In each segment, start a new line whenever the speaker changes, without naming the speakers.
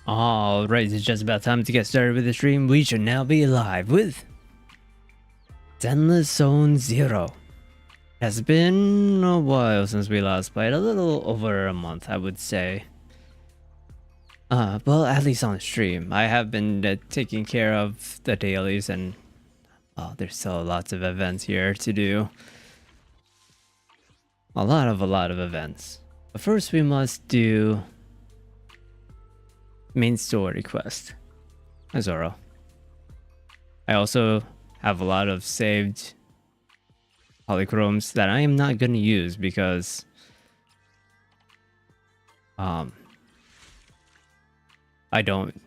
Alright, it's just about time to get started with the stream. We should now be live with Zenless Zone Zero. It has been a while since we last played, a little over a month, I would say. Well, at least on stream. I have been taking care of the dailies and there's still lots of events here to do. A lot of events. But first we must do main story quest. Zoro. I also have a lot of saved polychromes that I am not going to use because I don't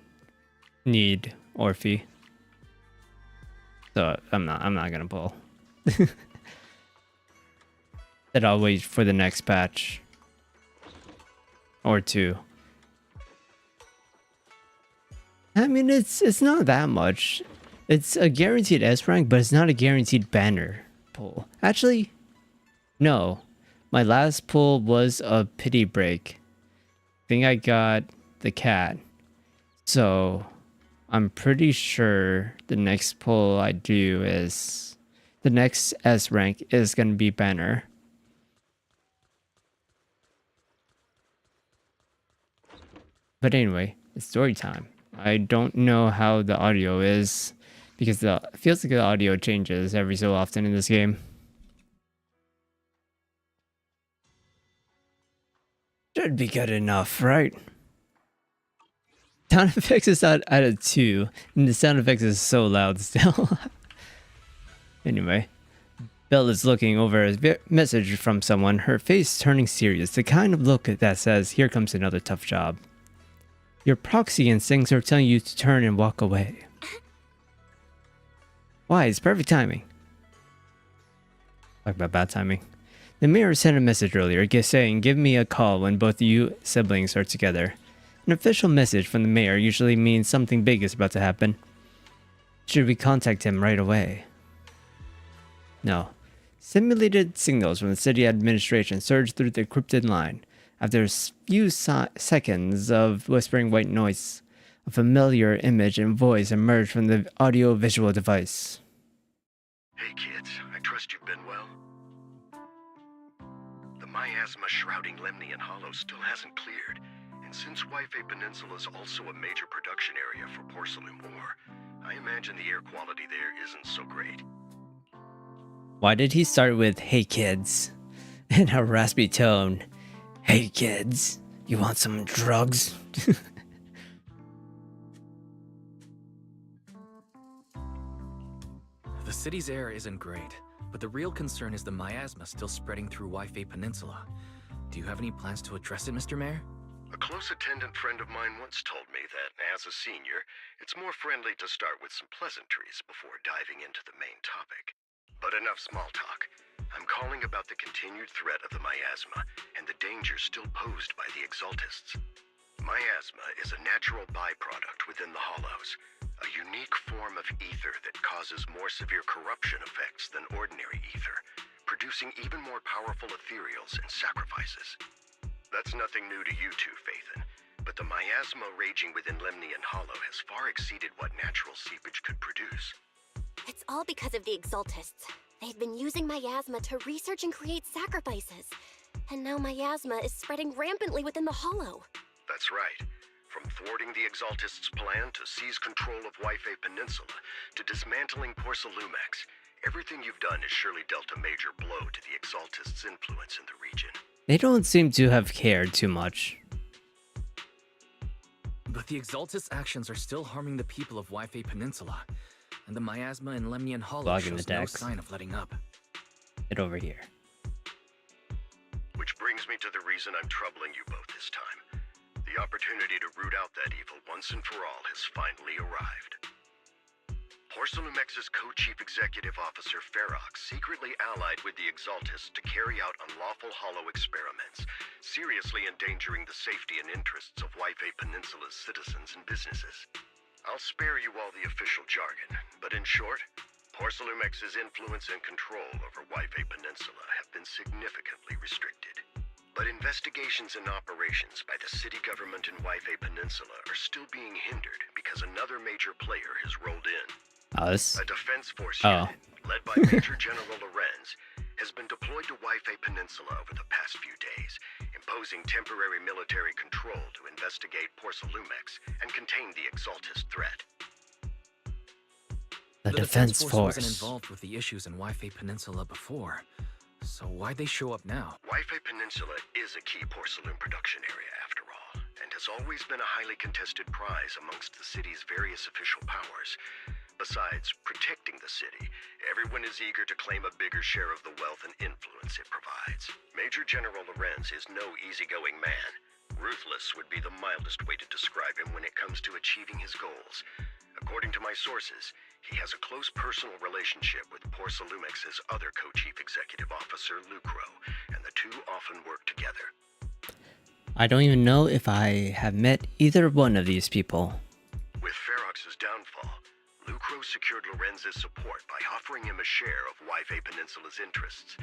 need Orphe. So I'm not gonna pull. That I'll wait for the next patch or two. I mean, it's not that much. It's a guaranteed S rank, but it's not a guaranteed banner pull. Actually, no. My last pull was a pity break. I think I got the cat. So I'm pretty sure the next pull I do is the next S rank is gonna be banner. But anyway, it's story time. I don't know how the audio is because it feels like the audio changes every so often in this game. Should be good enough, right? Sound effects is at a 2, and the sound effects is so loud still. Anyway, Belle is looking over a message from someone, her face turning serious, the kind of look that says, here comes another tough job. Your proxy instincts are telling you to turn and walk away. Why? It's perfect timing. Talk about bad timing. The mayor sent a message earlier saying, give me a call when both you siblings are together. An official message from the mayor usually means something big is about to happen. Should we contact him right away? No. Simulated signals from the city administration surged through the encrypted line. After a few seconds of whispering white noise, a familiar image and voice emerged from the audio-visual device.
Hey kids, I trust you've been well. The miasma shrouding Lemnian Hollow still hasn't cleared, and since Wi-Fi Peninsula is also a major production area for porcelain ore, I imagine the air quality there isn't so great.
Why did he start with, hey kids, in a raspy tone? Hey kids, you want some drugs?
The city's air isn't great, but the real concern is the miasma still spreading through Wi-Fi Peninsula. Do you have any plans to address it, Mr. Mayor?
A close attendant friend of mine once told me that, as a senior, it's more friendly to start with some pleasantries before diving into the main topic. But enough small talk. I'm calling about the continued threat of the miasma and the dangers still posed by the Exaltists. Miasma is a natural byproduct within the Hollows, a unique form of ether that causes more severe corruption effects than ordinary ether, producing even more powerful ethereals and sacrifices. That's nothing new to you two, Phaethon, but the miasma raging within Lemnian Hollow has far exceeded what natural seepage could produce.
It's all because of the Exaltists. They've been using miasma to research and create sacrifices. And now miasma is spreading rampantly within the Hollow.
That's right. From thwarting the Exaltists' plan to seize control of Wi-Fi Peninsula to dismantling Porcelumex, everything you've done has surely dealt a major blow to the Exaltists' influence in the region.
They don't seem to have cared too much.
But the Exaltists' actions are still harming the people of Wi-Fi Peninsula, and the miasma in Lemnian Hollow shows no sign of letting up.
Get over here.
Which brings me to the reason I'm troubling you both this time. The opportunity to root out that evil once and for all has finally arrived. Porcelumex's co-chief executive officer Ferox secretly allied with the Exaltists to carry out unlawful hollow experiments, seriously endangering the safety and interests of Wi-Fi Peninsula's citizens and businesses. I'll spare you all the official jargon, but in short, Porcelumex's influence and control over Wi-Fi Peninsula have been significantly restricted. But investigations and operations by the city government in Waifei Peninsula are still being hindered because another major player has rolled in.
Us?
A defense force
Oh.
unit, led by Major General Lorenz, has been deployed to Waifei Peninsula over the past few days, imposing temporary military control to investigate Porcelumex and contain the Exaltist threat.
The defense force.
wasn't involved with the issues in Waifei Peninsula before, so why'd they show up now?
Waifei Peninsula is a key porcelain production area after all, and has always been a highly contested prize amongst the city's various official powers. Besides protecting the city, everyone is eager to claim a bigger share of the wealth and influence it provides. Major General Lorenz is no easygoing man. Ruthless would be the mildest way to describe him when it comes to achieving his goals. According to my sources, he has a close personal relationship with Porcelumex's other co-chief executive officer, Lucro, and the two often work together.
I don't even know if I have met either one of these people.
With Ferox's downfall, Lucro secured Lorenz's support by offering him a share of Waifei Peninsula's interests.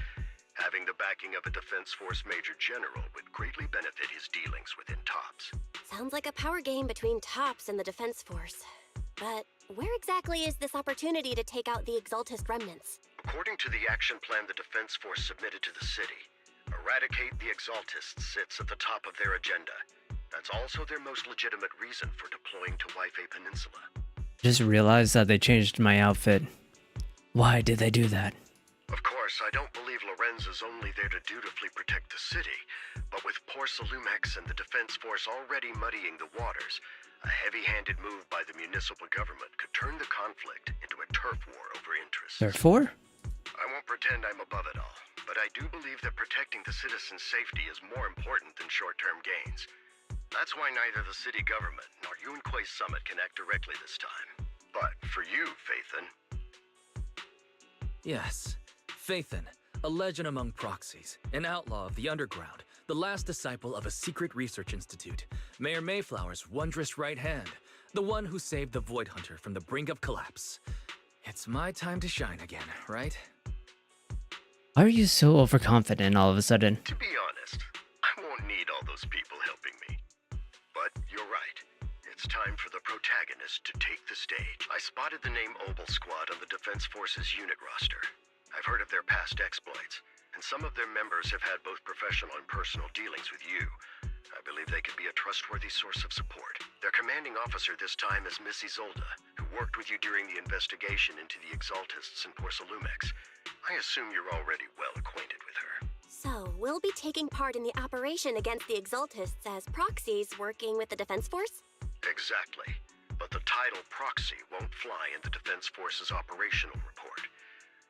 Having the backing of a Defense Force Major General would greatly benefit his dealings within TOPS.
Sounds like a power game between TOPS and the Defense Force. But where exactly is this opportunity to take out the Exaltist remnants?
According to the action plan the Defense Force submitted to the city, eradicate the Exaltists sits at the top of their agenda. That's also their most legitimate reason for deploying to Waifei Peninsula.
Just realized that they changed my outfit. Why did they do that?
Of course, I don't believe Lorenz is only there to dutifully protect the city, but with Porcelumex and the Defense Force already muddying the waters, a heavy-handed move by the municipal government could turn the conflict into a turf war over interests.
Therefore?
I won't pretend I'm above it all, but I do believe that protecting the citizens' safety is more important than short-term gains. That's why neither the city government nor Yunque's summit can act directly this time. But for you, Phaethon...
Yes, Phaethon, a legend among proxies, an outlaw of the underground, the last disciple of a secret research institute, Mayor Mayflower's wondrous right hand, the one who saved the Void Hunter from the brink of collapse. It's my time to shine again, right?
Why are you so overconfident all of a sudden?
To be honest, I won't need all those people helping me. But you're right. It's time for the protagonist to take the stage. I spotted the name Obel Squad on the Defense Force's unit roster. I've heard of their past exploits, and some of their members have had both professional and personal dealings with you. I believe they could be a trustworthy source of support. Their commanding officer this time is Miss Isolde, who worked with you during the investigation into the Exaltists in Porcelumex. I assume you're already well acquainted with her.
So, we'll be taking part in the operation against the Exaltists as proxies working with the Defense Force?
Exactly. But the title proxy won't fly in the Defense Force's operational report.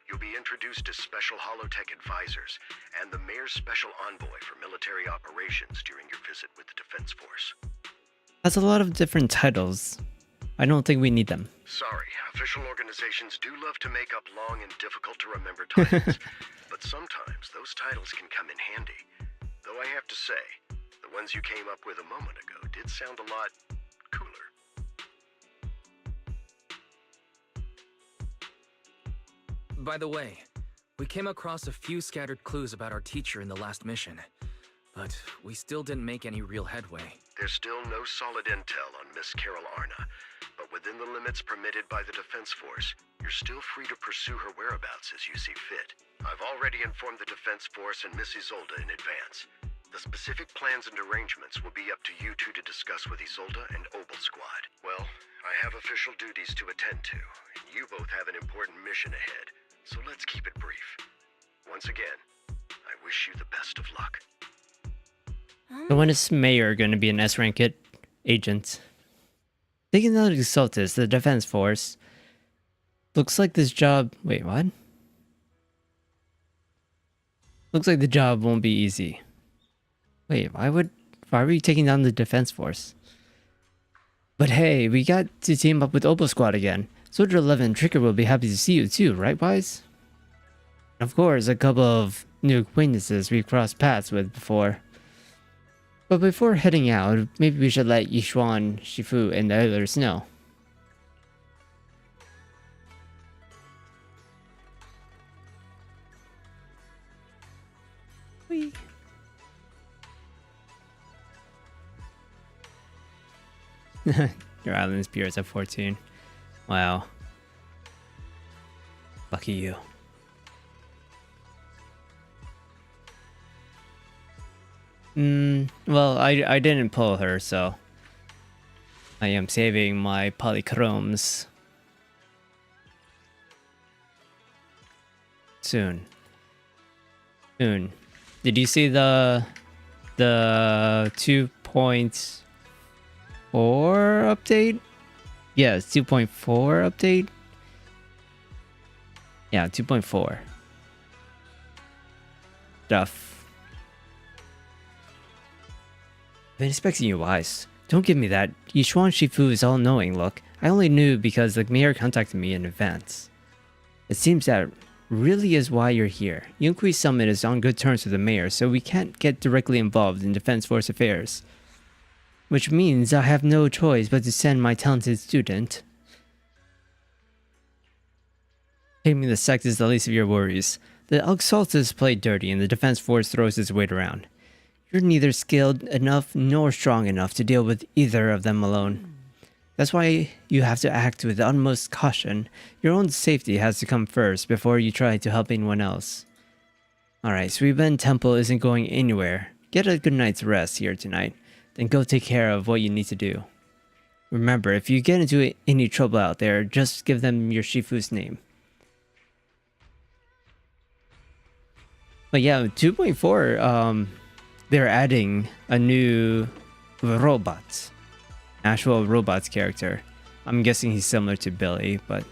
You'll be introduced as Special Holotech Advisors and the Mayor's Special Envoy for Military Operations during your visit with the Defense Force.
That's a lot of different titles. I don't think we need them.
Sorry, official organizations do love to make up long and difficult to remember titles, but sometimes those titles can come in handy. Though I have to say, the ones you came up with a moment ago did sound a lot cooler.
By the way, we came across a few scattered clues about our teacher in the last mission, but we still didn't make any real headway.
There's still no solid intel on Miss Carol Arna, but within the limits permitted by the Defense Force, you're still free to pursue her whereabouts as you see fit. I've already informed the Defense Force and Miss Isolde in advance. The specific plans and arrangements will be up to you two to discuss with Isolde and Obel Squad. Well, I have official duties to attend to, and you both have an important mission ahead, so let's keep it brief. Once again, I wish you the best of luck.
So when is Mayor going to be an S-ranked agent? Taking out Exaltus, the Defense Force. Looks like this job... Wait, what? Looks like the job won't be easy. Wait, why are we taking down the Defense Force? But hey, we got to team up with Obel Squad again. Soldier 11 Trigger will be happy to see you too, right, Wise? Of course, a couple of new acquaintances we've crossed paths with before. But before heading out, maybe we should let Yishuan, Shifu, and the others know. Whee. Your island appears at 14. Wow. Lucky you. Well, I didn't pull her, so I am saving my polychromes. Soon. Did you see the 2.4 update? Yes, 2.4 update. Yeah, 2.4. Stuff. Been expecting you wise. Don't give me that. Yishuan Shifu is all-knowing, look. I only knew because the mayor contacted me in advance. It seems that really is why you're here. Yunkui's summit is on good terms with the mayor, so we can't get directly involved in Defense Force affairs. Which means I have no choice but to send my talented student. Taming the sect is the least of your worries. The Exaltus play dirty and the Defense Force throws its weight around. You're neither skilled enough nor strong enough to deal with either of them alone. That's why you have to act with the utmost caution. Your own safety has to come first before you try to help anyone else. Alright, Suiben Temple isn't going anywhere. Get a good night's rest here tonight, then go take care of what you need to do. Remember, if you get into any trouble out there, just give them your Shifu's name. But yeah, 2.4, they're adding a new robot. Actual robots character. I'm guessing he's similar to Billy, but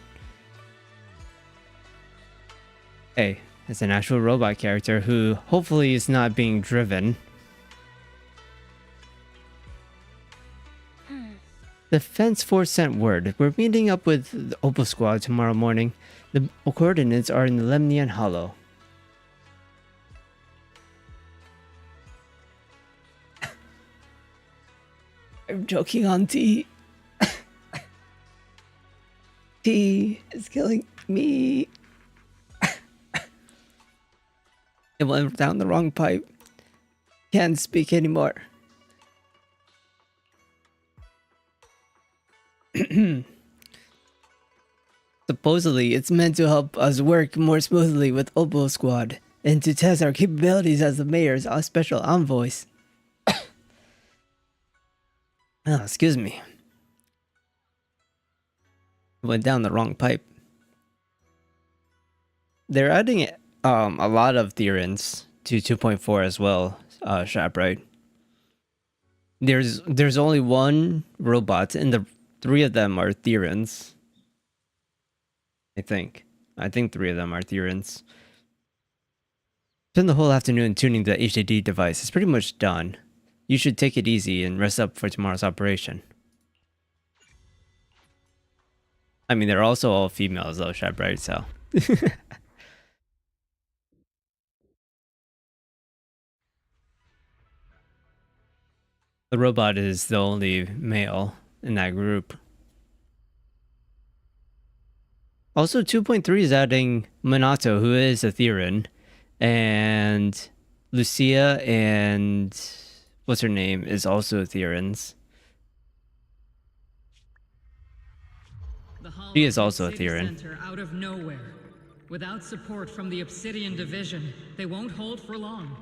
hey, it's an actual robot character who hopefully is not being driven. The Defense Force sent word. We're meeting up with the Opal Squad tomorrow morning. The coordinates are in the Lemnian Hollow. I'm joking on T. T is killing me. It went down the wrong pipe. Can't speak anymore. Supposedly, it's meant to help us work more smoothly with Opal Squad and to test our capabilities as the mayor's special envoys. Oh, excuse me. Went down the wrong pipe. They're adding a lot of Therans to 2.4 as well, Shaprite. There's only one robot, and the three of them are Therans. I think 3 of them are Therans. Spend the whole afternoon tuning the HDD device. It's pretty much done. You should take it easy and rest up for tomorrow's operation. I mean, they're also all females though, Shaprite, so. The robot is the only male in that group. Also, 2.3 is adding Minato, who is a Theran, and Lucia and what's her name is also Therans. She is also a Theran.
Out of nowhere. Without support from the Obsidian Division, they won't hold for long.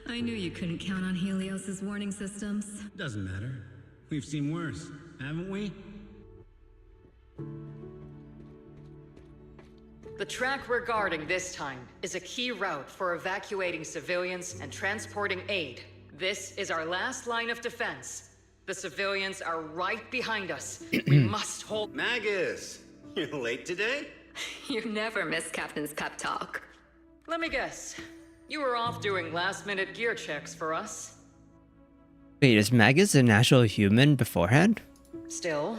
I knew you couldn't count on Helios's warning systems.
Doesn't matter. We've seen worse, haven't we?
The track we're guarding this time is a key route for evacuating civilians and transporting aid. This is our last line of defense. The civilians are right behind us. We must hold—
Magus! You're late today?
You never miss Captain's pep talk.
Let me guess. You were off doing last-minute gear checks for us.
Wait, is Magus an actual human beforehand?
Still,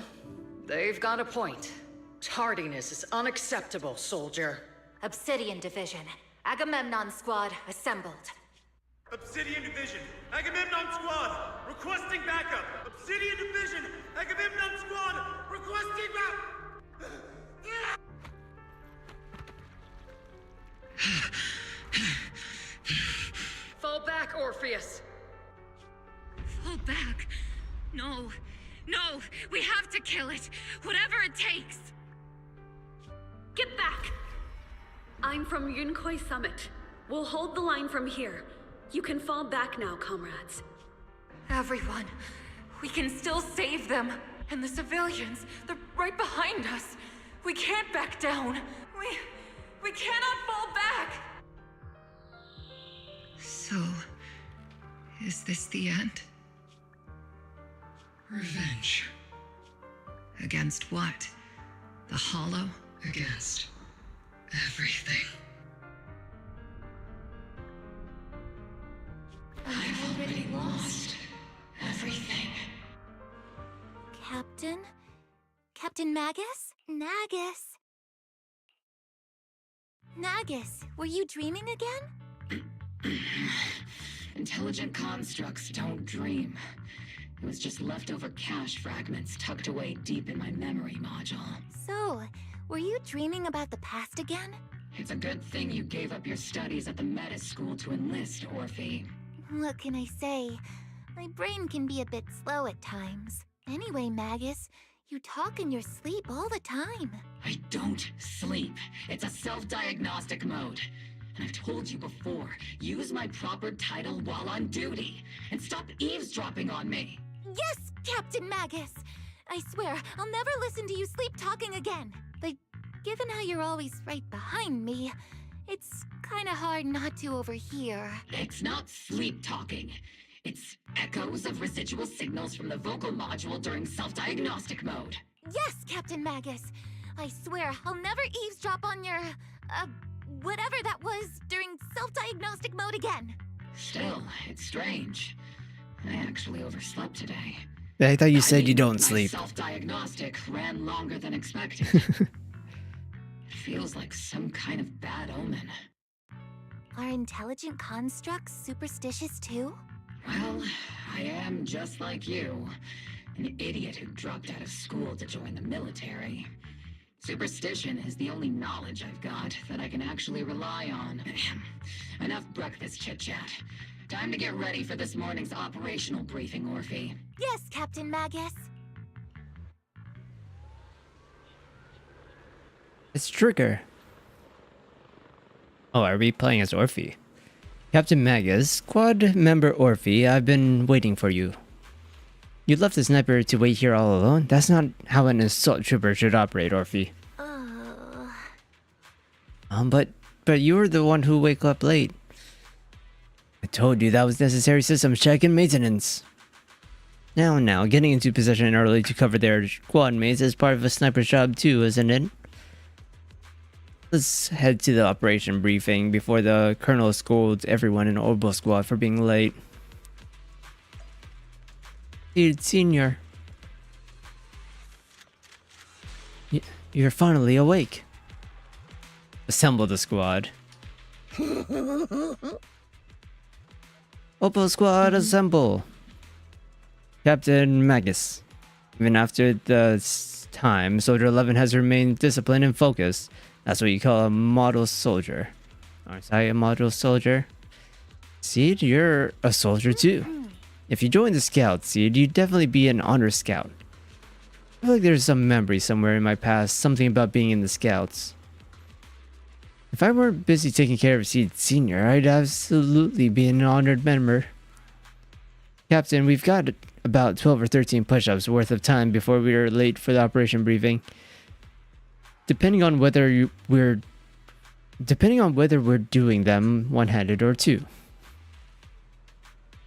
they've got a point. Tardiness is unacceptable, soldier.
Obsidian Division. Agamemnon Squad assembled.
Obsidian Division, Agamemnon Squad, requesting backup! Obsidian Division, Agamemnon Squad, requesting back—
Fall back, Orpheus!
Fall back? No. No, we have to kill it. Whatever it takes.
Get back! I'm from Yunkoi Summit. We'll hold the line from here. You can fall back now, comrades.
Everyone, we can still save them. And the civilians, they're right behind us. We can't back down. We cannot fall back!
So, is this the end? Revenge. Against what? The Hollow? Against everything. I've already lost everything.
Captain? Captain Magus? Nagus, were you dreaming again?
Intelligent constructs don't dream. It was just leftover cache fragments tucked away deep in my memory module.
So, were you dreaming about the past again?
It's a good thing you gave up your studies at the Meta School to enlist, Orphe.
What can I say? My brain can be a bit slow at times. Anyway, Magus, you talk in your sleep all the time.
I don't sleep. It's a self-diagnostic mode. And I've told you before, use my proper title while on duty. And stop eavesdropping on me.
Yes, Captain Magus! I swear, I'll never listen to you sleep talking again. But given how you're always right behind me, it's kinda hard not to overhear.
It's not sleep talking. It's echoes of residual signals from the vocal module during self-diagnostic mode.
Yes, Captain Magus. I swear, I'll never eavesdrop on your, whatever that was during self-diagnostic mode again.
Still, it's strange. I actually overslept today.
I thought you said you don't sleep.
Self-diagnostic ran longer than expected. It feels like some kind of bad omen.
Are intelligent constructs superstitious too?
Well, I am just like you. An idiot who dropped out of school to join the military. Superstition is the only knowledge I've got that I can actually rely on. Enough breakfast chit-chat. Time to get ready for this morning's operational briefing, Orphe.
Yes, Captain Magus.
It's Trigger. Oh, are we playing as Orphe? Captain Magus, squad member Orphe, I've been waiting for you. You left the sniper to wait here all alone? That's not how an assault trooper should operate, Orphe. But you were the one who woke up late. I told you that was necessary systems check and maintenance. Now, getting into position early to cover their squad mates is part of a sniper's job too, isn't it? Let's head to the operation briefing before the colonel scolds everyone in Orbital Squad for being late. Dude, Senior. You're finally awake. Assemble the squad. Orbital Squad, assemble. Captain Magus. Even after the time, Soldier 11 has remained disciplined and focused. That's what you call a model soldier. Aren't I a model soldier? Seed, you're a soldier too. If you join the Scouts, Seed, you'd definitely be an honor scout. I feel like there's some memory somewhere in my past, something about being in the Scouts. If I weren't busy taking care of Seed Senior, I'd absolutely be an honored member. Captain, we've got about 12 or 13 push-ups worth of time before we are late for the operation briefing. Depending on whether we're doing them one-handed or two.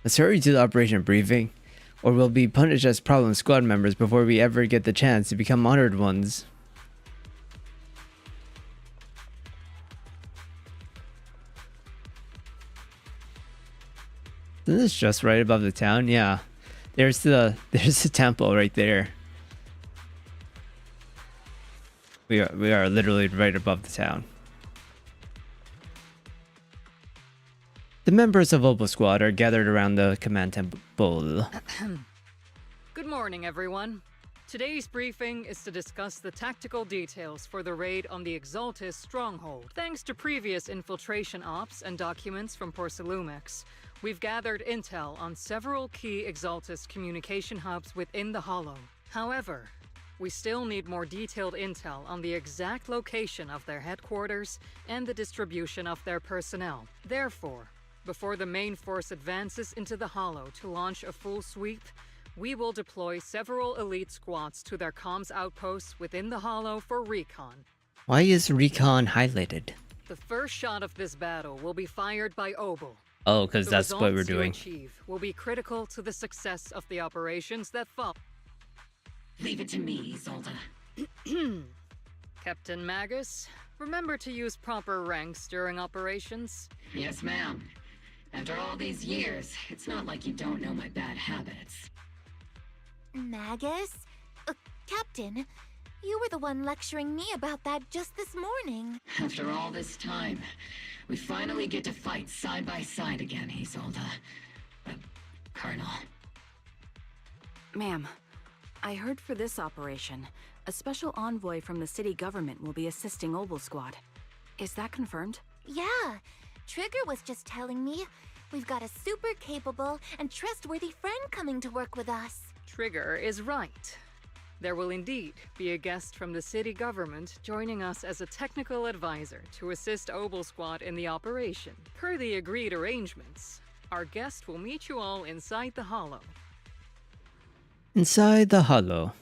Let's hurry to the operation briefing, or we'll be punished as problem squad members before we ever get the chance to become honored ones. Isn't this just right above the town? Yeah. There's the temple right there. We are literally right above the town. The members of Opal Squad are gathered around the command temple.
Good morning, everyone.
Today's briefing is to discuss the tactical details for the raid on the Exaltus stronghold. Thanks to previous infiltration ops and documents from Porcelumex, we've gathered intel on several key Exaltus communication hubs within the Hollow. However, we still need more detailed intel on the exact location of their headquarters and the distribution of their personnel. Therefore, before the main force advances into the Hollow to launch a full sweep, we will deploy several elite squads to their comms outposts within the Hollow for recon.
Why is recon highlighted?
The first shot of this battle will be fired by Obel.
Oh, because that's what we're
results you
doing.
achieve will be critical to the success of the operations that follow.
Leave it to me, Isolde.
Captain Magus, remember to use proper ranks during operations.
Yes, ma'am. After all these years, it's not like you don't know my bad habits.
Magus? Captain, you were the one lecturing me about that just this morning.
After all this time, we finally get to fight side by side again, Isolde. Colonel.
Ma'am, I heard for this operation, a special envoy from the city government will be assisting Obel Squad. Is that confirmed?
Yeah, Trigger was just telling me. We've got a super capable and trustworthy friend coming to work with us.
Trigger is right. There will indeed be a guest from the city government joining us as a technical advisor to assist Obel Squad in the operation. Per the agreed arrangements, our guest will meet you all inside the Hollow.
Inside the Hollow.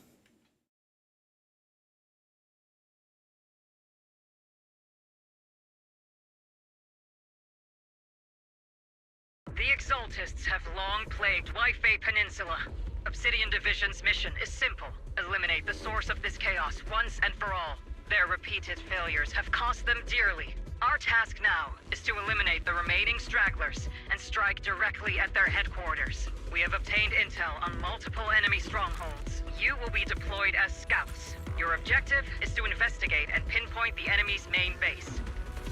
The Exaltists have long plagued Waifei Peninsula. Obsidian Division's mission is simple. Eliminate the source of this chaos once and for all. Their repeated failures have cost them dearly. Our task now is to eliminate the remaining stragglers and strike directly at their headquarters. We have obtained intel on multiple enemy strongholds. You will be deployed as scouts. Your objective is to investigate and pinpoint the enemy's main base.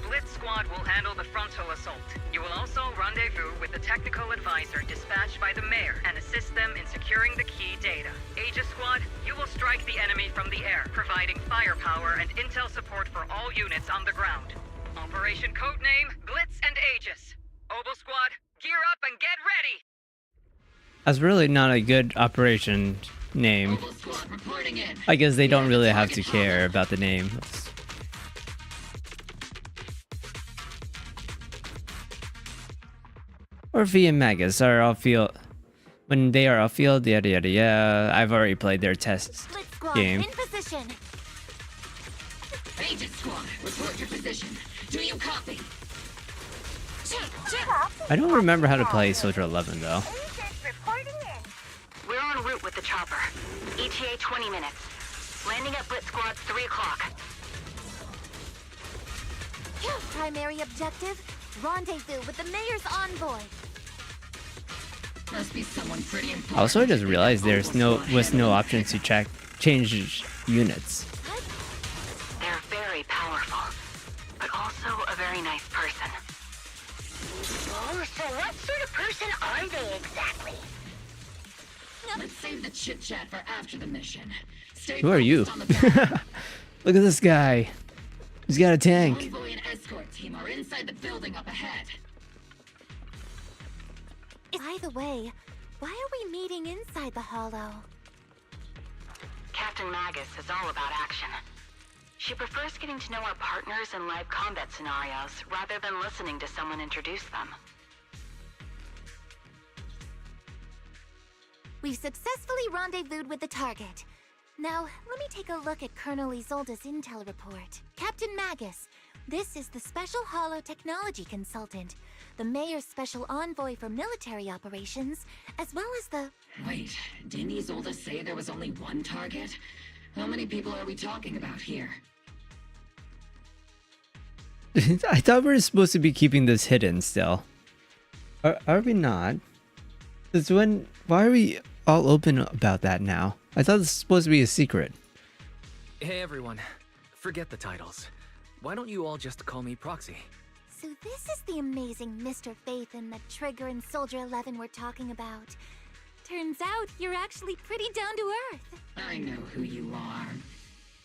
Blitz Squad will handle the frontal assault. You will also rendezvous with the technical advisor dispatched by the mayor and assist them in securing the key data. Aegis Squad, you will strike the enemy from the air, providing firepower and intel support for all units on the ground. Operation codename Blitz and Aegis. Obel Squad, gear up and get ready!
That's really not a good operation name. I guess they don't really have to care about the name. Or V and Magus are off-field. When they are off-field, yada yada yada. I've already played their test game.
In position.
Aegis Squad, report your position. Do you copy?
I don't remember how to play Soldier 11 though.
We're en route with the chopper. ETA 20 minutes. Landing at Blitz Squad's 3 o'clock.
Primary objective, rendezvous with the mayor's envoy.
Must be someone pretty important.
Also, I just realized there's no options to change units.
They're very powerful, but also a very nice person.
Oh, so what sort of person are they exactly?
Let's save the chit-chat for after the mission. Stay
Who are you? Look at this guy. He's got a tank.
Envoy and escort team are inside the building up ahead.
By the way, why are we meeting inside the Hollow?
Captain Magus is all about action. She prefers getting to know our partners in live combat scenarios rather than listening to someone introduce them.
We've successfully rendezvoused with the target. Now, let me take a look at Colonel Isolde's intel report. Captain Magus, this is the Special Hollow Technology Consultant, the Mayor's Special Envoy for Military Operations, as well as the...
Wait, didn't Isolde say there was only one target? How many people are we talking about here?
I thought we were supposed to be keeping this hidden still. Are we not? Why are we all open about that now? I thought this was supposed to be a secret.
Hey everyone, forget the titles. Why don't you all just call me Proxy?
So this is the amazing Mr. Phaethon that Trigger and Soldier 11 were talking about. Turns out you're actually pretty down to earth.
I know who you are.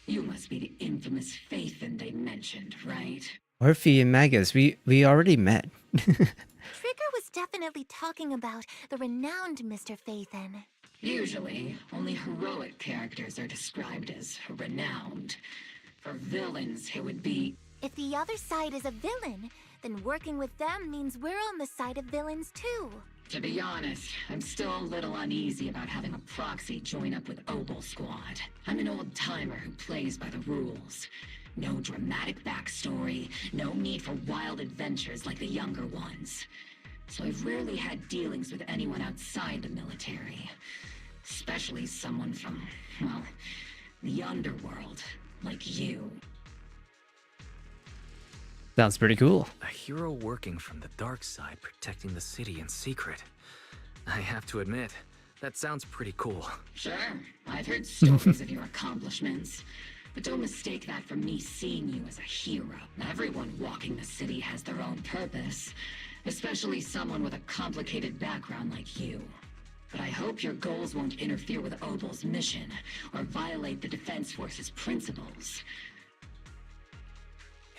You must be the infamous Phaethon they mentioned, right?
Orphe and Magus, we already met.
Trigger was definitely talking about the renowned Mr. Phaethon.
Usually, only heroic characters are described as renowned. For villains, it would be...
If the other side is a villain, then working with them means we're on the side of villains too.
To be honest, I'm still a little uneasy about having a proxy join up with Obel Squad. I'm an old-timer who plays by the rules. No dramatic backstory, no need for wild adventures like the younger ones. So I've rarely had dealings with anyone outside the military. Especially someone from, well, the underworld, like you.
Sounds pretty cool.
A hero working from the dark side, protecting the city in secret. I have to admit, that sounds pretty cool.
Sure, I've heard stories of your accomplishments. But don't mistake that for me seeing you as a hero. Everyone walking the city has their own purpose. Especially someone with a complicated background like you. But I hope your goals won't interfere with Obel's mission, or violate the Defense Force's principles.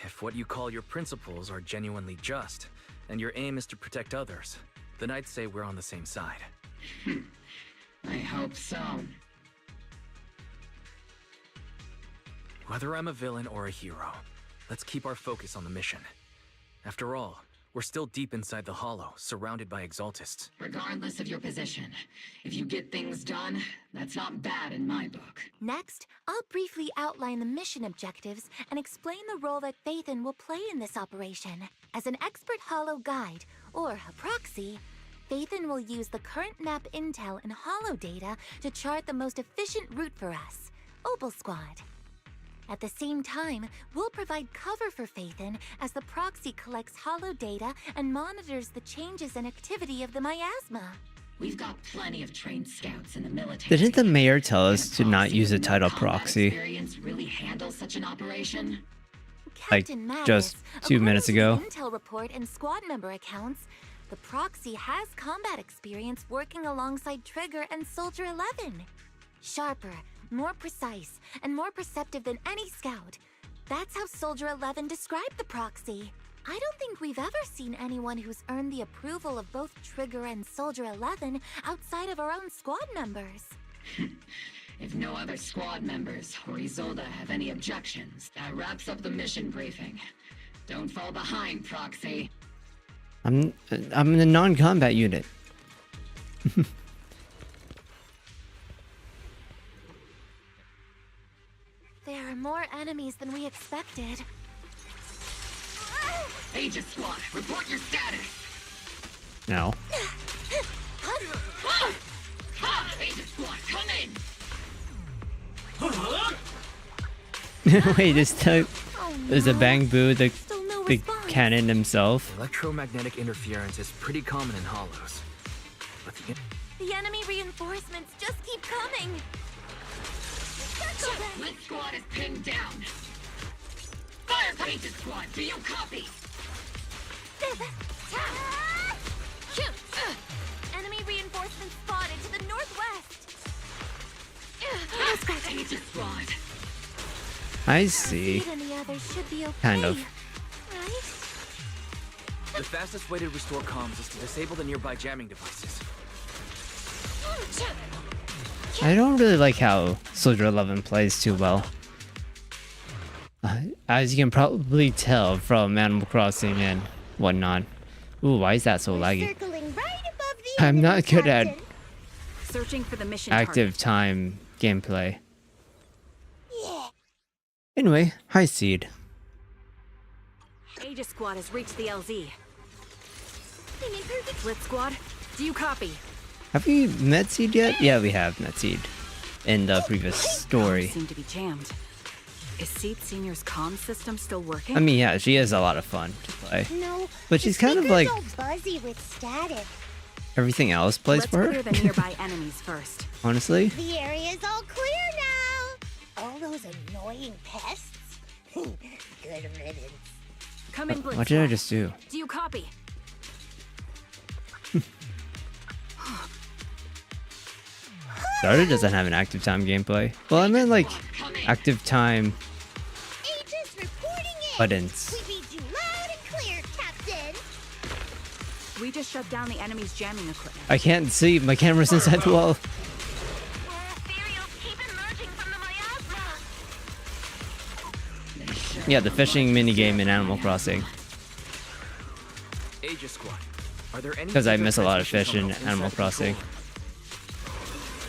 If what you call your principles are genuinely just, and your aim is to protect others, then I'd say we're on the same side.
I hope so.
Whether I'm a villain or a hero, let's keep our focus on the mission. After all, we're still deep inside the Hollow, surrounded by Exaltists.
Regardless of your position, if you get things done, that's not bad in my book.
Next, I'll briefly outline the mission objectives and explain the role that Phaethon will play in this operation. As an expert Hollow guide, or a proxy, Phaethon will use the current map intel and Hollow data to chart the most efficient route for us, Obel Squad. At the same time, we'll provide cover for Phaethon as the proxy collects Hollow data and monitors the changes and activity of the miasma.
We've got plenty of trained scouts in the military.
Didn't the mayor tell us to not use the title proxy?
Experience really handle such an operation?
Like,
Captain Magus,
just 2 minutes ago.
according to the intel report and squad member accounts, the proxy has combat experience working alongside Trigger and Soldier 11. Sharper, more precise, and more perceptive than any scout. That's how Soldier 11 described the proxy. I don't think we've ever seen anyone who's earned the approval of both Trigger and Soldier 11 outside of our own squad members.
If no other squad members or Isolde have any objections, that wraps up the mission briefing. Don't fall behind, Proxy.
I'm in the non-combat unit.
There are more enemies than we expected.
Aegis Squad, report your status!
No.
Aegis Squad, come in!
Wait, there's a Bang Boo, the cannon himself.
Electromagnetic interference is pretty common in hollows. But
The enemy reinforcements just keep coming.
Split Squad is pinned down. Fire, Aegis Squad, do you copy?
Enemy reinforcements spotted to the northwest.
Aegis Squad.
I see.
And the others should be okay,
Kind of.
right?
the fastest way to restore comms is to disable the nearby jamming devices.
I don't really like how Soldier 11 plays too well. As you can probably tell from Animal Crossing and whatnot. Ooh, why is that so laggy? I'm not good at
Searching for the mission
active time gameplay. Anyway, hi Seed.
Aegis Squad has reached the LZ. Split Squad, do you copy?
Have we met Seed yet? Yeah, we have met Seed in the previous story.
Seem to be jammed. Is Seed Senior's comm system still working?
I mean, yeah, she has a lot of fun to play.
No,
But she's kind of like
all buzzy with static.
everything else plays
Let's
for her.
clear the nearby enemies first.
Honestly.
The area's all clear now. All those annoying pests. Good riddance.
Come in, Blitz
What did I
Squad.
just do?
Do you copy?
Starter doesn't have an active time gameplay. Well, I meant like active time
Agents reporting in.
buttons.
We read you loud and clear, Captain.
We just shut down the enemy's jamming equipment.
I can't see. My camera's inside the wall. Yeah, the fishing minigame in Animal Crossing.
Aegis Squad. Are there any
Because I miss a lot of fish
transmissions
in
on the
Animal
inside
Crossing.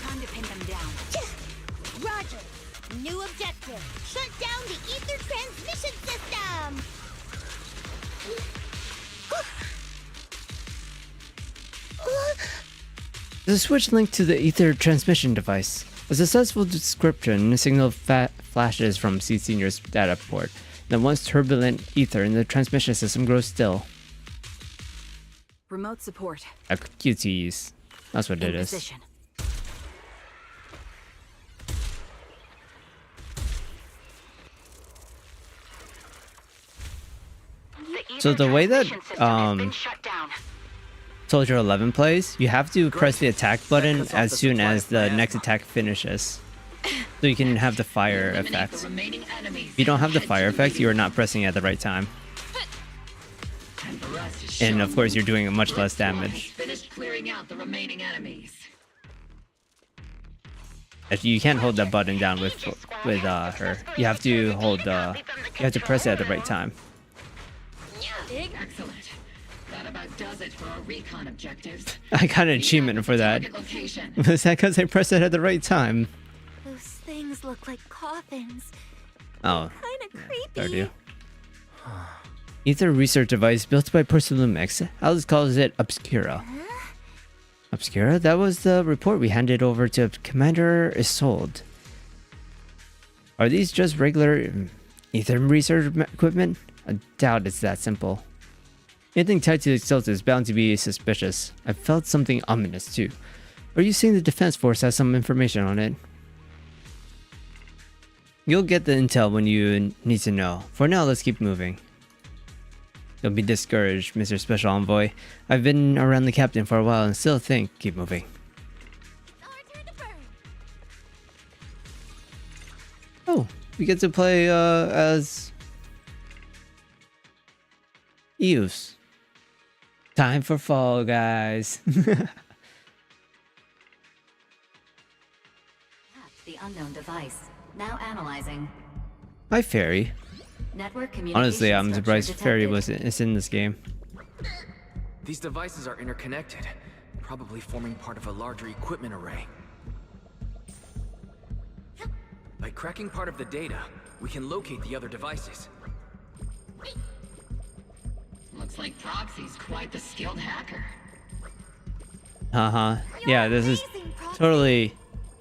Time to pin them down.
Roger. New objective. Shut down the ether transmission system.
The switch linked to the ether transmission device. A successful description, the signal flashes from C Senior's data port. The once turbulent ether in the transmission system grows still.
Remote support.
QTs. That's what it is.
Position.
So the way that Soldier 11 plays, you have to press the attack button as soon as the next attack finishes. So you can have the fire effect. If you don't have the fire effect, you are not pressing it at the right time. And of course, you're doing much less damage.
Finished clearing out the remaining enemies.
You can't hold that button down with her. You have to hold you have to press it at the right time.
Excellent. That about does it for our recon objectives.
I got an achievement for that. Was that because I pressed it at the right time?
Those things look like coffins.
Oh.
Kinda creepy.
Stardew. Ether research device built by Persilumix. Alice calls it Obscura. Obscura? That was the report we handed over to Commander Isolde. Are these just regular ether research equipment? I doubt it's that simple. Anything tied to the Exalted is bound to be suspicious. I felt something ominous too. Are you saying the Defense Force has some information on it? You'll get the intel when you need to know. For now, let's keep moving. Don't be discouraged, Mr. Special Envoy. I've been around the captain for a while and still think keep moving. Oh, we get to play as Eus. Time for Fall Guys.
The unknown device. Now analyzing.
Hi, Fairy.
Network
Honestly, I'm surprised
structure
Fairy
detected.
is in this game.
These devices are interconnected, probably forming part of a larger equipment array. By cracking part of the data, we can locate the other devices.
Looks like Proxy's quite the skilled hacker.
Yeah, this is totally.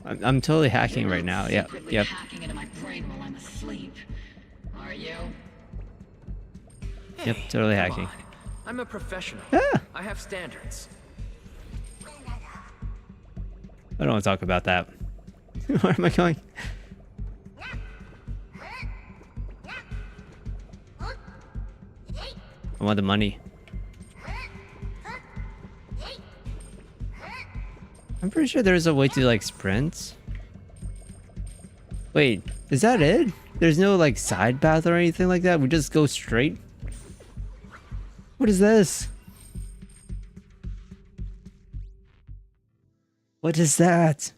I'm totally hacking right now. Yep. Yep.
Hacking into my brain while I'm asleep. Are you?
Yep. Totally hacking.
I'm a professional. I have standards.
I don't want to talk about that. Where am I going? I want the money. I'm pretty sure there's a way to like sprint. Wait, is that it? There's no like side path or anything like that? We just go straight? What is this? What is that?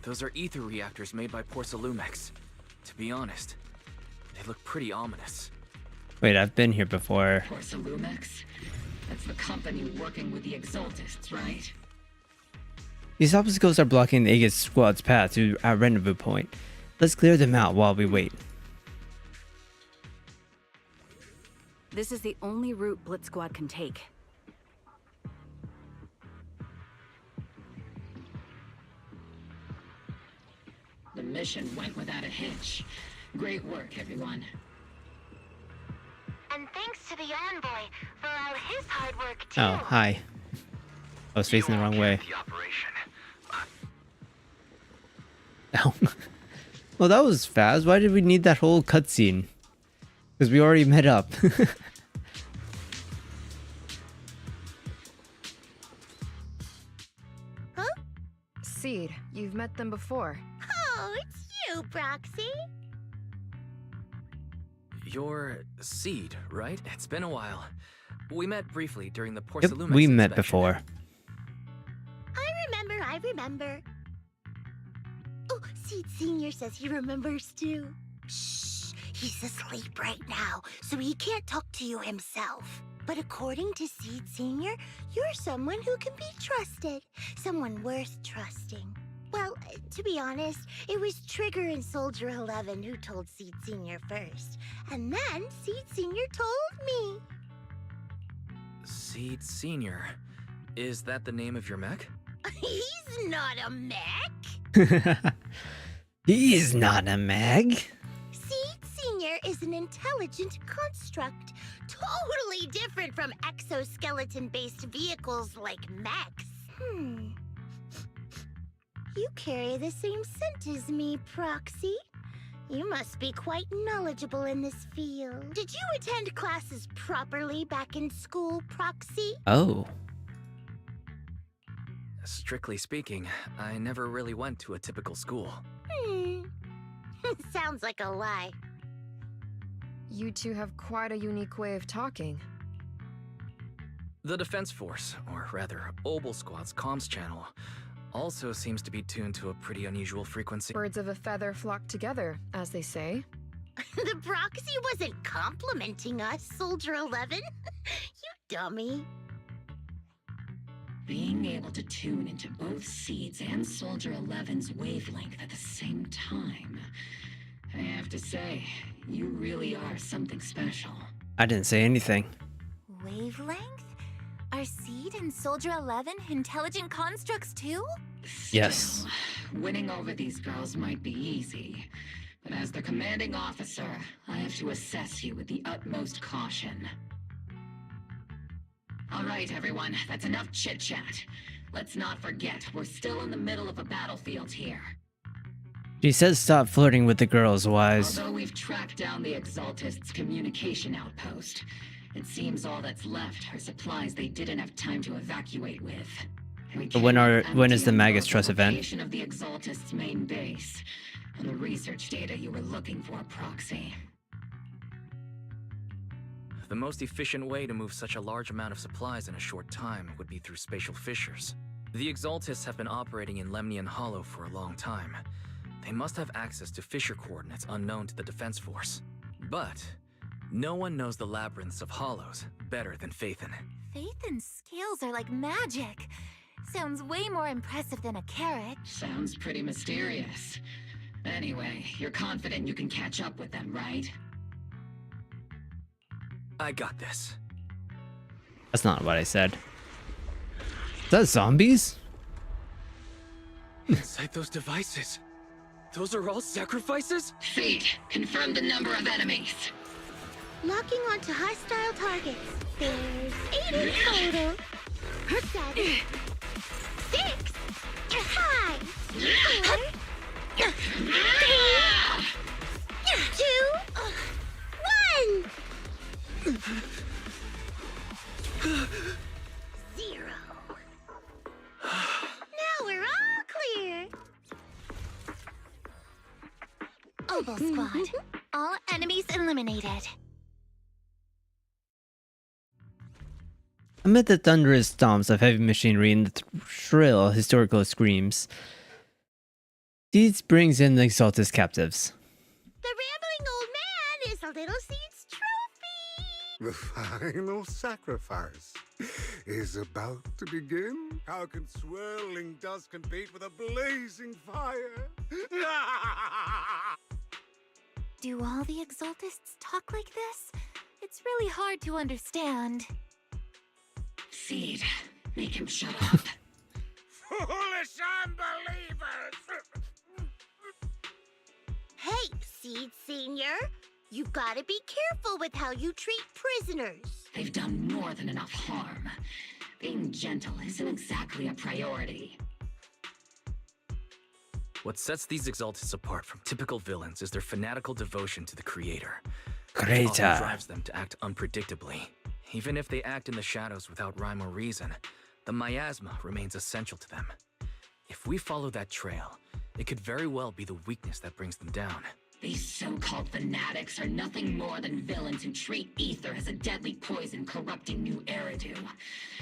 Those are ether reactors made by Porcelumex. To be honest, they look pretty ominous.
Wait, I've been here before.
Porcelumex? That's the company working with the Exaltists, right?
These obstacles are blocking the Aegis squad's path to our rendezvous point. Let's clear them out while we wait.
This is the only route Blitz Squad can take.
The mission went without a hitch. Great work, everyone.
And thanks to the envoy for all his hard work too.
Oh, hi. I was facing the wrong way. Ow. Well, that was fast. Why did we need that whole cutscene? Because we already met up.
Huh? Seed, you've met them before.
Oh, it's you, Proxy.
You're Seed, right? It's been a while. We met briefly during the
Yep,
Porcelumex
we met
inspection.
before.
I remember. Oh, Seed Senior says he remembers too. Shh, he's asleep right now, so he can't talk to you himself. But according to Seed Senior, you're someone who can be trusted. Someone worth trusting. Well, to be honest, it was Trigger and Soldier 11 who told Seed Senior first. And then Seed Senior told me.
Seed Senior. Is that the name of your mech?
He's not a mech.
He's not a Meg.
Seed Senior is an intelligent construct, totally different from exoskeleton-based vehicles like mechs. You carry the same scent as me, Proxy. You must be quite knowledgeable in this field. Did you attend classes properly back in school, Proxy?
Oh.
Strictly speaking, I never really went to a typical school.
Sounds like a lie.
You two have quite a unique way of talking.
The Defense Force, or rather, Obel Squad's comms channel, also seems to be tuned to a pretty unusual frequency.
Birds of a feather flock together, as they say.
The Proxy wasn't complimenting us, Soldier 11. You dummy.
Being able to tune into both Seeds and Soldier 11's wavelength at the same time. I have to say, you really are something special.
I didn't say anything.
Wavelength? Are Seed and Soldier 11 intelligent constructs too?
Yes.
Winning over these girls might be easy, but as their commanding officer, I have to assess you with the utmost caution. All right, everyone, that's enough chit-chat. Let's not forget, we're still in the middle of a battlefield here.
She says stop flirting with the girls, Wise.
Although we've tracked down the Exaltists' communication outpost, it seems all that's left are supplies they didn't have time to evacuate with.
But when is the Magus Trust event?
Location of the Exaltists' main base, and the research data you were looking for, Proxy.
The most efficient way to move such a large amount of supplies in a short time would be through spatial fissures. The Exaltists have been operating in Lemnian Hollow for a long time. They must have access to fissure coordinates unknown to the Defense Force. But no one knows the labyrinths of hollows better than Phaethon.
Phaethon's skills are like magic. Sounds way more impressive than a carrot.
Sounds pretty mysterious. Anyway, you're confident you can catch up with them, right?
I got this.
That's not what I said. Is that zombies?
Inside those devices, those are all sacrifices?
Seed, confirm the number of enemies.
Locking onto hostile targets. There's 8 in total. 7, 6, 5, 4, 3, 2, 1. 0. Now we're all clear.
Obel Squad. All enemies eliminated.
Amid the thunderous stomps of heavy machinery and the shrill historical screams, Seeds brings in the Exalted captives.
The rambling old man is a little Seed's trophy.
The final sacrifice is about to begin. How can swirling dust compete with a blazing fire?
Do all the Exaltists talk like this? It's really hard to understand.
Seed, make him shut up.
Foolish unbelievers!
Hey, Seed Senior. You gotta be careful with how you treat prisoners.
They've done more than enough harm. Being gentle isn't exactly a priority.
What sets these Exaltists apart from typical villains is their fanatical devotion to the Creator.
Creator.
It often drives them to act unpredictably. Even if they act in the shadows without rhyme or reason, the miasma remains essential to them. If we follow that trail, it could very well be the weakness that brings them down.
These so-called fanatics are nothing more than villains who treat ether as a deadly poison corrupting new Eridu,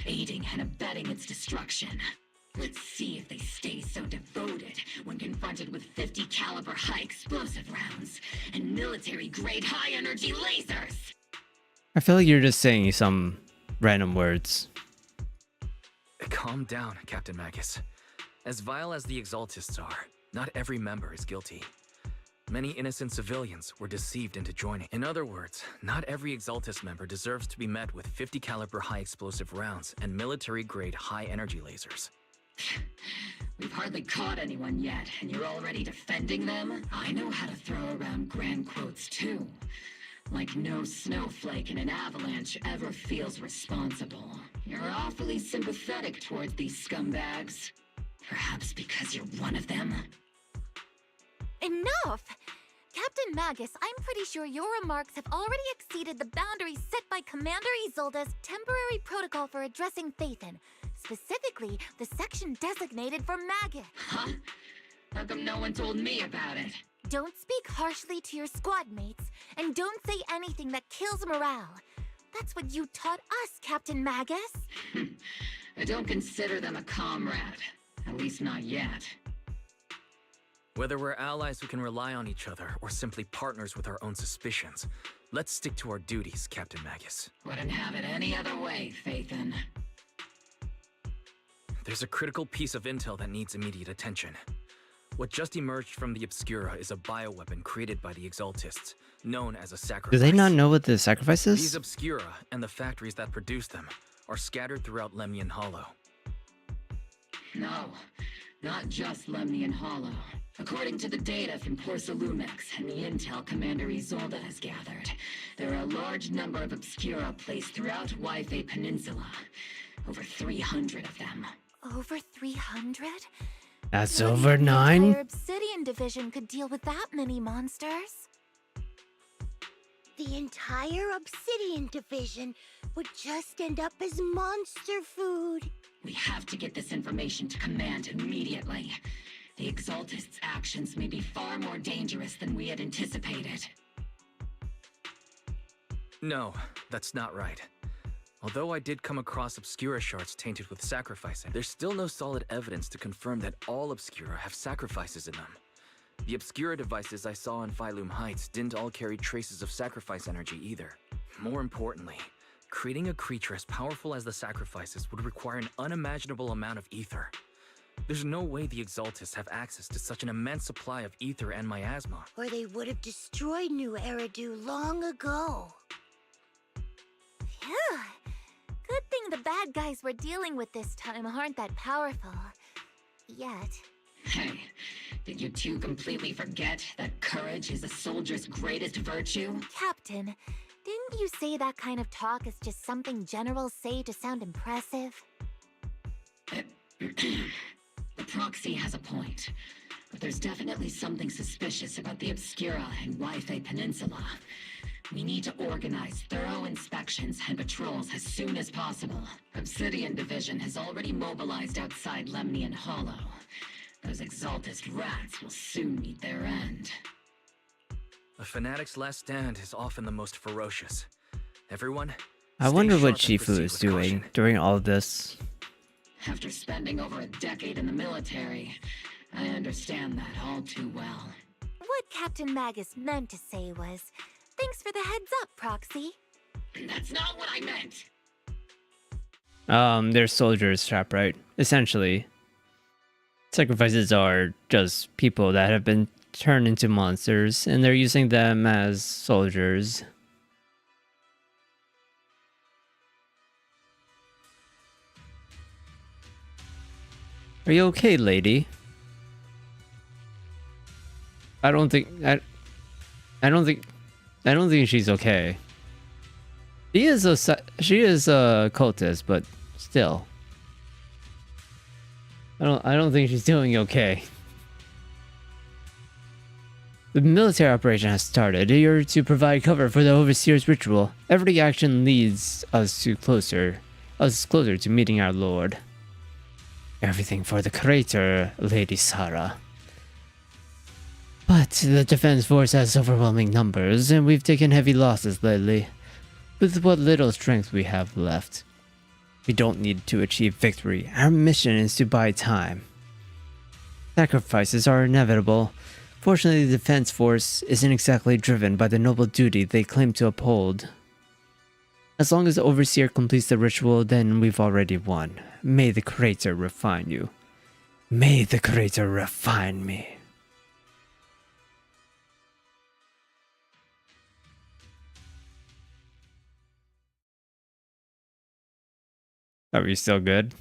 aiding and abetting its destruction. Let's see if they stay so devoted when confronted with 50 caliber high explosive rounds and military-grade high-energy lasers!
I feel like you're just saying some random words.
Calm down, Captain Magus. As vile as the Exaltists are, not every member is guilty. Many innocent civilians were deceived into joining. In other words, not every Exaltist member deserves to be met with 50 caliber high explosive rounds and military-grade high energy lasers.
We've hardly caught anyone yet, and you're already defending them? I know how to throw around grand quotes too. Like no snowflake in an avalanche ever feels responsible. You're awfully sympathetic towards these scumbags. Perhaps because you're one of them?
Enough! Captain Magus, I'm pretty sure your remarks have already exceeded the boundaries set by Commander Isolde's temporary protocol for addressing Phaethon, specifically the section designated for Magus.
Huh? How come no one told me about it?
Don't speak harshly to your squad mates, and don't say anything that kills morale. That's what you taught us, Captain Magus.
I don't consider them a comrade. At least not yet.
Whether we're allies who can rely on each other or simply partners with our own suspicions, let's stick to our duties, Captain Magus.
Wouldn't have it any other way, Phaethon.
There's a critical piece of intel that needs immediate attention. What just emerged from the Obscura is a bioweapon created by the Exaltists, known as a sacrifice.
Do they not know what the sacrifice is?
These Obscura and the factories that produce them are scattered throughout Lemnian Hollow.
No, not just Lemnian Hollow. According to the data from Porcelumex and the intel Commander Isolde has gathered, there are a large number of Obscura placed throughout Waifei Peninsula. Over 300 of them.
Over 300?
That's over 9?
The entire Obsidian Division could deal with that many monsters.
The entire Obsidian Division would just end up as monster food.
We have to get this information to Command immediately. The Exaltists' actions may be far more dangerous than we had anticipated.
No, that's not right. Although I did come across Obscura shards tainted with sacrificing, there's still no solid evidence to confirm that all Obscura have sacrifices in them. The Obscura devices I saw on Phylum Heights didn't all carry traces of sacrifice energy either. More importantly, creating a creature as powerful as the sacrifices would require an unimaginable amount of ether. There's no way the Exaltists have access to such an immense supply of ether and miasma.
Or they would have destroyed New Eridu long ago.
Phew. Good thing the bad guys we're dealing with this time aren't that powerful. Yet.
Hey, did you two completely forget that courage is a soldier's greatest virtue?
Captain, didn't you say that kind of talk is just something generals say to sound impressive?
The proxy has a point, but there's definitely something suspicious about the Obscura and Waifei Peninsula. We need to organize thorough inspections and patrols as soon as possible. Obsidian Division has already mobilized outside Lemnian Hollow. Those Exaltist rats will soon meet their end.
A fanatic's last stand is often the most ferocious. Everyone,
I wonder what Shifu is doing during all of this.
After spending over a decade in the military, I understand that all too well.
What Captain Magus meant to say was, thanks for the heads up, Proxy.
That's not what I meant!
They're soldiers, Trap, right? Essentially. Sacrifices are just people that have been turned into monsters, and they're using them as soldiers. Are you okay, lady? I don't think she's okay. She is a cultist, but still. I don't think she's doing okay. The military operation has started. You're to provide cover for the Overseer's ritual. Every action leads us closer to meeting our Lord. Everything for the crater, Lady Sarah. But the defense force has overwhelming numbers, and we've taken heavy losses lately. With what little strength we have left, we don't need to achieve victory. Our mission is to buy time. Sacrifices are inevitable. Fortunately, the defense force isn't exactly driven by the noble duty they claim to uphold. As long as the Overseer completes the ritual, then we've already won. May the crater refine you. May the crater refine me. Are we still good?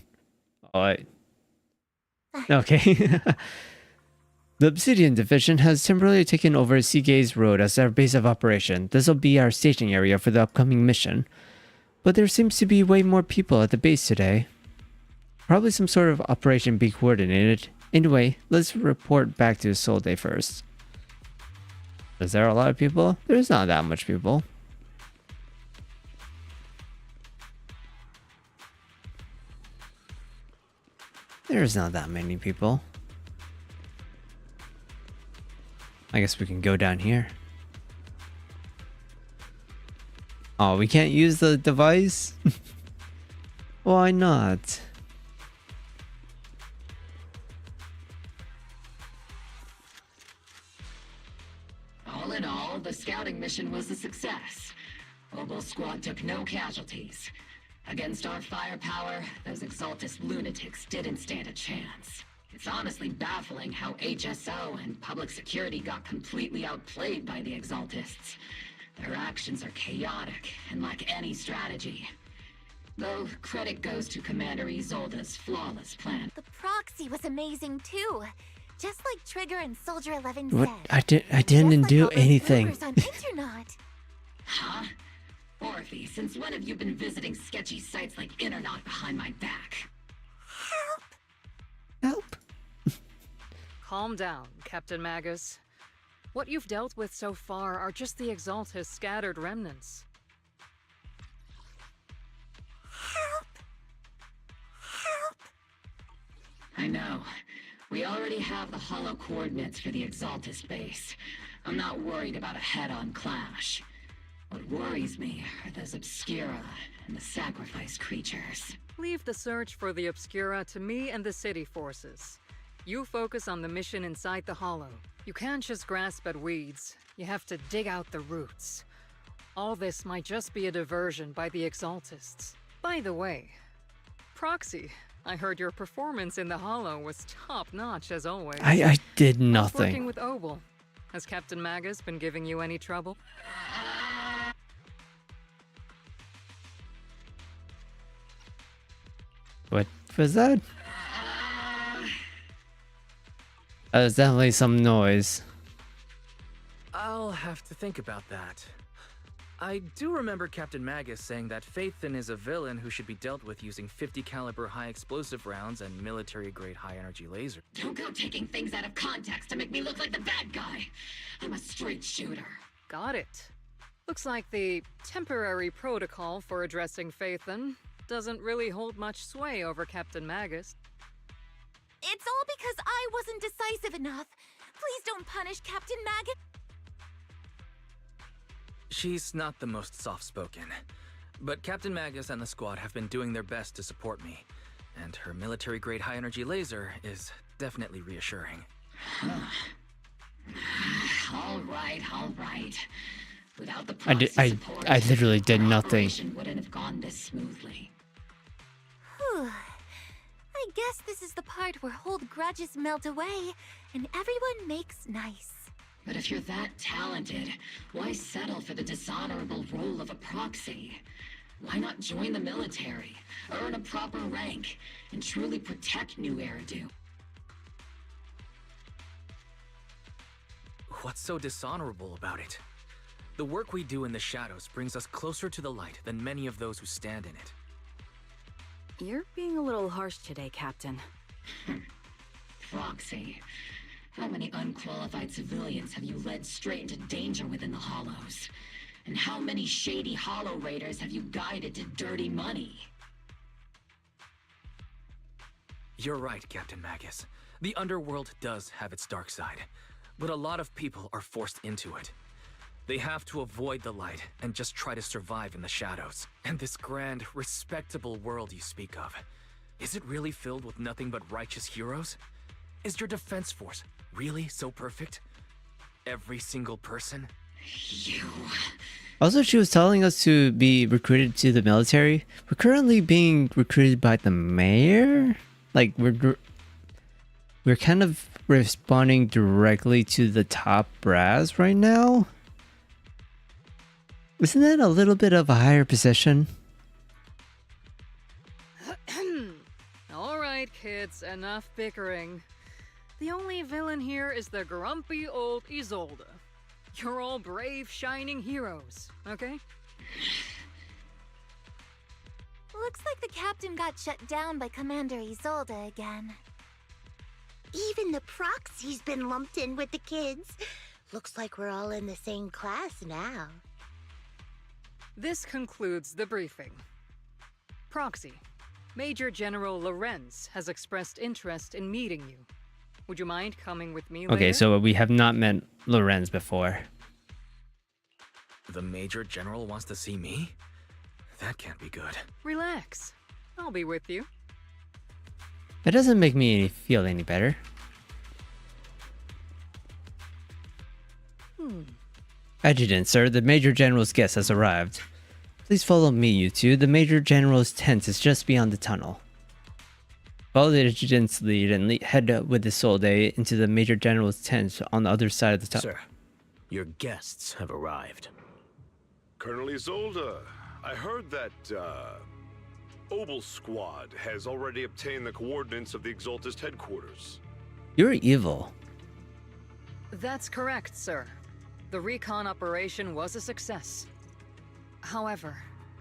Alright. Okay. The Obsidian Division has temporarily taken over Seagaze Road as our base of operation. This will be our staging area for the upcoming mission. But there seems to be way more people at the base today. Probably some sort of operation being coordinated. Anyway, let's report back to Sol Day first. Is there a lot of people? There's not that much people. There's not that many people. I guess we can go down here. Oh, we can't use the device? Why not?
All in all, the scouting mission was a success. Oboe Squad took no casualties. Against our firepower, those Exaltist lunatics didn't stand a chance. It's honestly baffling how HSO and public security got completely outplayed by the Exaltists. Their actions are chaotic and lack any strategy. Though credit goes to Commander Isolde's flawless plan.
The proxy was amazing too. Just like Trigger and Soldier 11
What?
said.
I didn't do
all those
anything.
rumors on Internet.
Huh? Orphe, since when have you been visiting sketchy sites like Internet behind my back?
Help.
Calm down, Captain Magus. What you've dealt with so far are just the Exaltist scattered remnants.
I know. We already have the hollow coordinates for the Exaltist base. I'm not worried about a head-on clash. What worries me are those Obscura and the sacrifice creatures.
Leave the search for the Obscura to me and the city forces. You focus on the mission inside the Hollow. You can't just grasp at weeds. You have to dig out the roots. All this might just be a diversion by the Exaltists. By the way, Proxy, I heard your performance in the Hollow was top-notch as always.
I did
How's
nothing.
working with Obel? Has Captain Magus been giving you any trouble?
What was that? That was definitely some noise.
I'll have to think about that. I do remember Captain Magus saying that Phaethon is a villain who should be dealt with using 50 caliber high explosive rounds and military-grade high-energy laser.
Don't go taking things out of context to make me look like the bad guy. I'm a straight shooter.
Got it. Looks like the temporary protocol for addressing Phaethon doesn't really hold much sway over Captain Magus.
It's all because I wasn't decisive enough. Please don't punish Captain Magus.
She's not the most soft-spoken, but Captain Magus and the squad have been doing their best to support me, and her military-grade high-energy laser is definitely reassuring.
All right. Without the
I literally did nothing.
operation wouldn't have gone this smoothly.
Whew. I guess this is the part where old grudges melt away and everyone makes nice.
But if you're that talented, why settle for the dishonorable role of a proxy? Why not join the military, earn a proper rank, and truly protect New Eridu?
What's so dishonorable about it? The work we do in the shadows brings us closer to the light than many of those who stand in it.
You're being a little harsh today, Captain.
Proxy. How many unqualified civilians have you led straight into danger within the Hollows? And how many shady Hollow Raiders have you guided to dirty money?
You're right, Captain Magus. The underworld does have its dark side, but a lot of people are forced into it. They have to avoid the light and just try to survive in the shadows. And this grand, respectable world you speak of, is it really filled with nothing but righteous heroes? Is your defense force really so perfect? Every single person?
You...
Also, she was telling us to be recruited to the military. We're currently being recruited by the mayor? Like, we're kind of responding directly to the top brass right now? Isn't that a little bit of a higher position?
Alright, kids, enough bickering. The only villain here is the grumpy old Isolde. You're all brave, shining heroes, okay?
Looks like the captain got shut down by Commander Isolde again.
Even the proxy's been lumped in with the kids. Looks like we're all in the same class now.
This concludes the briefing. Proxy, Major General Lorenz has expressed interest in meeting you. Would you mind coming with me later?
Okay, so we have not met Lorenz before.
The Major General wants to see me? That can't be good.
Relax. I'll be with you.
That doesn't make me feel any better. Adjutant, sir, the Major General's guest has arrived. Please follow me, you two. The Major General's tent is just beyond the tunnel. Follow the adjutant's lead and head with Isolde into the Major General's tent on the other side of the tunnel.
Sir, your guests have arrived.
Colonel Isolde, I heard that, Obel Squad has already obtained the coordinates of the Exaltist headquarters.
You're evil.
That's correct, sir. The recon operation was a success. However,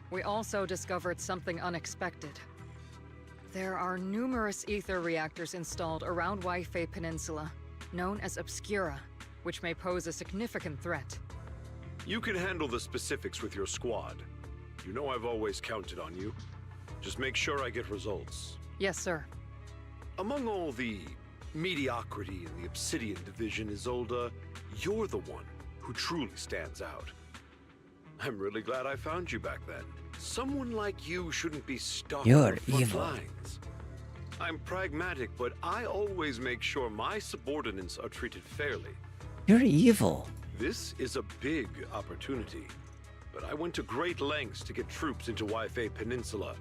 we also discovered something unexpected. There are numerous ether reactors installed around Wi-Fi Peninsula, known as Obscura, which may pose a significant threat.
You can handle the specifics with your squad. You know I've always counted on you. Just make sure I get results.
Yes, sir.
Among all the mediocrity in the Obsidian Division, Isolde, you're the one who truly stands out. I'm really glad I found you back then. Someone like you shouldn't be stuck on the front lines. I'm pragmatic, but I always make sure my subordinates are treated fairly.
You're evil.
This is a big opportunity, but I went to great lengths to get troops into Wi-Fi Peninsula.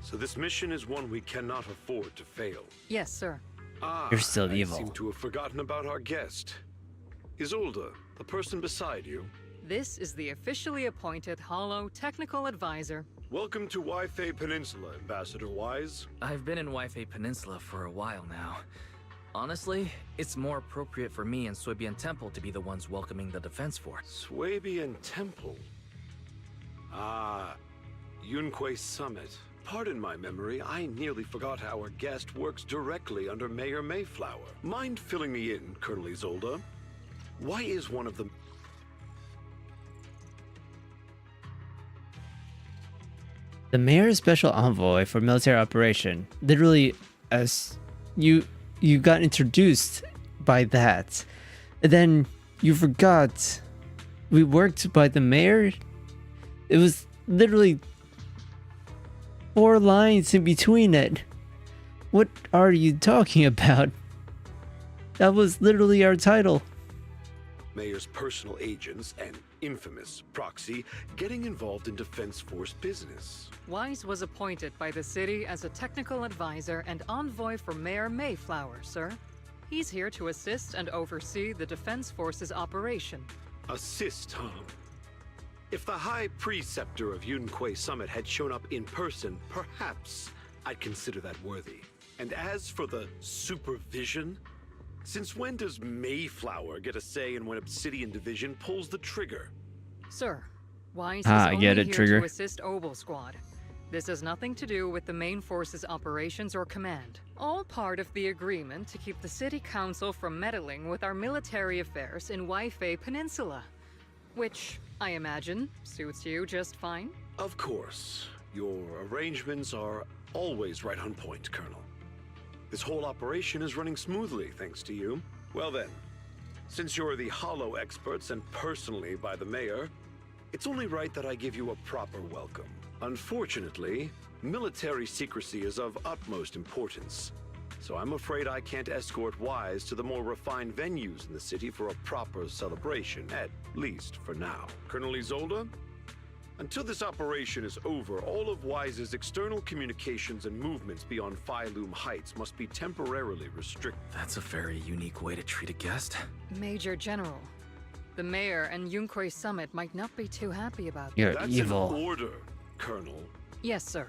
So this mission is one we cannot afford to fail.
Yes, sir.
You're still evil.
I seem to have forgotten about our guest. Isolde, the person beside you.
This is the officially appointed Hollow Technical Advisor.
Welcome to Wi-Fi Peninsula, Ambassador Wise.
I've been in Wi-Fi Peninsula for a while now. Honestly, it's more appropriate for me and Swabian Temple to be the ones welcoming the defense force.
Swabian Temple? Ah, Yunquay Summit. Pardon my memory, I nearly forgot our guest works directly under Mayor Mayflower. Mind filling me in, Colonel Isolde? Why is one of them...
The mayor's special envoy for military operation. Literally, as you got introduced by that, and then you forgot we worked by the mayor. It was literally 4 lines in between it. What are you talking about? That was literally our title.
Mayor's personal agents and infamous proxy getting involved in Defense Force business.
Wise was appointed by the city as a technical advisor and envoy for Mayor Mayflower, sir. He's here to assist and oversee the Defense Force's operation.
Assist, huh? If the High Preceptor of Yunquay Summit had shown up in person, perhaps I'd consider that worthy. And as for the supervision, since when does Mayflower get a say in when Obsidian Division pulls the trigger?
Sir, Wise is only
get it,
here
trigger.
to assist Obel Squad. This has nothing to do with the main force's operations or command. All part of the agreement to keep the City Council from meddling with our military affairs in Waifei Peninsula. Which, I imagine, suits you just fine?
Of course. Your arrangements are always right on point, Colonel. This whole operation is running smoothly, thanks to you. Well then, since you're the Hollow experts and personally by the mayor, it's only right that I give you a proper welcome. Unfortunately, military secrecy is of utmost importance, so I'm afraid I can't escort Wise to the more refined venues in the city for a proper celebration, at least for now. Colonel Isolde? Until this operation is over, all of Wise's external communications and movements beyond Phylum Heights must be temporarily restricted.
That's a very unique way to treat a guest.
Major General, the mayor and Yunkoi Summit might not be too happy about
You're
That's
evil.
an order, Colonel.
Yes, sir.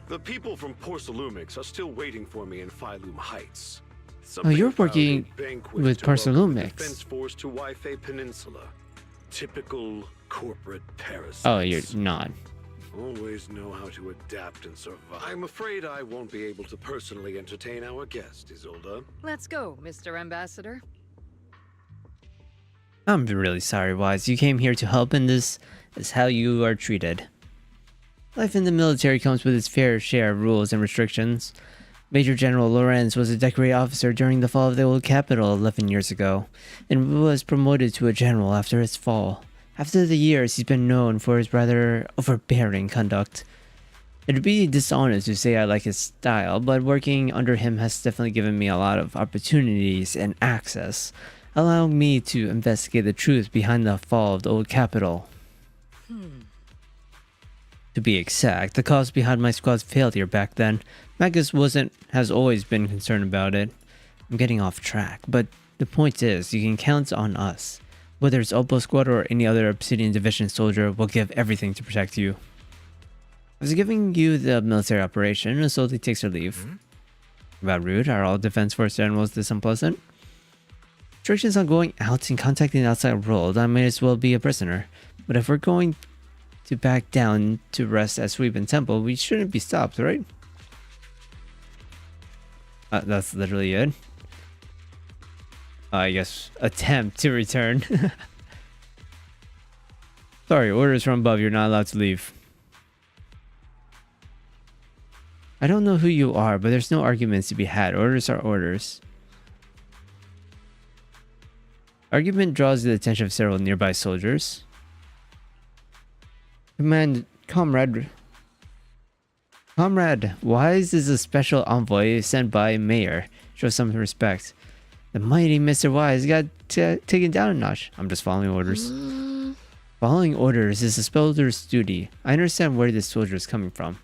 The people from Porcelumix are still waiting for me in Phylum Heights.
Oh, you're
Something about
working
a banquet
with
to welcome the
Porcelumix.
Defense Force to Waifei Peninsula. Typical corporate parasites.
Oh, you're not.
Always know how to adapt and survive. I'm afraid I won't be able to personally entertain our guest, Isolde.
Let's go, Mr. Ambassador.
I'm really sorry, Wise. You came here to help, and this is how you are treated. Life in the military comes with its fair share of rules and restrictions. Major General Lorenz was a decorated officer during the fall of the old capital 11 years ago, and was promoted to a general after its fall. After the years, he's been known for his rather overbearing conduct. It'd be dishonest to say I like his style, but working under him has definitely given me a lot of opportunities and access, allowing me to investigate the truth behind the fall of the old capital. To be exact, the cause behind my squad's failure back then, Magus has always been concerned about it. I'm getting off track, but the point is, you can count on us. Whether it's Opal Squad or any other Obsidian Division soldier, we'll give everything to protect you. After giving you the military operation, Isolde takes her leave. About rude, are all Defense Force generals this unpleasant? Restrictions on going out and contacting the outside world, I may as well be a prisoner. But if we're going to back down to rest at Sweep and Temple, we shouldn't be stopped, right? That's literally it. I guess attempt to return. Sorry, orders from above, you're not allowed to leave. I don't know who you are, but there's no arguments to be had. Orders are orders. Argument draws the attention of several nearby soldiers. Comrade, Wise is a special envoy sent by Mayor. Show some respect. The mighty Mr. Wise got taken down a notch. I'm just following orders. Following orders is a soldier's duty. I understand where this soldier is coming from.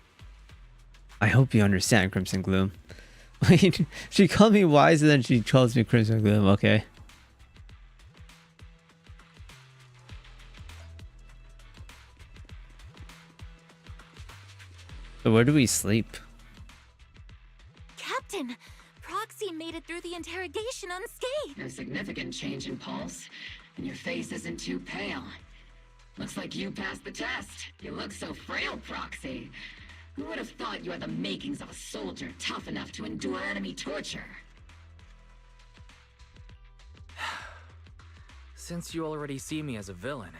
I hope you understand, Crimson Gloom. Wait, she called me Wise and then she calls me Crimson Gloom. Okay. So where do we sleep?
Captain, Proxy made it through the interrogation unscathed.
No significant change in pulse, and your face isn't too pale. Looks like you passed the test. You look so frail, Proxy. Who would have thought you had the makings of a soldier tough enough to endure enemy torture?
Since you already see me as a villain,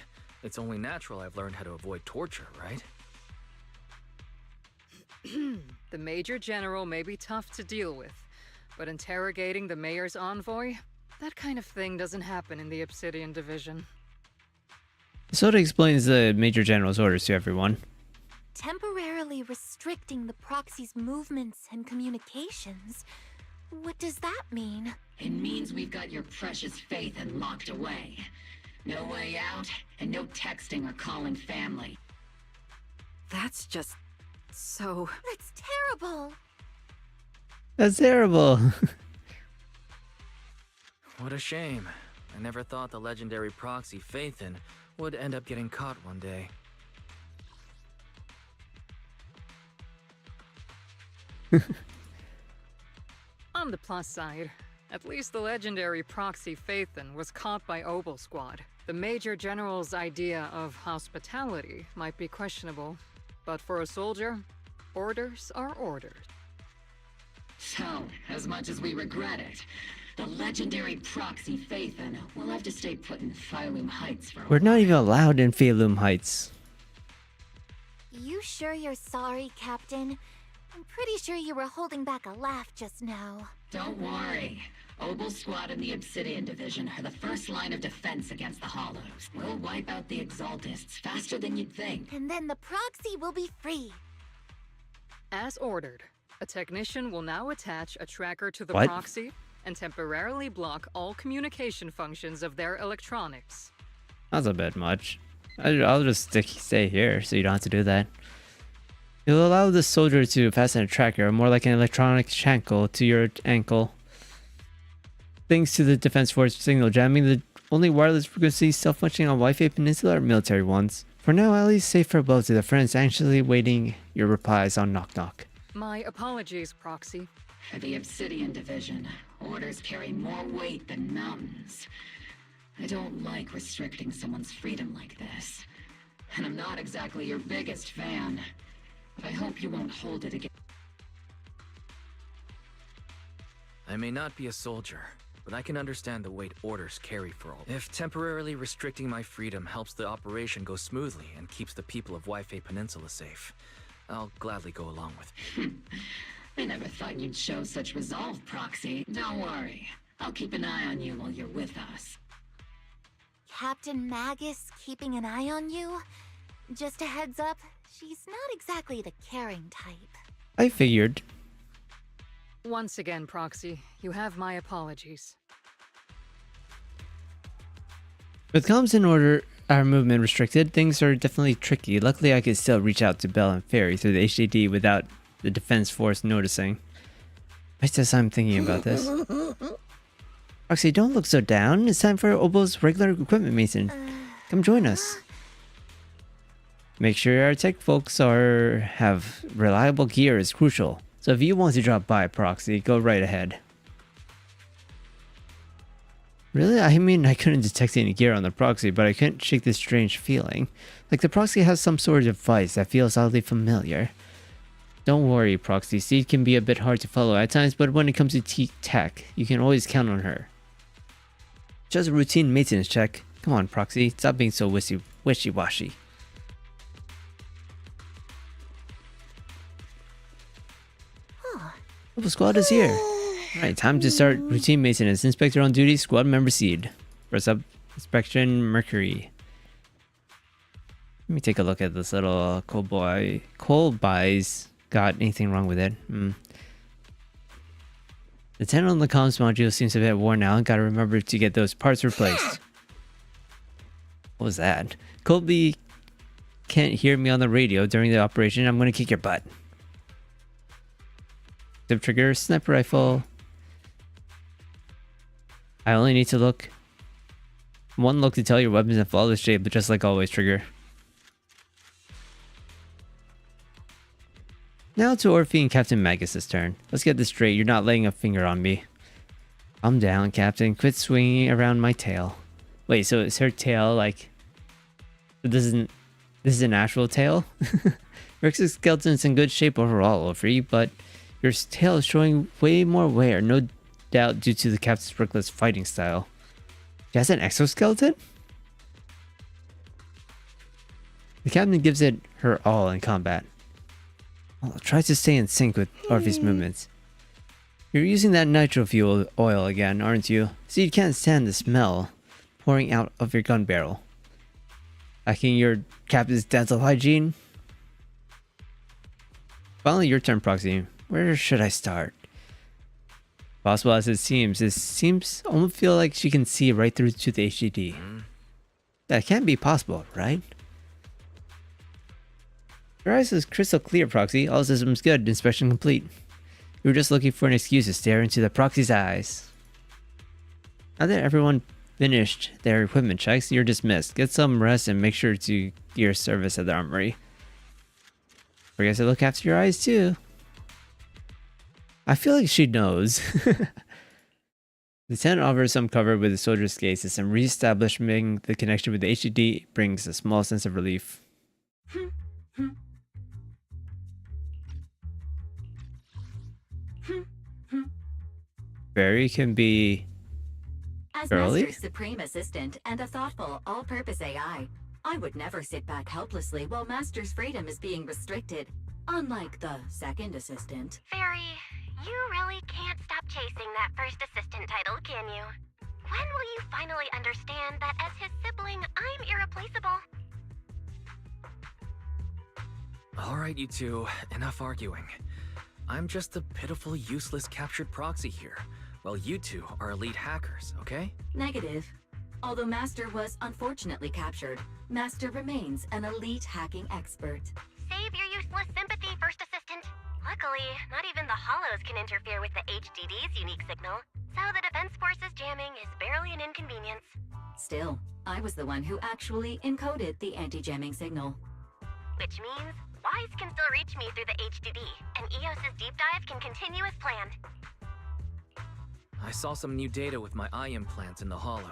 it's only natural I've learned how to avoid torture, right?
The Major General may be tough to deal with, but interrogating the Mayor's envoy? That kind of thing doesn't happen in the Obsidian Division.
Isolde explains the Major General's orders to everyone.
Temporarily restricting the Proxy's movements and communications. What does that mean?
It means we've got your precious Phaethon locked away. No way out, and no texting or calling family.
That's just so...
That's terrible!
That's terrible!
What a shame. I never thought the legendary proxy Phaethon would end up getting caught one day.
On the plus side, at least the legendary proxy Phaethon was caught by Opal Squad. The Major General's idea of hospitality might be questionable. But for a soldier, orders are orders.
So, as much as we regret it, the legendary proxy Phaethon will have to stay put in Phylum Heights for a
We're not even allowed in Phylum Heights.
You sure you're sorry, Captain? I'm pretty sure you were holding back a laugh just now.
Don't worry. Obel Squad and the Obsidian Division are the first line of defense against the Hollows. We'll wipe out the Exaltists faster than you'd think.
And then the proxy will be free.
As ordered, a technician will now attach a tracker to the
What?
proxy and temporarily block all communication functions of their electronics.
That's a bit much. I'll just stay here so you don't have to do that. You'll allow the soldier to fasten a tracker, more like an electronic shackle, to your ankle. Thanks to the Defense Force signal jamming, the only wireless frequencies self-functioning on Wi-Fi Peninsula are military ones. For now, at least say farewell to the friends anxiously waiting your replies on Knock Knock.
My apologies, Proxy.
For the Obsidian Division, orders carry more weight than mountains. I don't like restricting someone's freedom like this. And I'm not exactly your biggest fan. But I hope you won't hold it against.
I may not be a soldier, but I can understand the weight orders carry for all. If temporarily restricting my freedom helps the operation go smoothly and keeps the people of Wi-Fi Peninsula safe, I'll gladly go along with it.
I never thought you'd show such resolve, Proxy. Don't worry. I'll keep an eye on you while you're with us.
Captain Magus keeping an eye on you? Just a heads up, she's not exactly the caring type.
I figured.
Once again, Proxy, you have my apologies.
With comms in order, our movement restricted, things are definitely tricky. Luckily, I could still reach out to Bell and Fairy through the HDD without the Defense Force noticing. Just as I'm thinking about this. Proxy, don't look so down. It's time for Obel's regular equipment maintenance. Come join us. Make sure our tech folks have reliable gear is crucial. So if you want to drop by, Proxy, go right ahead. Really? I mean, I couldn't detect any gear on the Proxy, but I couldn't shake this strange feeling. Like the Proxy has some sort of device that feels oddly familiar. Don't worry, Proxy. Seed can be a bit hard to follow at times, but when it comes to tech, you can always count on her. Just a routine maintenance check. Come on, Proxy. Stop being so wishy-washy. The squad is here. Alright, time to start routine maintenance. Inspector on duty, squad member Seed. First up, inspection Mercury. Let me take a look at this little coal buys. Got anything wrong with it? The tenant on the comms module seems a bit worn out. Gotta remember to get those parts replaced. What was that? Colby can't hear me on the radio during the operation. I'm gonna kick your butt. Zip trigger, sniper rifle. I only need to look. One look to tell your weapons in flawless shape, but just like always, trigger. Now to Orphe and Captain Magus' turn. Let's get this straight. You're not laying a finger on me. I'm down, Captain. Quit swinging around my tail. Wait, so is her tail like... This is an actual tail? Your exoskeleton's in good shape overall, Orphe, but your tail is showing way more wear, no doubt due to the Captain Sprinklet's fighting style. She has an exoskeleton? The Captain gives it her all in combat. Well, try to stay in sync with Orphe's movements. You're using that nitro fuel oil again, aren't you? So you can't stand the smell pouring out of your gun barrel. Lacking your Captain's dental hygiene? Finally, your turn, Proxy. Where should I start? Possible as it seems almost feel like she can see right through to the HDD. That can't be possible, right? Your eyes is crystal clear, Proxy. All systems good. Inspection complete. You were just looking for an excuse to stare into the Proxy's eyes. Now that everyone finished their equipment checks, you're dismissed. Get some rest and make sure to gear service at the armory. Forget to look after your eyes too. I feel like she knows. Lieutenant offers some cover with the soldier's gate system. Re-establishing the connection with the HDD brings a small sense of relief. Barry can be
As
girly?
Master's supreme assistant and a thoughtful, all-purpose AI, I would never sit back helplessly while Master's freedom is being restricted. Unlike the second assistant.
Fairy, you really can't stop chasing that first assistant title, can you? When will you finally understand that as his sibling, I'm irreplaceable?
Alright, you two, enough arguing. I'm just a pitiful, useless captured proxy here, while you two are elite hackers, okay?
Negative. Although Master was unfortunately captured, Master remains an elite hacking expert.
Save your useless sympathy, First Assistant. Luckily, not even the Hollows can interfere with the HDD's unique signal, so the Defense Force's jamming is barely an inconvenience.
Still, I was the one who actually encoded the anti-jamming signal.
Which means Wise can still reach me through the HDD, and EOS's deep dive can continue as planned.
I saw some new data with my eye implants in the Hollow.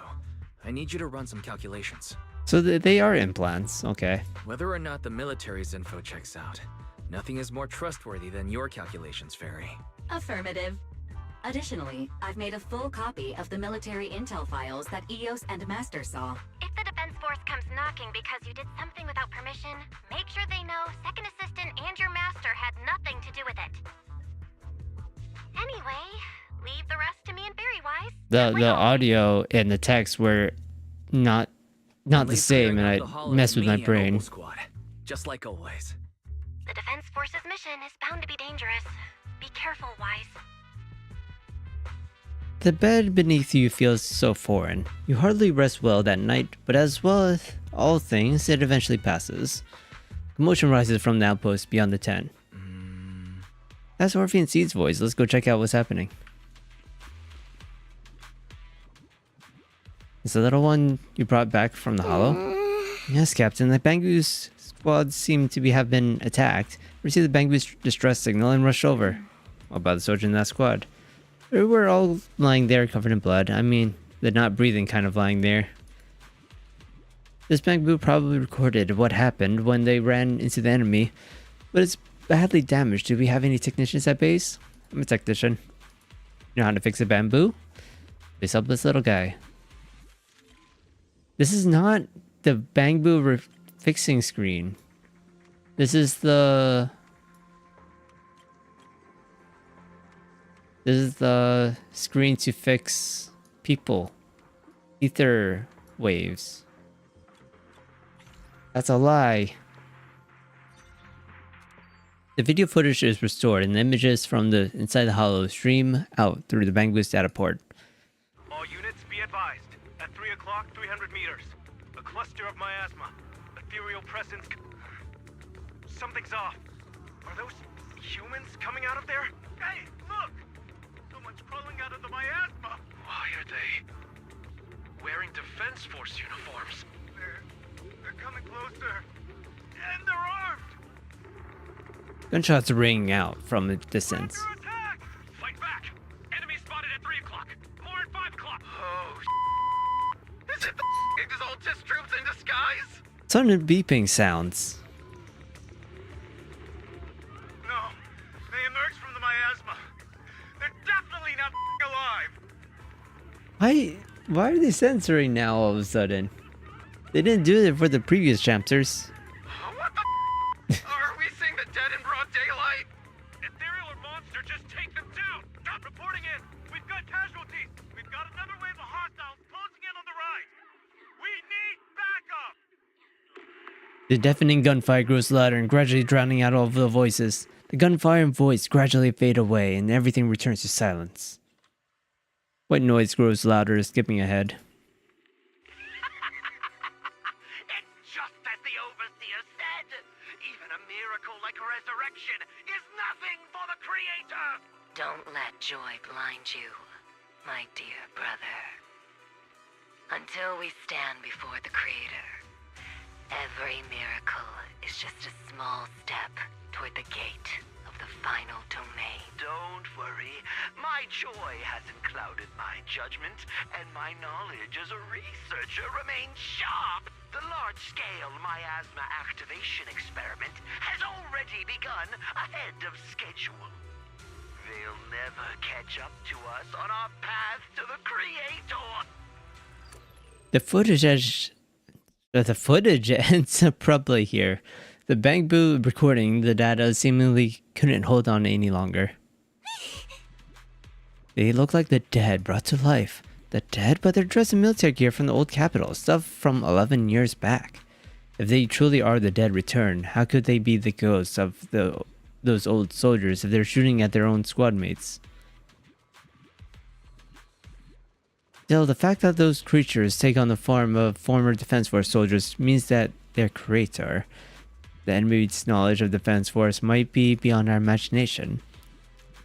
I need you to run some calculations.
So they are implants, okay.
Whether or not the military's info checks out, nothing is more trustworthy than your calculations, Fairy.
Affirmative. Additionally, I've made a full copy of the military intel files that EOS and Master saw.
If the Defense Force comes knocking because you did something without permission, make sure they know Second Assistant and your Master had nothing to do with it. Anyway, leave the rest to me and Fairy Wise.
The audio and the text were not the same, and I messed with my brain.
Squad, just like always.
The Defense Force's mission is bound to be dangerous. Be careful, Wise.
The bed beneath you feels so foreign. You hardly rest well that night, but as well as all things, it eventually passes. Commotion rises from the outpost beyond the tent. That's Orphe and Seed's voice. Let's go check out what's happening. Is the little one you brought back from the Hollow? Yes, Captain. The Bangu's squad seem to have been attacked. Received the Bangu's distress signal and rushed over. What about the soldier in that squad? They were all lying there covered in blood. I mean, the not breathing kind of lying there. This Bangu probably recorded what happened when they ran into the enemy, but it's badly damaged. Do we have any technicians at base? I'm a technician. You know how to fix a bamboo? Please help this little guy. This is not the Bangboo fixing screen. This is the screen to fix people. Ether waves. That's a lie. The video footage is restored and the images from the inside the Hollow stream out through the Bangboo's data port.
All units be advised. At 3 o'clock, 300 meters. A cluster of miasma. Ethereal presence. Something's off. Are those humans coming out of there? Hey, look! Someone's crawling out of the miasma. Why are they wearing Defense Force uniforms? They're coming closer. And they're armed!
Gunshots are ringing out from a distance.
Fight back! Enemy spotted at 3 o'clock. More at 5 o'clock. Oh, is it the Exaltus troops in disguise?
Sudden beeping sounds.
No, they emerged from the miasma. They're definitely not alive.
Why are they censoring now all of a sudden? They didn't do it for the previous chapters.
What the Are we seeing the dead in broad daylight? Ethereal or monster, just take them down. Stop reporting in. We've got casualties. We've got another wave of hostiles closing in on the right. We need backup.
The deafening gunfire grows louder and gradually drowning out all of the voices. The gunfire and voice gradually fade away and everything returns to silence. White noise grows louder, skipping ahead.
It's just as the Overseer said. Even a miracle like resurrection is nothing for the Creator.
Don't let joy blind you, my dear brother. Until we stand before the Creator, every miracle is just a small step toward the gate of the final domain.
Don't worry. My joy hasn't clouded my judgment, and my knowledge as a researcher remains sharp. The large-scale miasma activation experiment has already begun ahead of schedule. They'll never catch up to us on our path to the Creator.
The footage ends abruptly here. The bamboo recording the data seemingly couldn't hold on any longer. They look like the dead brought to life. The dead, but they're dressed in military gear from the old capital, stuff from 11 years back. If they truly are the dead returned, how could they be the ghosts of those old soldiers if they're shooting at their own squad mates? Still, the fact that those creatures take on the form of former Defense Force soldiers means that their creator, the enemy's knowledge of Defense Force, might be beyond our imagination.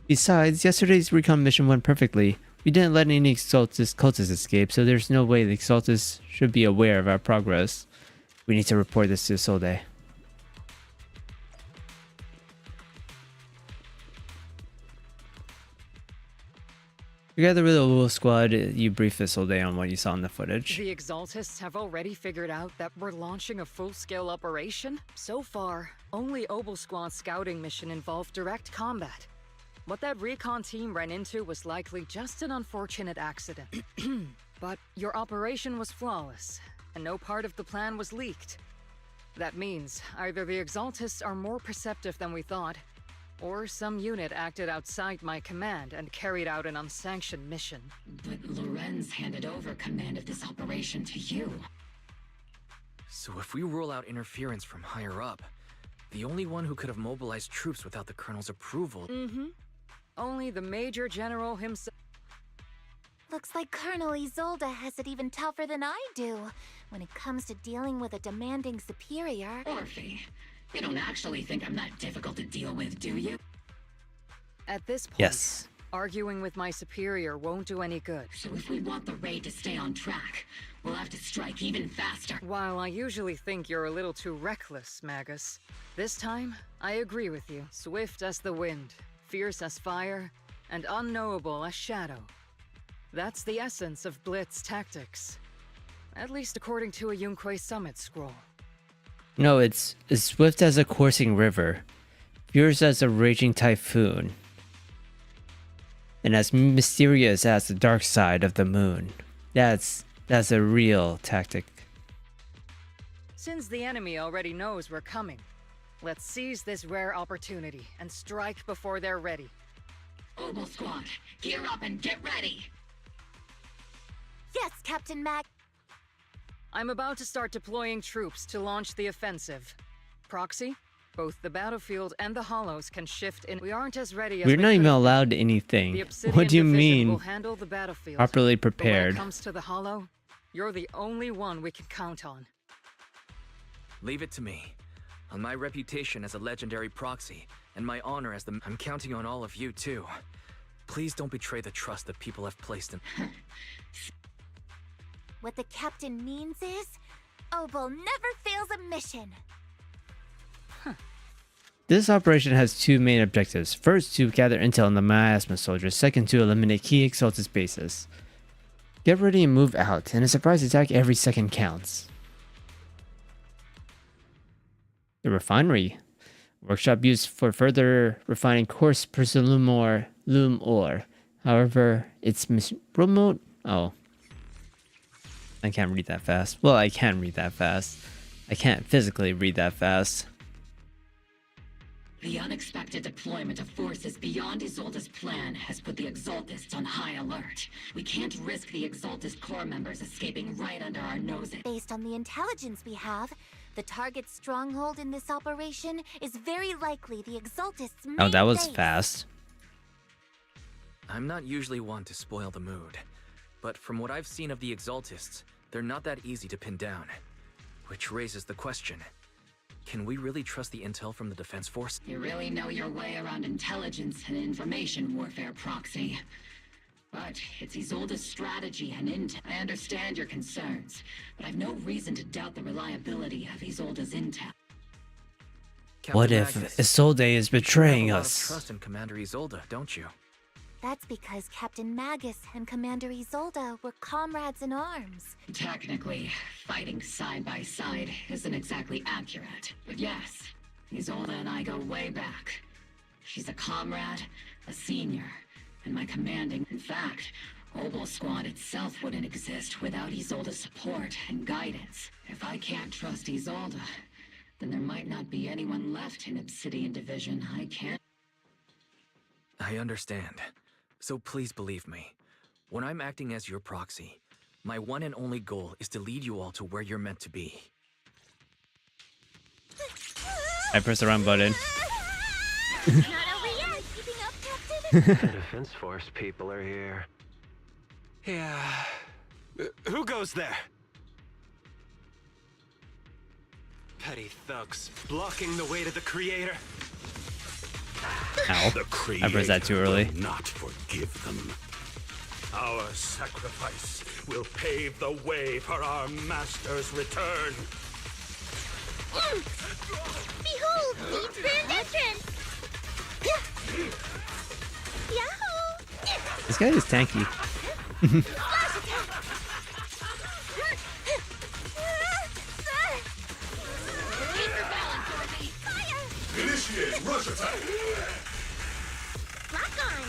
Besides, yesterday's recon mission went perfectly. We didn't let any cultists escape, so there's no way the cultists should be aware of our progress. We need to report this to Solde. Together with the Wolf Squad, you brief the Solde on what you saw in the footage.
The Exaltists have already figured out that we're launching a full-scale operation. So far, only Obel Squad's scouting mission involved direct combat. What that recon team ran into was likely just an unfortunate accident. But your operation was flawless, and no part of the plan was leaked. That means either the Exaltists are more perceptive than we thought, or some unit acted outside my command and carried out an unsanctioned mission.
But Lorenz handed over command of this operation to you.
So if we rule out interference from higher up, the only one who could have mobilized troops without the Colonel's approval...
Only the Major General himself...
Looks like Colonel Isolde has it even tougher than I do when it comes to dealing with a demanding superior.
Orphe, you don't actually think I'm that difficult to deal with, do you?
At this point,
yes.
Arguing with my superior won't do any good.
So if we want the raid to stay on track, we'll have to strike even faster.
While I usually think you're a little too reckless, Magus, this time, I agree with you. Swift as the wind, fierce as fire, and unknowable as shadow. That's the essence of Blitz tactics. At least according to a Yunquei Summit scroll.
No, it's as swift as a coursing river, fierce as a raging typhoon, and as mysterious as the dark side of the moon. That's a real tactic.
Since the enemy already knows we're coming, let's seize this rare opportunity and strike before they're ready.
Obel Squad, gear up and get ready!
Yes, Captain Mag.
I'm about to start deploying troops to launch the offensive. Proxy, both the battlefield and the hollows can shift in. We aren't as ready as
We're not even allowed anything. What do you mean? Properly prepared.
When it comes to the hollow, you're the only one we can count on.
Leave it to me. On my reputation as a legendary proxy, and my honor as the... I'm counting on all of you, too. Please don't betray the trust that people have placed in...
What the captain means is, Obel never fails a mission.
This operation has two main objectives. First, to gather intel on the miasma soldiers. Second, to eliminate key Exaltist bases. Get ready and move out, and a surprise attack every second counts. The refinery. Workshop used for further refining coarse loom ore. However, it's remote... Oh. I can't read that fast. Well, I can read that fast. I can't physically read that fast.
The unexpected deployment of forces beyond Isolde's plan has put the Exaltists on high alert. We can't risk the Exaltist Corps members escaping right under our noses.
Based on the intelligence we have, the target stronghold in this operation is very likely the Exaltists' main
Oh, that was
base.
fast.
I'm not usually one to spoil the mood, but from what I've seen of the Exaltists, they're not that easy to pin down. Which raises the question, can we really trust the intel from the Defense Force?
You really know your way around intelligence and information warfare, Proxy. But it's Isolde's strategy and intel. I understand your concerns, but I've no reason to doubt the reliability of Isolde's intel.
What if Isolde is betraying
you have a lot
us?
of trust in Commander Isolde, don't you?
That's because Captain Magus and Commander Isolde were comrades in arms.
Technically, fighting side by side isn't exactly accurate. But yes, Isolde and I go way back. She's a comrade, a senior, and my commanding. In fact, Obel Squad itself wouldn't exist without Isolde's support and guidance. If I can't trust Isolde, then there might not be anyone left in Obsidian Division I can't.
I understand. So please believe me. When I'm acting as your proxy, my one and only goal is to lead you all to where you're meant to be.
I press the wrong button.
Not over yet. Keeping up, Captain?
The Defense Force people are here.
Yeah. Who goes there? Petty thugs blocking the way to the Creator.
Ow.
The Creator
I pressed that too early.
will not forgive them.
Our sacrifice will pave the way for our master's return.
Behold, the grand entrance! Yahoo!
This guy is tanky.
Flash attack!
Initiate rush attack!
Lock on!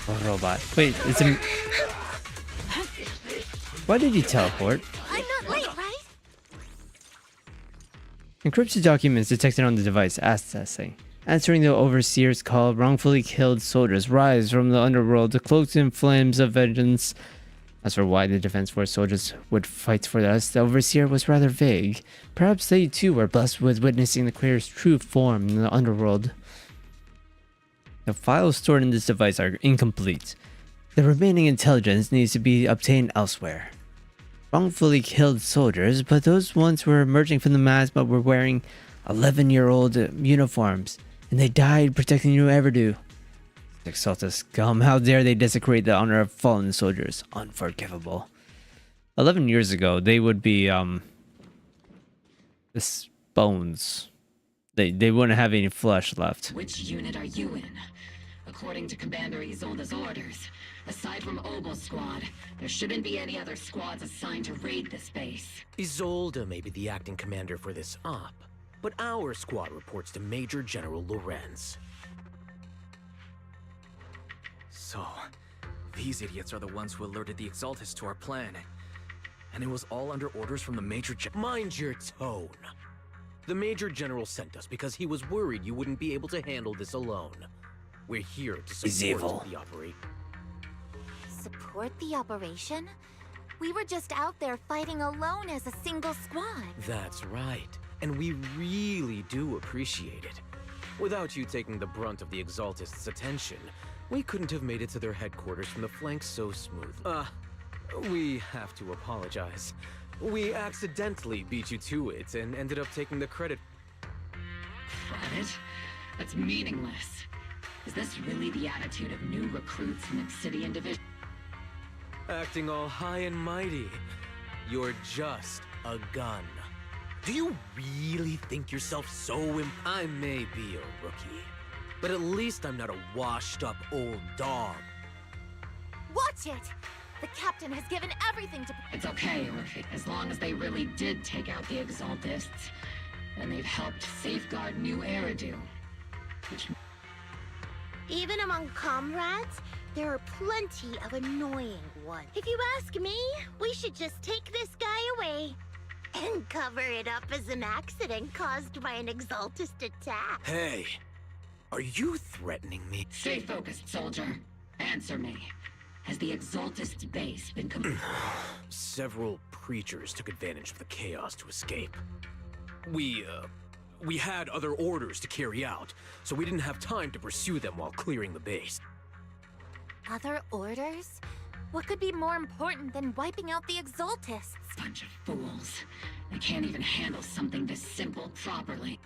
A robot. Wait, it's a... Why did he teleport?
I'm not late, right?
Encrypted documents detected on the device accessing. Answering the Overseer's call, wrongfully killed soldiers rise from the underworld, cloaked in flames of vengeance. As for why the Defense Force soldiers would fight for us, the Overseer was rather vague. Perhaps they too were blessed with witnessing the Creator's true form in the underworld. The files stored in this device are incomplete. The remaining intelligence needs to be obtained elsewhere. Wrongfully killed soldiers, but those ones were emerging from the miasma were wearing 11-year-old uniforms, and they died protecting New Everdu. Exalted scum, how dare they desecrate the honor of fallen soldiers? Unforgivable. 11 years ago, they would be, this bones. They wouldn't have any flesh left.
Which unit are you in? According to Commander Isolde's orders, aside from Obel Squad, there shouldn't be any other squads assigned to raid this base.
Isolde may be the acting commander for this op, but our squad reports to Major General Lorenz.
So, these idiots are the ones who alerted the Exaltists to our plan. And it was all under orders from the Major General.
Mind your tone. The Major General sent us because he was worried you wouldn't be able to handle this alone. We're here to support the operation.
Support the operation? We were just out there fighting alone as a single squad.
That's right. And we really do appreciate it. Without you taking the brunt of the Exaltists' attention, we couldn't have made it to their headquarters from the flanks so smoothly. We have to apologize. We accidentally beat you to it and ended up taking the credit.
Credit? That's meaningless. Is this really the attitude of new recruits in Obsidian Division?
Acting all high and mighty. You're just a gun. Do you really think yourself so I may be a rookie, but at least I'm not a washed-up old dog.
Watch it! The captain has given everything to...
It's okay, Orphe. As long as they really did take out the Exaltists, then they've helped safeguard New Eridu. Which...
Even among comrades, there are plenty of annoying ones. If you ask me, we should just take this guy away and cover it up as an accident caused by an Exaltist attack.
Hey, are you threatening me?
Stay focused, soldier. Answer me. Has the Exaltist base been
Several preachers took advantage of the chaos to escape. We had other orders to carry out, so we didn't have time to pursue them while clearing the base.
Other orders? What could be more important than wiping out the Exaltists?
Bunch of fools. They can't even handle something this simple properly.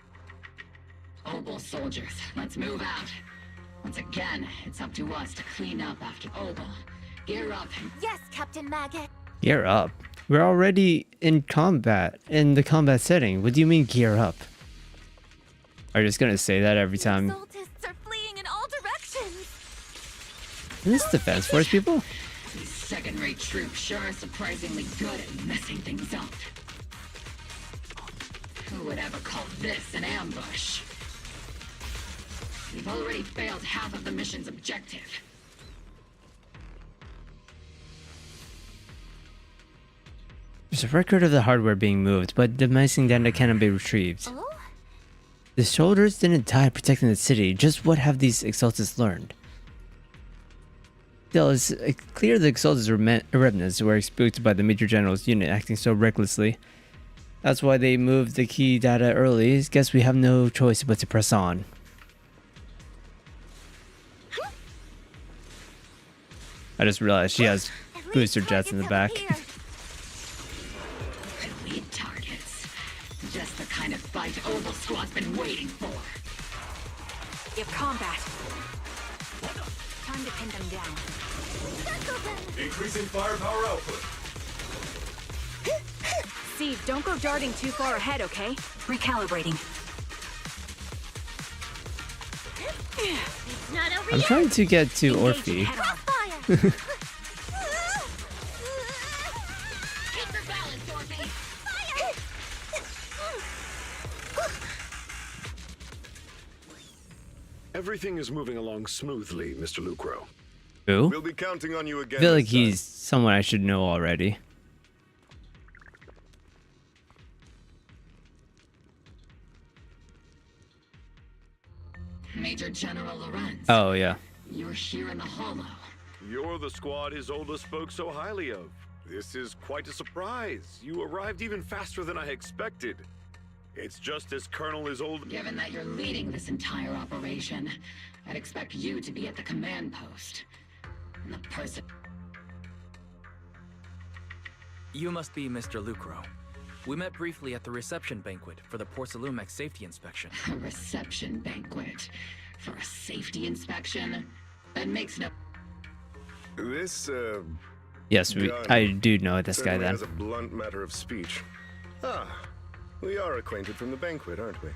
Obel soldiers, let's move out. Once again, it's up to us to clean up after Obel. Gear up.
Yes, Captain Maggot.
Gear up? We're already in combat, in the combat setting. What do you mean gear up? Are you just gonna say that every time?
Exaltists are fleeing in all directions.
Isn't this Defense Force people?
These second-rate troops sure are surprisingly good at messing things up. Who would ever call this an ambush? We've You've already failed half of the mission's objective.
There's a record of the hardware being moved, but the missing data cannot be retrieved.
Oh?
The soldiers didn't die protecting the city. Just what have these Exaltists learned? Still, it's clear the Exaltists remnants were spooked by the Major General's unit acting so recklessly. That's why they moved the key data early. Guess we have no choice but to press on. I just realized she has booster jets in the back.
Elite targets. Just the kind of fight Oval Squad's been waiting for.
If combat. Time to pin them down.
Increasing firepower output.
Steve, don't go darting too far ahead, okay? Recalibrating.
I'm trying to get to Orphe.
Keep your balance, Orphe.
Everything is moving along smoothly, Mr. Lucro.
Who?
We'll be counting on you
I
again.
feel like he's someone I should know already.
Major General Lorenz.
Oh, yeah.
You're here in the hollow.
You're the squad Isolde spoke so highly of. This is quite a surprise. You arrived even faster than I expected. It's just as Colonel Isolde...
Given that you're leading this entire operation, I'd expect you to be at the command post. And the person...
You must be Mr. Lucro. We met briefly at the reception banquet for the Porcelumex safety inspection.
A reception banquet? For a safety inspection? That makes no...
This,
Yes, I do know this guy then.
As a blunt matter of speech. Ah, we are acquainted from the banquet, aren't we?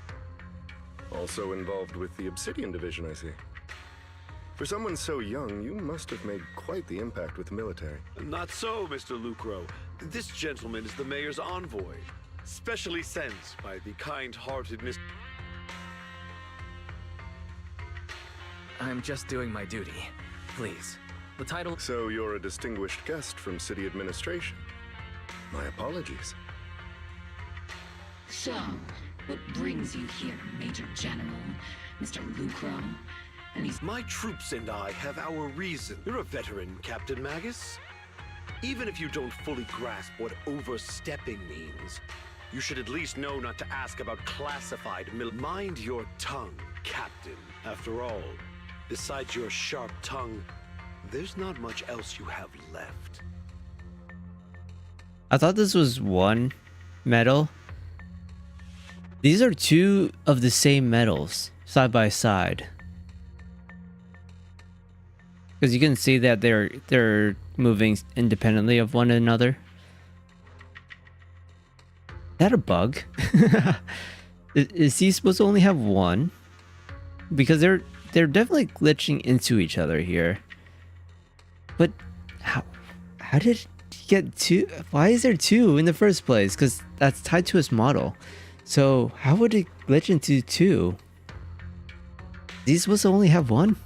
Also involved with the Obsidian Division, I see. For someone so young, you must have made quite the impact with the military.
Not so, Mr. Lucro. This gentleman is the mayor's envoy, specially sent by the kind-hearted Mr.
I'm just doing my duty. Please. The title...
So you're a distinguished guest from city administration. My apologies.
So, what brings you here, Major General, Mr. Lucro? And he's...
My troops and I have our reason. You're a veteran, Captain Magus. Even if you don't fully grasp what overstepping means, you should at least know not to ask about classified Mind your tongue, Captain. After all, besides your sharp tongue, there's not much else you have left.
I thought this was one medal. These are two of the same medals, side by side. Because you can see that they're moving independently of one another. Is that a bug? Is he supposed to only have one? Because they're definitely glitching into each other here. But how did he get two? Why is there two in the first place? Because that's tied to his model. So how would it glitch into two? Is he supposed to only have one?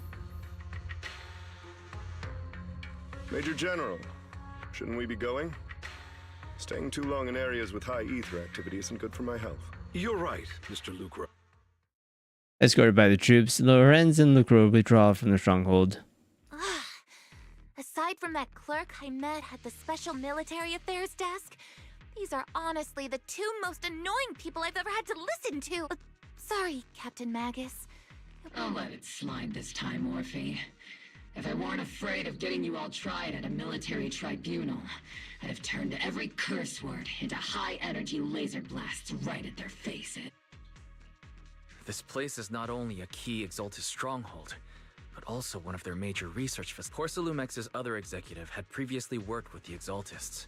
Major General, shouldn't we be going? Staying too long in areas with high ether activity isn't good for my health.
You're right, Mr. Lucro.
Escorted by the troops, Lorenz and Lucro withdraw from the stronghold.
Aside from that clerk I met at the Special Military Affairs desk, these are honestly the two most annoying people I've ever had to listen to. Sorry, Captain Magus.
I'll let it slide this time, Orphe. If I weren't afraid of getting you all tried at a military tribunal, I'd have turned every curse word into high-energy laser blasts right at their faces.
This place is not only a key Exaltis stronghold, but also one of their major research facilities. Porcelumex's other executive had previously worked with the Exaltists.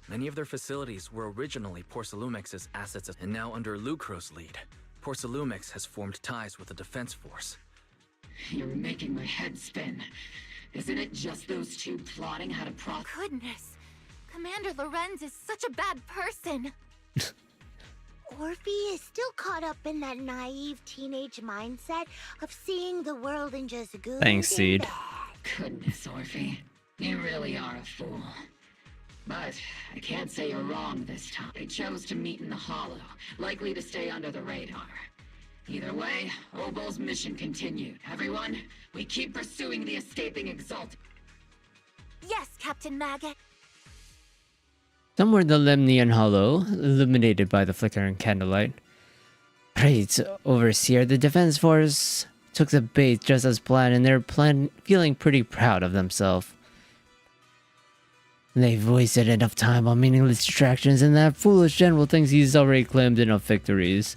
Many of their facilities were originally Porcelumex's assets, and now under Lucro's lead, Porcelumex has formed ties with the defense force.
You're making my head spin. Isn't it just those two plotting how to
Goodness. Commander Lorenz is such a bad person.
Orphe is still caught up in that naive teenage mindset of seeing the world in just good
Thanks, Seed.
Goodness, Orphe. You really are a fool. But I can't say you're wrong this time. They chose to meet in the Hollow, likely to stay under the radar. Either way, Obol's mission continued. Everyone, we keep pursuing the escaping Exalt.
Yes, Captain Maggot.
Somewhere in the Lemnian Hollow, illuminated by the flickering candlelight. Great, Overseer, the Defense Force took the bait just as planned, and they're feeling pretty proud of themselves. They've wasted enough time on meaningless distractions, and that foolish general thinks he's already claimed enough victories.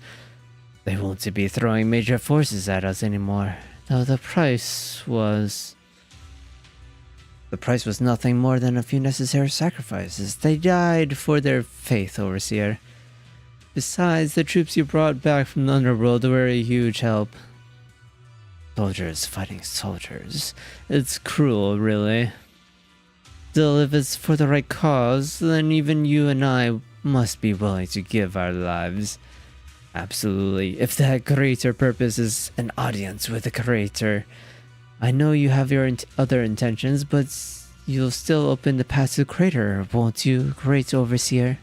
They won't be throwing major forces at us anymore, though the price was nothing more than a few necessary sacrifices. They died for their faith, Overseer. Besides, the troops you brought back from the underworld were a huge help. Soldiers fighting soldiers. It's cruel, really. Still, if it's for the right cause, then even you and I must be willing to give our lives. Absolutely. If that greater purpose is an audience with the creator, I know you have your other intentions, but you'll still open the path to the crater, won't you, great Overseer?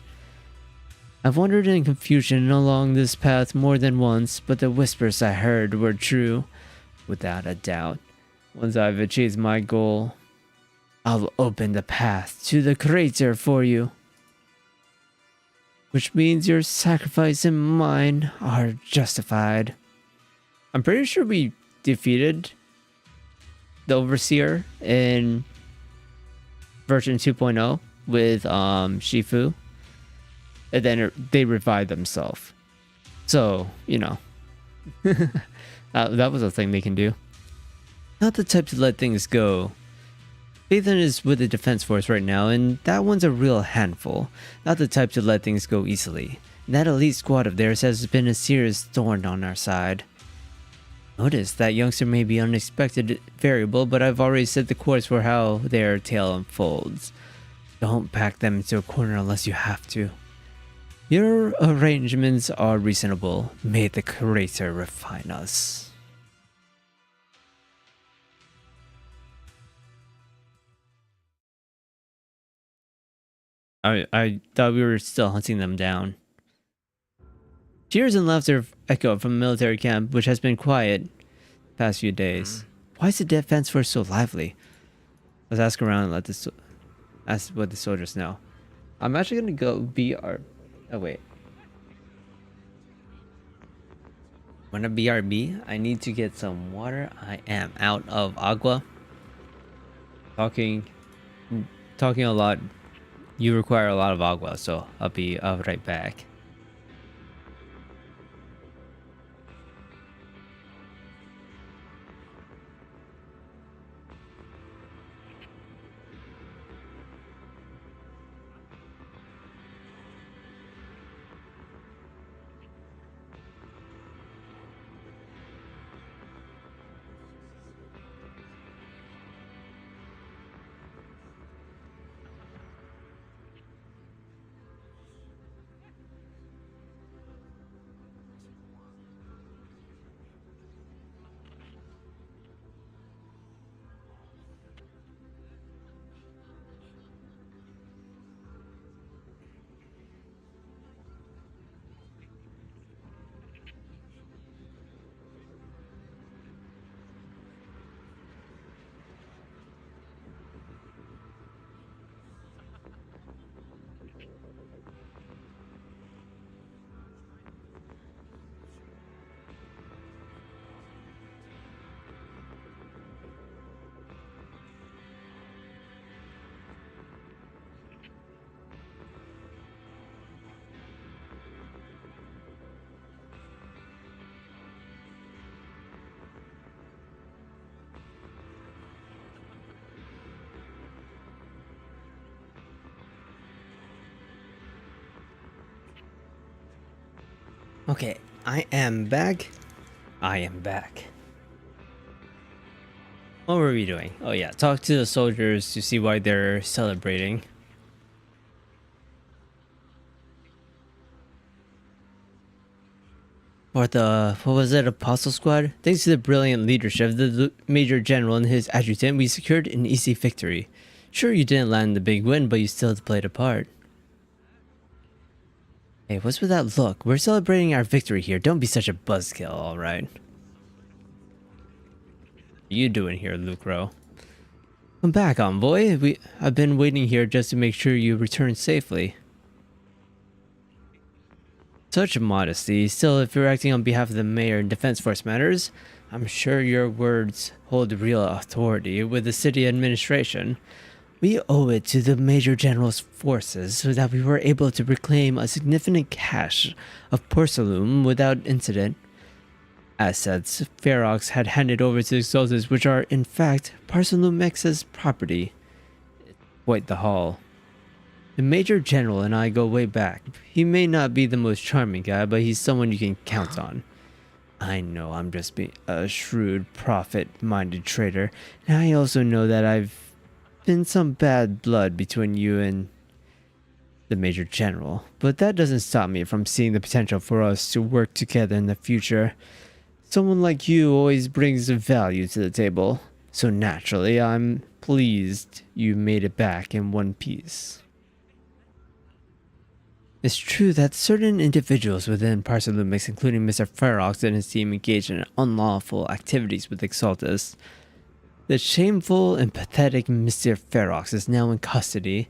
I've wandered in confusion along this path more than once, but the whispers I heard were true, without a doubt. Once I've achieved my goal, I'll open the path to the crater for you. Which means your sacrifice and mine are justified. I'm pretty sure we defeated the Overseer in version 2.0 with Shifu, and then they revived themselves. So, you know, that was a thing they can do. Not the type to let things go. Ethan is with the Defense Force right now, and that one's a real handful. Not the type to let things go easily. That elite squad of theirs has been a serious thorn on our side. Notice that youngster may be an unexpected variable, but I've already set the course for how their tale unfolds. Don't back them into a corner unless you have to. Your arrangements are reasonable. May the Creator refine us. I thought we were still hunting them down. Cheers and laughter echo from the military camp, which has been quiet the past few days. Why is the Defense Force so lively? Let's ask around and ask what the soldiers know. I'm actually gonna go BR. Oh wait. When a BRB, I need to get some water. I am out of agua. Talking a lot. You require a lot of agua, so I'll be right back. Okay, I am back. What were we doing? Oh yeah, talk to the soldiers to see why they're celebrating. Or the, what was it, Apostle Squad? Thanks to the brilliant leadership of the Major General and his adjutant, we secured an easy victory. Sure, you didn't land the big win, but you still played a part. Hey, what's with that look? We're celebrating our victory here. Don't be such a buzzkill, alright? What are you doing here, Lucro? Come back, Envoy. I've been waiting here just to make sure you return safely. Such modesty. Still, if you're acting on behalf of the mayor and Defense Force matters, I'm sure your words hold real authority with the city administration. We owe it to the Major General's forces so that we were able to reclaim a significant cache of porcelain without incident. Assets Ferox had handed over to the Exalted, which are, in fact, Parsalumex's property. Quite the haul. The Major General and I go way back. He may not be the most charming guy, but he's someone you can count on. I know I'm just being a shrewd, profit-minded trader, and I also know that I've been some bad blood between you and the Major General, but that doesn't stop me from seeing the potential for us to work together in the future. Someone like you always brings value to the table, so naturally I'm pleased you made it back in one piece. It's true that certain individuals within Parsalumix, including Mr. Ferox and his team, engaged in unlawful activities with Exaltus. The shameful and pathetic Mr. Ferox is now in custody,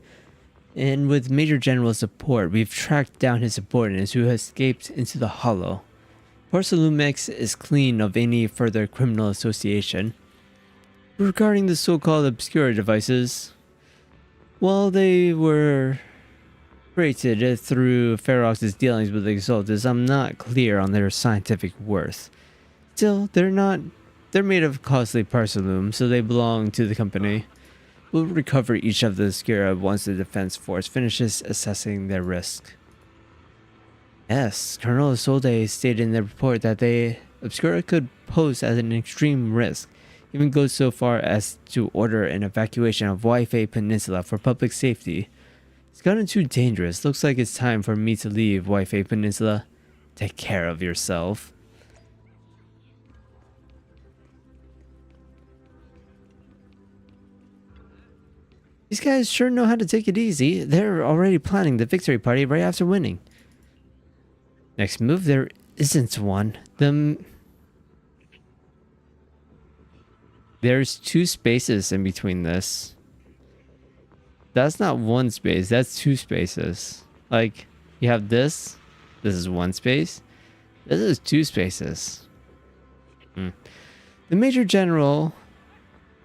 and with Major General's support, we've tracked down his subordinates who escaped into the Hollow. Parsalumix is clean of any further criminal association. Regarding the so-called obscure devices, while they were created through Ferox's dealings with Exaltus, I'm not clear on their scientific worth. Still, they're made of costly parsalum, so they belong to the company. We'll recover each of the Obscura once the Defense Force finishes assessing their risk. Yes, Colonel Isolde stated in the report that the Obscura could pose as an extreme risk, even goes so far as to order an evacuation of Waifei Peninsula for public safety. It's gotten too dangerous. Looks like it's time for me to leave Waifei Peninsula. Take care of yourself. These guys sure know how to take it easy. They're already planning the victory party right after winning. Next move, there isn't one. There's two spaces in between this. That's not one space, that's two spaces. Like, you have this is one space, this is two spaces. The Major General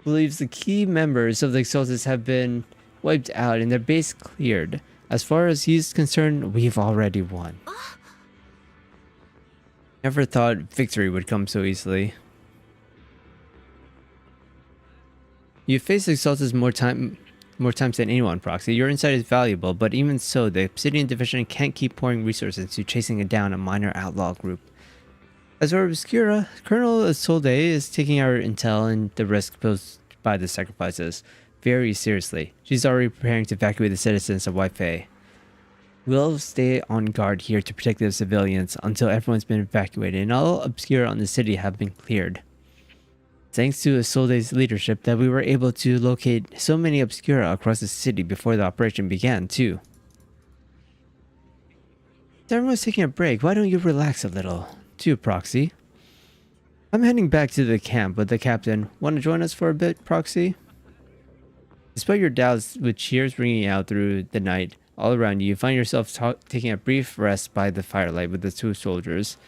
believes the key members of the Exaltus have been wiped out and their base cleared. As far as he's concerned, we've already won. Never thought victory would come so easily. You face Exaltus more times than anyone, Proxy. Your insight is valuable, but even so, the Obsidian Division can't keep pouring resources into chasing down a minor outlaw group. As for Obscura, Colonel Isolde is taking our intel and the risk posed by the sacrifices very seriously. She's already preparing to evacuate the citizens of Waifei. We'll stay on guard here to protect the civilians until everyone's been evacuated and all Obscura on the city have been cleared. Thanks to Isolde's leadership that we were able to locate so many Obscura across the city before the operation began, too. Everyone's taking a break. Why don't you relax a little? Too, Proxy. I'm heading back to the camp with the captain. Want to join us for a bit, Proxy? Despite your doubts with cheers ringing out through the night all around you, find yourself taking a brief rest by the firelight with the two soldiers.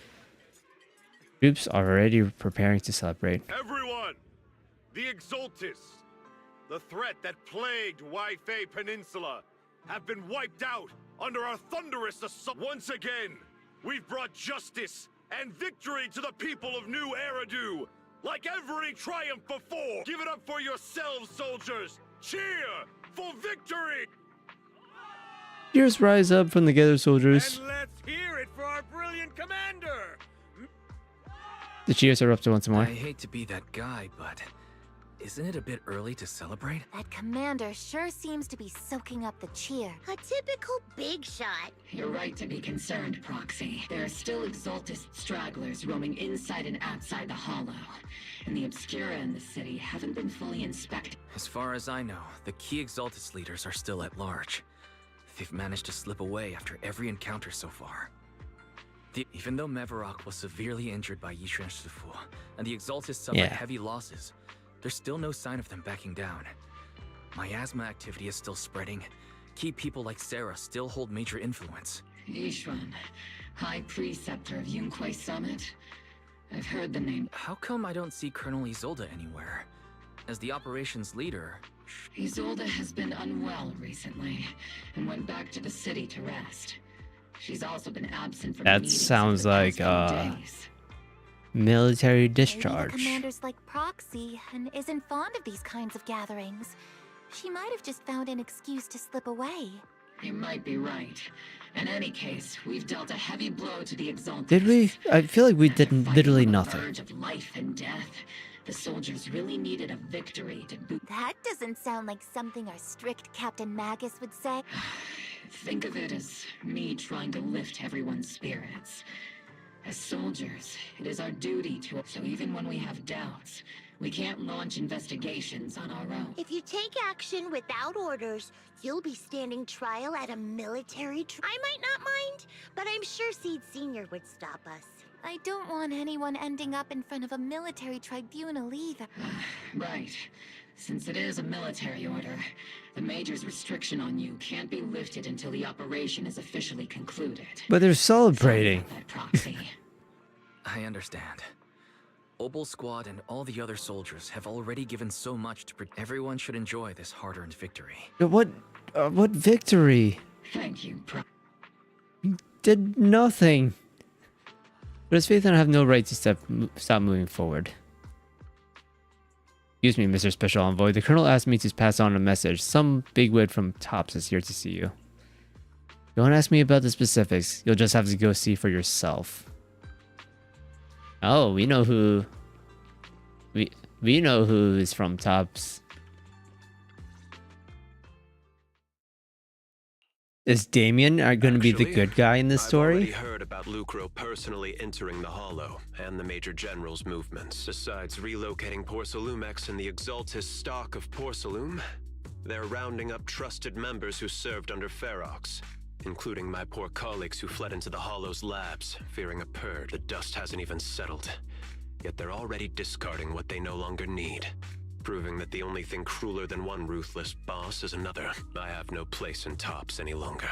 Troops are already preparing to celebrate.
Everyone! The Exaltus, the threat that plagued Waifei Peninsula, have been wiped out under our thunderous assault. Once again, we've brought justice and victory to the people of New Eridu, like every triumph before. Give it up for yourselves, soldiers! Cheer for victory!
Cheers rise up from the gathered soldiers.
And let's hear it for our brilliant commander!
The cheers are up to once more.
I hate to be that guy, but Isn't it a bit early to celebrate?
That commander sure seems to be soaking up the cheer.
A typical big shot.
You're right to be concerned, Proxy. There are still Exaltist stragglers roaming inside and outside the Hollow, and the Obscura in the city haven't been fully inspected.
As far as I know, the key Exaltist leaders are still at large. They've managed to slip away after every encounter so far. Even though Mevarok was severely injured by Yishan Shifu, and the Exaltists suffered heavy losses, there's still no sign of them backing down. Miasma activity is still spreading. Key people like Sarah still hold major influence.
Yishuan, High Preceptor of Yunquai Summit? I've heard the name.
How come I don't see Colonel Isolde anywhere? As the operations leader...
Isolde has been unwell recently, and went back to the city to rest. She's also been absent from
that
meetings
sounds
for the
like
past few days.
Military discharge.
Maybe the commander's like Proxy and isn't fond of these kinds of gatherings. She might have just found an excuse to slip away.
You might be right. In any case, we've dealt a heavy blow to the Exalted.
Did we? I feel like we did literally nothing.
Verge of life and death. The soldiers really needed a victory to boot.
That doesn't sound like something our strict Captain Magus would say.
Think of it as me trying to lift everyone's spirits. As soldiers, it is our duty to... So even when we have doubts, we can't launch investigations on our own.
If you take action without orders, you'll be standing trial at a military I might not mind, but I'm sure Seed Senior would stop us.
I don't want anyone ending up in front of a military tribunal either.
Right. Since it is a military order, the Major's restriction on you can't be lifted until the operation is officially concluded.
But they're celebrating.
I understand. Obel Squad and all the other soldiers have already given so much to everyone should enjoy this hard-earned victory.
What victory?
Thank you,
Did nothing. Does Phaethon have no right to stop moving forward? Excuse me, Mr. Special Envoy. The Colonel asked me to pass on a message. Some bigwig from TOPS is here to see you. Don't ask me about the specifics. You'll just have to go see for yourself. Oh, we know who... We know who is from TOPS. Is Damien going to be the good guy in this story?
I've already heard about Lucro personally entering the Hollow and the Major General's movements. Besides relocating Porcelumex and the Exaltist stock of Porcelume, they're rounding up trusted members who served under Ferox, including my poor colleagues who fled into the Hollow's labs, fearing a purge. The dust hasn't even settled, yet they're already discarding what they no longer need. Proving that the only thing crueler than one ruthless boss is another. I have no place in TOPS any longer.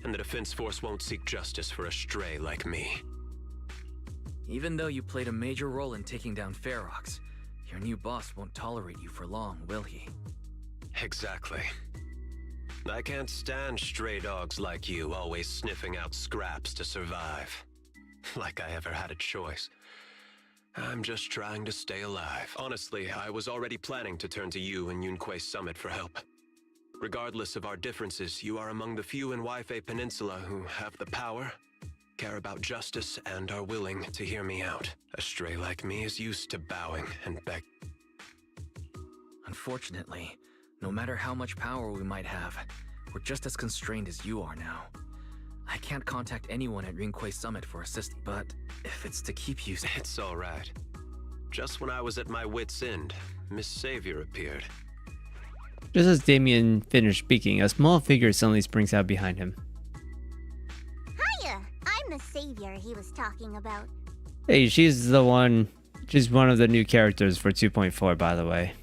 And the Defense Force won't seek justice for a stray like me.
Even though you played a major role in taking down Ferox, your new boss won't tolerate you for long, will he?
Exactly. I can't stand stray dogs like you always sniffing out scraps to survive. Like I ever had a choice. I'm just trying to stay alive. Honestly, I was already planning to turn to you and Yunquai Summit for help. Regardless of our differences, you are among the few in Waifei Peninsula who have the power, care about justice, and are willing to hear me out. A stray like me is used to bowing and beg.
Unfortunately, no matter how much power we might have, we're just as constrained as you are now. I can't contact anyone at Yunquai Summit for assistance, but if it's to keep you...
It's all right. Just when I was at my wit's end, Miss Savior appeared.
Just as Damien finished speaking, a small figure suddenly springs out behind him.
Hiya! I'm the savior he was talking about.
Hey, she's one of the new characters for 2.4, by the way.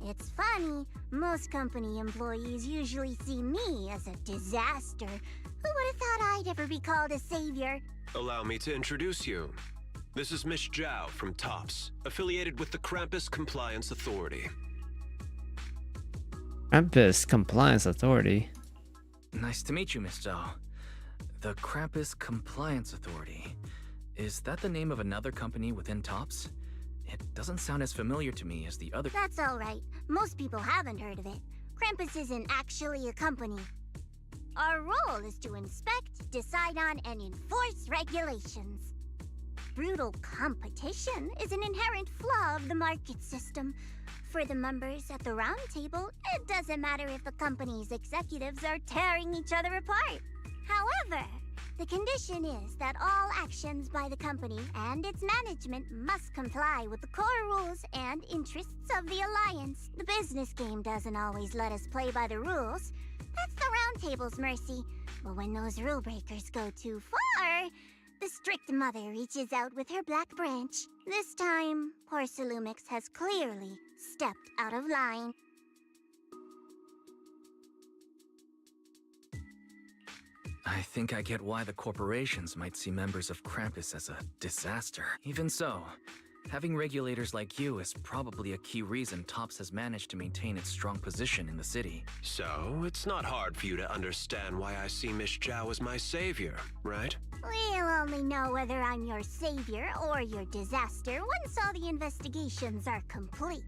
It's funny. Most company employees usually see me as a disaster. Who would have thought I'd ever be called a savior?
Allow me to introduce you. This is Miss Zhao from TOPS, affiliated with the Krampus Compliance Authority.
Krampus Compliance Authority?
Nice to meet you, Miss Zhao. The Krampus Compliance Authority. Is that the name of another company within TOPS? It doesn't sound as familiar to me as the other...
That's alright. Most people haven't heard of it. Krampus isn't actually a company. Our role is to inspect, decide on, and enforce regulations. brutal competition is an inherent flaw of the market system. For the members at the round table, it doesn't matter if a company's executives are tearing each other apart. However, the condition is that all actions by the company and its management must comply with the core rules and interests of the Alliance. The business game doesn't always let us play by the rules. That's the round table's mercy. But when those rule breakers go too far, the strict mother reaches out with her black branch. This time, Porcelumix has clearly stepped out of line.
I think I get why the corporations might see members of Krampus as a disaster. Even so, having regulators like you is probably a key reason TOPS has managed to maintain its strong position in the city.
So, it's not hard for you to understand why I see Miss Zhao as my savior, right?
We'll only know whether I'm your savior or your disaster once all the investigations are complete.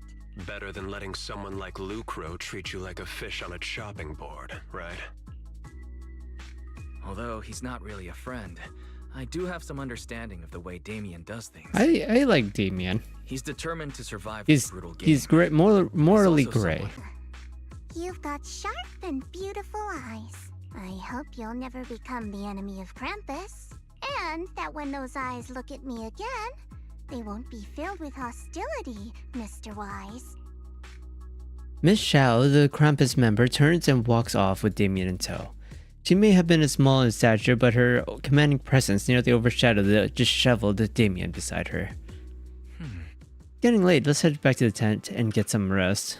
Better than letting someone like Lucro treat you like a fish on a chopping board, right?
Although he's not really a friend, I do have some understanding of the way Damien does things.
I like Damien.
He's determined to survive
He's
this brutal game.
he's great, morally gray.
You've got sharp and beautiful eyes. I hope you'll never become the enemy of Krampus. And that when those eyes look at me again, they won't be filled with hostility, Mr. Wise.
Miss Zhao, the Krampus member, turns and walks off with Damien in tow. She may have been small in stature, but her commanding presence nearly overshadowed the disheveled Damien beside her. Getting late, let's head back to the tent and get some rest.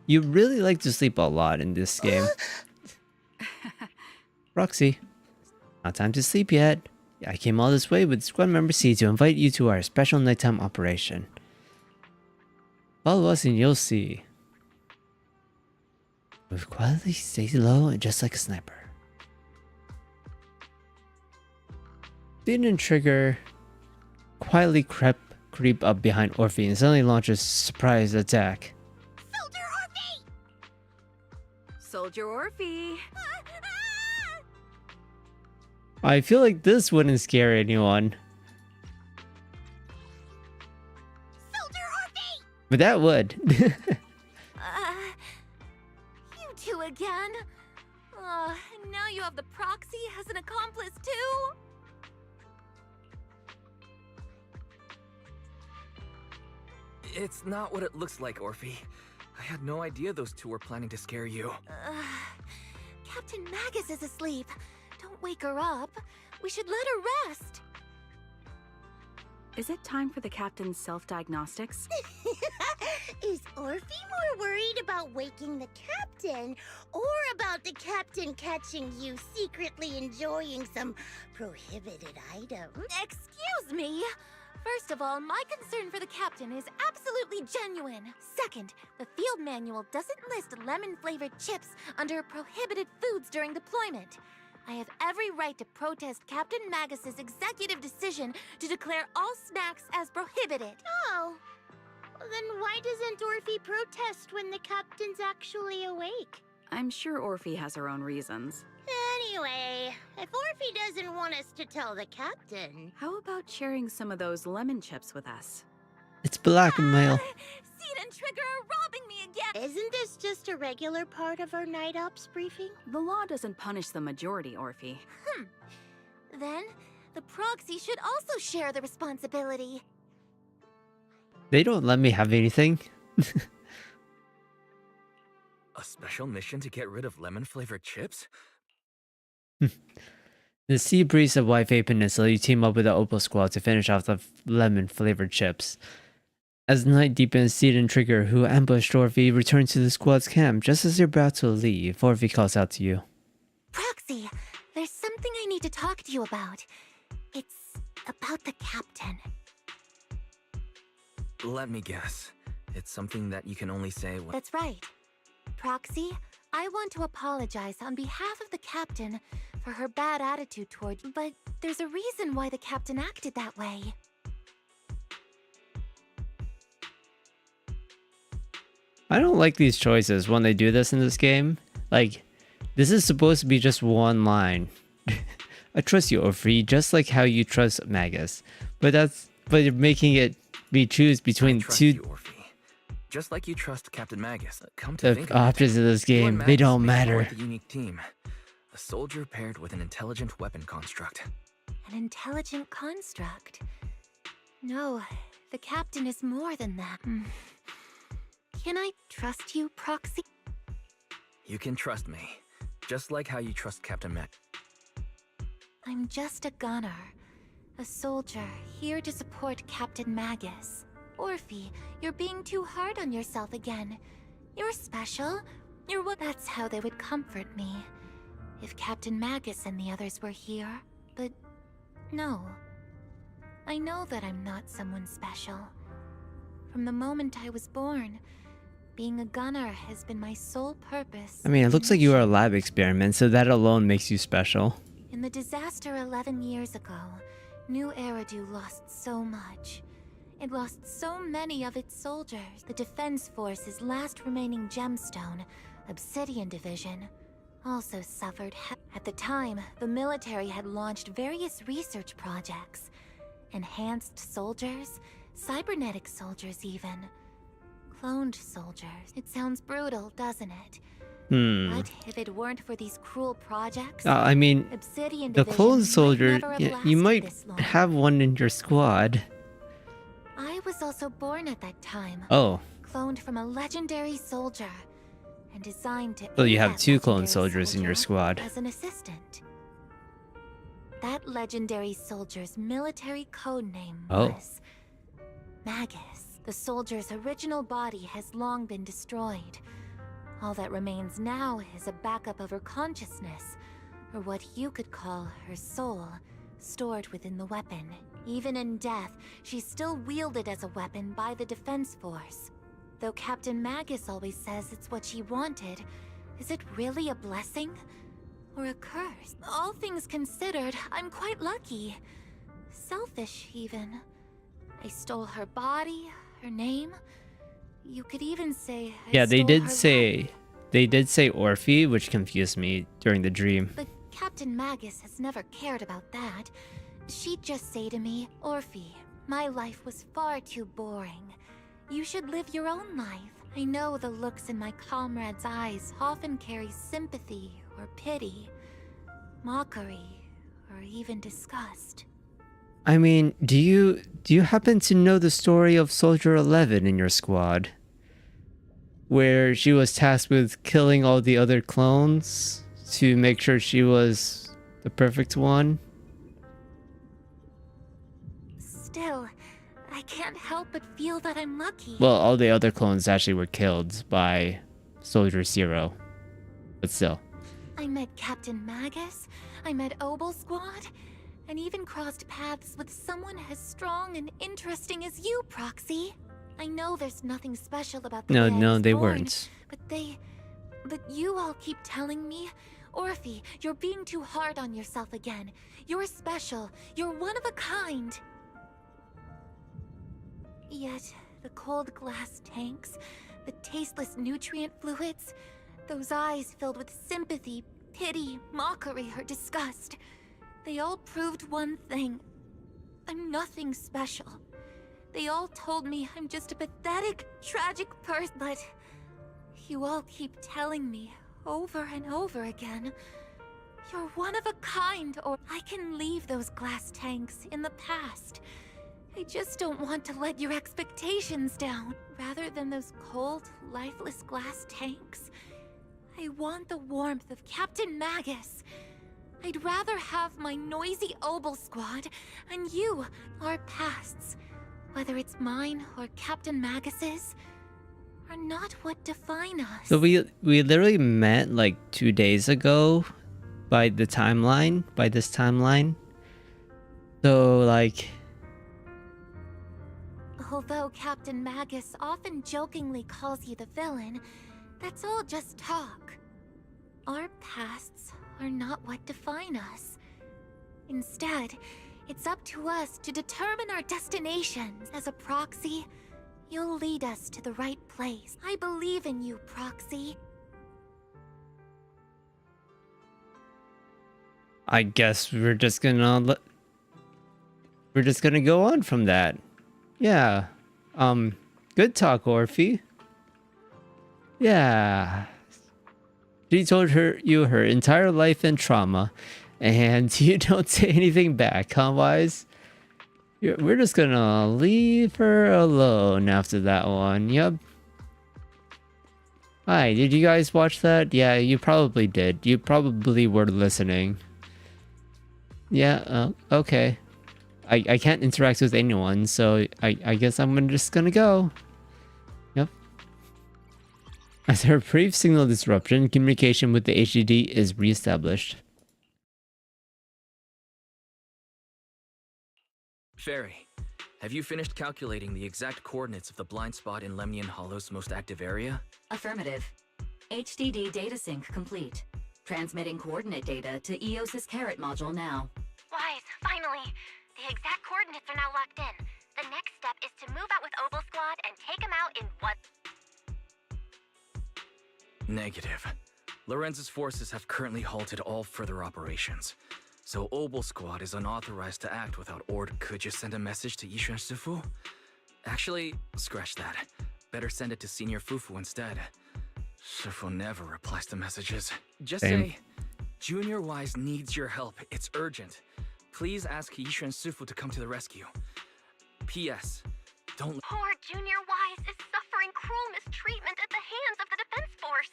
You really like to sleep a lot in this game. Roxy, not time to sleep yet. I came all this way with Squad Member C to invite you to our special nighttime operation. Follow us and you'll see. Move quietly, stay low, and just like a sniper. Speed and Trigger quietly creep up behind Orphe and suddenly launch a surprise attack.
Soldier Orphe!
I feel like this wouldn't scare anyone. But that would.
You two again? And now you have the proxy as an accomplice too?
It's not what it looks like, Orphe. I had no idea those two were planning to scare you.
Captain Magus is asleep. Don't wake her up. We should let her rest.
Is it time for the captain's self-diagnostics?
Is Orphe more worried about waking the captain or about the captain catching you secretly enjoying some prohibited item?
Excuse me. First of all, my concern for the captain is absolutely genuine. Second, the field manual doesn't list lemon-flavored chips under prohibited foods during deployment. I have every right to protest Captain Magus's executive decision to declare all snacks as prohibited.
Oh, then why doesn't Orphe protest when the captain's actually awake?
I'm sure Orphe has her own reasons.
Anyway, if Orphe doesn't want us to tell the captain...
How about sharing some of those lemon chips with us?
It's blackmail.
Seed and Trigger are robbing me again!
Isn't this just a regular part of our night ops briefing?
The law doesn't punish the majority, Orphe.
Then, the proxy should also share the responsibility.
They don't let me have anything.
A special mission to get rid of lemon-flavored chips?
The sea breeze of Wi-Fi Peninsula, you team up with the Opal Squad to finish off the lemon-flavored chips. As night deepens, Seed and Trigger, who ambushed Orphe, return to the squad's camp. Just as you're about to leave, Orphe calls out to you.
Proxy, there's something I need to talk to you about. It's about the captain.
Let me guess. It's something that you can only say when...
That's right. Proxy, I want to apologize on behalf of the captain for her bad attitude toward you, but there's a reason why the captain acted that way.
I don't like these choices when they do this in this game. Like, this is supposed to be just one line. I trust you, Orphe, just like how you trust Magus. But you're making it be choose between two
Just like you trust Captain Magus. Come to think
the
of it,
options of this
you and
game. They
Magus
don't
make
matter.
quite a unique team. A soldier paired with an intelligent weapon construct.
An intelligent construct? No, the captain is more than that. Can I trust you, Proxy?
You can trust me, just like how you trust Captain Mac.
I'm just a gunner. A soldier, here to support Captain Magus. Orphe, you're being too hard on yourself again. You're special. You're what— That's how they would comfort me. If Captain Magus and the others were here. But no. I know that I'm not someone special. From the moment I was born, being a gunner has been my sole purpose.
I mean, it looks like you are a lab experiment, so that alone makes you special.
In the disaster 11 years ago, New Eridu lost so much. It lost so many of its soldiers. The Defense Force's last remaining gemstone, Obsidian Division, also suffered. At the time, the military had launched various research projects. Enhanced soldiers, cybernetic soldiers even. Cloned soldiers. It sounds brutal, doesn't it? But if it weren't for these cruel projects,
I mean,
Obsidian
the
Division
clone
might
soldier,
never have
you
lasted
might
this long.
have one in your squad.
I was also born at that time.
Oh.
Cloned from a legendary soldier and designed to
Well, you
aid
have
that
two clone
legendary
soldiers in your
soldier
squad.
as an assistant. That legendary soldier's military code name was Magus. The soldier's original body has long been destroyed. All that remains now is a backup of her consciousness, or what you could call her soul, stored within the weapon. Even in death, she's still wielded as a weapon by the Defense Force. Though Captain Magus always says it's what she wanted, is it really a blessing? Or a curse? All things considered, I'm quite lucky. Selfish, even. I stole her body, her name. You could even say
Yeah, they did say Orphe, which confused me during the dream.
But Captain Magus has never cared about that. She'd just say to me, Orphe, my life was far too boring. You should live your own life. I know the looks in my comrades' eyes often carry sympathy or pity, mockery, or even disgust.
I mean, do you happen to know the story of Soldier 11 in your squad? Where she was tasked with killing all the other clones to make sure she was the perfect one?
Still, I can't help but feel that I'm lucky.
Well, all the other clones actually were killed by Soldier Zero. But still.
I met Captain Magus, I met Obel Squad, and even crossed paths with someone as strong and interesting as you, Proxy. I know there's nothing special about the way I was
they
born,
weren't.
But you all keep telling me, Orphe, you're being too hard on yourself again. You're special. You're one of a kind. Yet, the cold glass tanks, the tasteless nutrient fluids, those eyes filled with sympathy, pity, mockery, or disgust, they all proved one thing. I'm nothing special. They all told me I'm just a pathetic, tragic person, but you all keep telling me over and over again, you're one of a kind, or I can leave those glass tanks in the past. I just don't want to let your expectations down. Rather than those cold, lifeless glass tanks, I want the warmth of Captain Magus. I'd rather have my noisy Obel Squad and you, our pasts, whether it's mine or Captain Magus's, are not what define us.
So we literally met like 2 days ago by this timeline. So like,
Although Captain Magus often jokingly calls you the villain, that's all just talk. Our pasts are not what define us. Instead, it's up to us to determine our destinations. As a proxy, you'll lead us to the right place. I believe in you, Proxy.
I guess we're just gonna go on from that. Yeah. Good talk, Orphe. Yeah. She told you her entire life and trauma, and you don't say anything back, huh, Wise? We're just gonna leave her alone after that one. Yep. Hi, did you guys watch that? Yeah, you probably did. You probably were listening. Yeah, okay. I can't interact with anyone, so I guess I'm just gonna go. Yep. After a brief signal disruption, communication with the HDD is reestablished.
Fairy, have you finished calculating the exact coordinates of the blind spot in Lemnian Hollow's most active area?
Affirmative. HDD data sync complete. Transmitting coordinate data to EOS's Carrot module now.
Wise, finally. The exact coordinates are now locked in. The next step is to move out with Obel Squad and take them out in what?
Negative. Lorenz's forces have currently halted all further operations. So Obel Squad is unauthorized to act without order. Could you send a message to Yishuan Sufu? Actually, scratch that. Better send it to Senior Fufu instead. Sufu never replies to messages. Just say, Junior Wise needs your help. It's urgent. Please ask Yishuan Sufu to come to the rescue. P.S. Don't...
Poor Junior Wise is suffering cruel mistreatment at the hands of the Defense Force.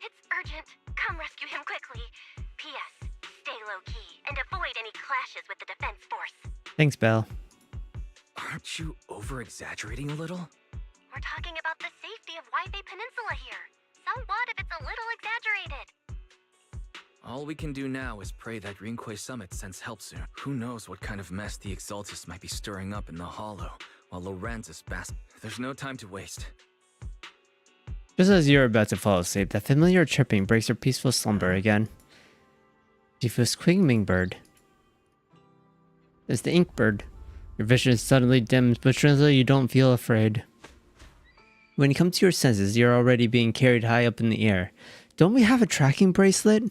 It's urgent. Come rescue him quickly. P.S. Stay low-key and avoid any clashes with the Defense Force.
Thanks, Belle.
Aren't you over-exaggerating a little?
We're talking about the safety of Waifei Peninsula here. So what if it's a little exaggerated?
All we can do now is pray that Rinquay Summit sends help soon. Who knows what kind of mess the Exaltus might be stirring up in the Hollow, while Lorenz is There's no time to waste.
Just as you're about to fall asleep, that familiar chirping breaks your peaceful slumber again. Shifu's Quingming bird. It's the ink bird. Your vision suddenly dims, but strangely you don't feel afraid. When you come to your senses, you're already being carried high up in the air. Don't we have a tracking bracelet? Your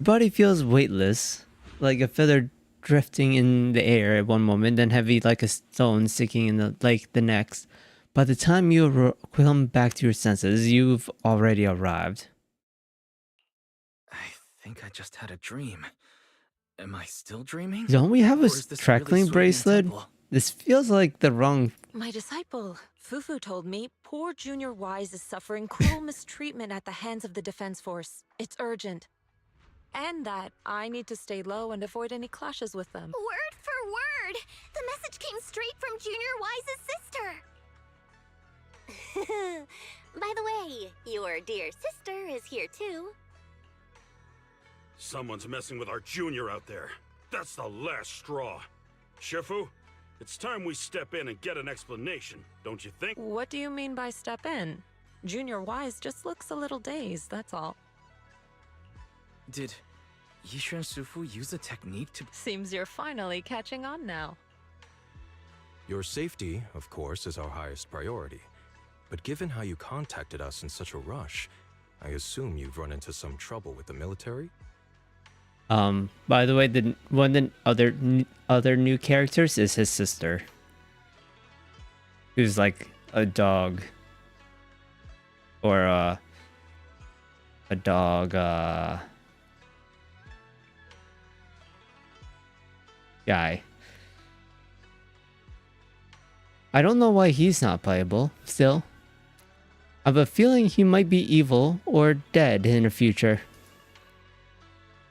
body feels weightless, like a feather drifting in the air at one moment, then heavy like a stone sticking in the lake the next. By the time you come back to your senses, you've already arrived.
I think I just had a dream. Am I still dreaming?
Don't we have a
really
tracking bracelet? This feels like the wrong...
My disciple, Fufu, told me poor Junior Wise is suffering cruel mistreatment at the hands of the Defense Force. It's urgent. And that I need to stay low and avoid any clashes with them.
Word for word! The message came straight from Junior Wise's sister! By the way, your dear sister is here too.
Someone's messing with our junior out there. That's the last straw. Shifu, it's time we step in and get an explanation, don't you think?
What do you mean by step in? Junior Wise just looks a little dazed, that's all.
Did Yishuan Sufu use a technique to...
Seems you're finally catching on now.
Your safety, of course, is our highest priority. But given how you contacted us in such a rush, I assume you've run into some trouble with the military?
By the way, one of the other new characters is his sister. Who's like a dog. Or, a dog, guy. I don't know why he's not playable, still. I have a feeling he might be evil or dead in the future.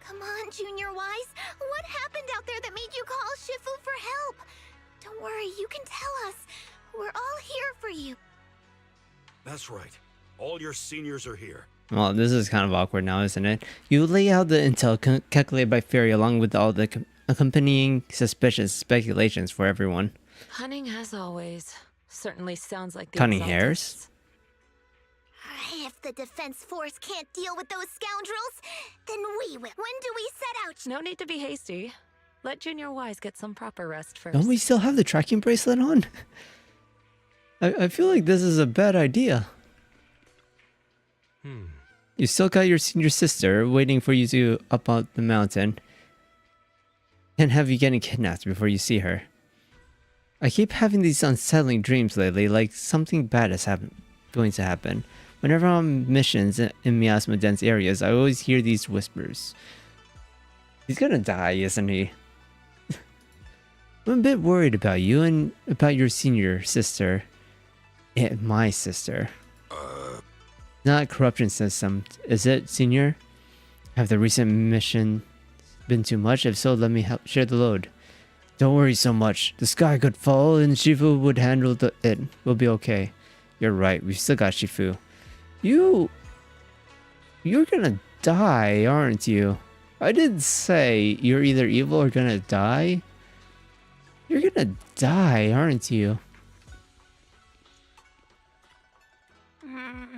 Come on, Junior Wise. What happened out there that made you call Shifu for help? Don't worry, you can tell us. We're all here for you.
That's right. All your seniors are here.
Well, this is kind of awkward now, isn't it? You lay out the intel calculated by Fairy along with all the accompanying suspicious speculations for everyone.
Cunning as always. Certainly sounds like the
Cunning
Exaltists.
hairs?
If the Defense Force can't deal with those scoundrels, then we will. When do we set out?
No need to be hasty. Let Junior Wise get some proper rest first.
Don't we still have the tracking bracelet on? I feel like this is a bad idea. You still got your senior sister waiting for you to up on the mountain. Can't have you getting kidnapped before you see her. I keep having these unsettling dreams lately, like something bad is going to happen. Whenever I'm on missions in miasma dense areas, I always hear these whispers. He's gonna die, isn't he? I'm a bit worried about you and about your senior sister. My sister. Not a corruption system, is it, senior? Have the recent mission been too much? If so, let me help share the load. Don't worry so much. The sky could fall and Shifu would handle it. We'll be okay. You're right, we've still got Shifu. You're gonna die, aren't you? I didn't say you're either evil or gonna die. You're gonna die, aren't you?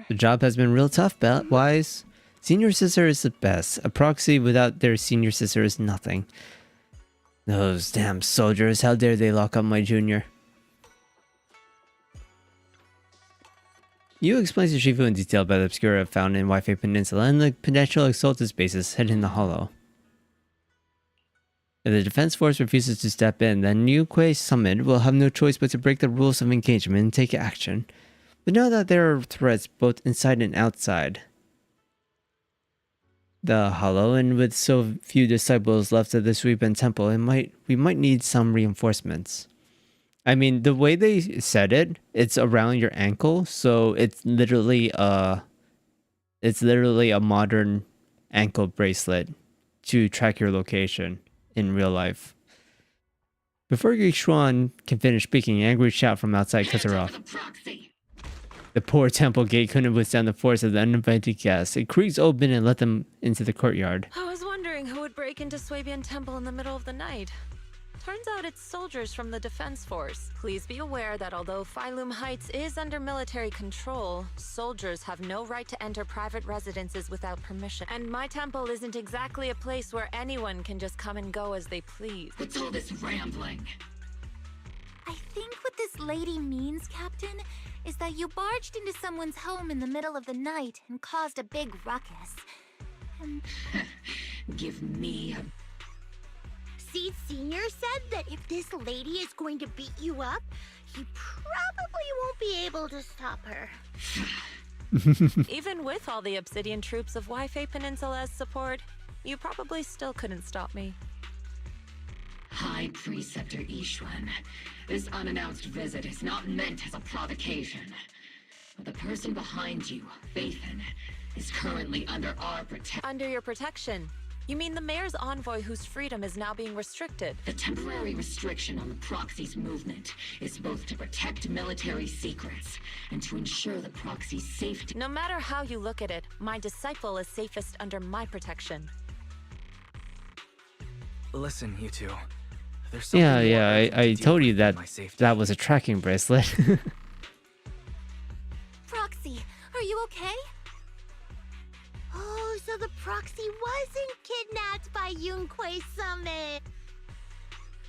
The job has been real tough, Wise. Senior sister is the best. A proxy without their senior sister is nothing. Those damn soldiers, how dare they lock up my junior? You explains to Shifu in detail about the Obscura found in Wi-Fi Peninsula and the potential Exaltus bases hidden in the hollow. If the Defense Force refuses to step in, then New Quay Summit will have no choice but to break the rules of engagement and take action. But now that there are threats both inside and outside the hollow, and with so few disciples left at the Suiban Temple, we might need some reinforcements. I mean, the way they said it, it's around your ankle, so it's literally a modern ankle bracelet to track your location in real life. Before Xuan can finish speaking, an angry shout from outside cuts her off. The poor temple gate couldn't withstand the force of the uninvited guests. It creaks open and let them into the courtyard.
I was wondering who would break into Swabian Temple in the middle of the night. Turns out it's soldiers from the Defense Force. Please be aware that although Phylum Heights is under military control, soldiers have no right to enter private residences without permission. And my temple isn't exactly a place where anyone can just come and go as they please.
What's all this rambling?
I think what this lady means, Captain, is that you barged into someone's home in the middle of the night and caused a big ruckus. And...
Give me a...
Seed Senior said that if this lady is going to beat you up, he probably won't be able to stop her.
Even with all the Obsidian troops of Wi-Fi Peninsula as support, you probably still couldn't stop me.
High Preceptor Ishuan, this unannounced visit is not meant as a provocation. But the person behind you, Phaethon, is currently under our protection.
Under your protection? You mean the mayor's envoy whose freedom is now being restricted?
The temporary restriction on the proxy's movement is both to protect military secrets and to ensure the proxy's safety.
No matter how you look at it, my disciple is safest under my protection.
Listen, you two. There's
I told you that that was a tracking bracelet.
Proxy, are you okay?
Oh, so the proxy wasn't kidnapped by Yunquay Summit.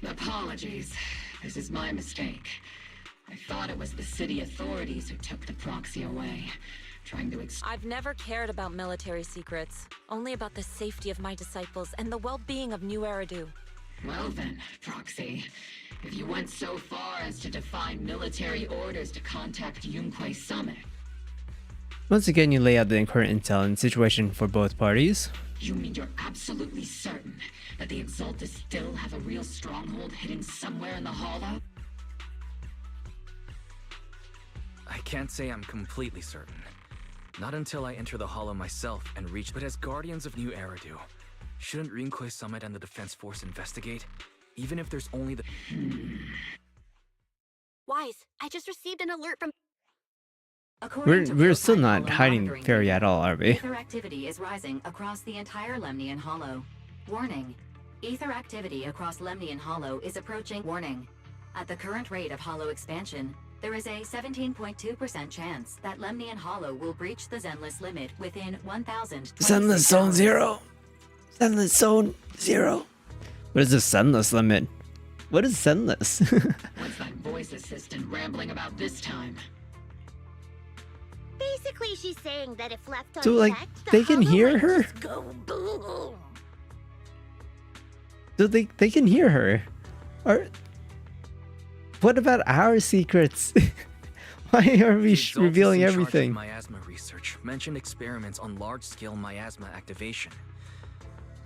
Apologies. This is my mistake. I thought it was the city authorities who took the proxy away, trying to
I've never cared about military secrets, only about the safety of my disciples and the well-being of New Eridu.
Well then, Proxy, if you went so far as to defy military orders to contact Yunquay Summit...
Once again, you lay out the current intel and situation for both parties.
You mean you're absolutely certain that the Exaltus still have a real stronghold hidden somewhere in the hollow?
I can't say I'm completely certain. Not until I enter the hollow myself and reach, but as guardians of New Eridu, shouldn't Rinquay Summit and the Defense Force investigate? Even if there's only the...
Wise, I just received an alert from...
We're still not hiding very at all, are we?
Ether activity is rising across the entire Lemnian Hollow. Warning. Ether activity across Lemnian Hollow is approaching. Warning. At the current rate of hollow expansion, there is a 17.2% chance that Lemnian Hollow will breach the Zenless limit within 1,000.
Zenless Zone Zero! Zenless Zone Zero! What is the Zenless limit? What is Zenless?
What's that voice assistant rambling about this time?
Basically, she's saying that if left unchecked,
So, like,
the
they can
hollow
hear
might
her?
just go boom.
So they can hear her. Or what about our secrets? Why are we revealing everything?
Miasma research mentioned experiments on large-scale miasma activation.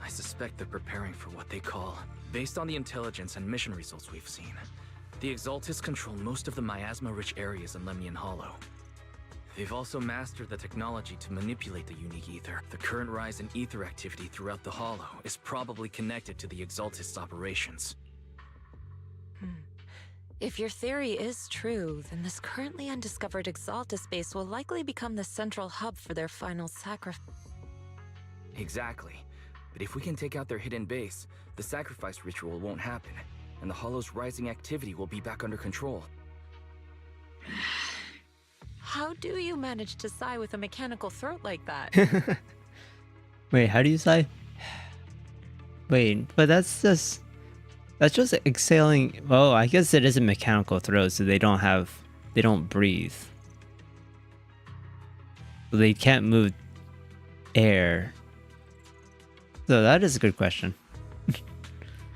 I suspect they're preparing for what they call, based on the intelligence and mission results we've seen, the Exaltists control most of the miasma-rich areas in Lemnian Hollow. They've also mastered the technology to manipulate the unique ether. The current rise in ether activity throughout the Hollow is probably connected to the Exaltists' operations.
If your theory is true, then this currently undiscovered Exaltus base will likely become the central hub for their final sacrifice.
Exactly. But if we can take out their hidden base, the sacrifice ritual won't happen, and the Hollow's rising activity will be back under control.
How do you manage to sigh with a mechanical throat like that?
Wait, how do you say? Wait, but that's just exhaling. Oh, I guess it is a mechanical throat, so they don't breathe. So they can't move air. So that is a good question.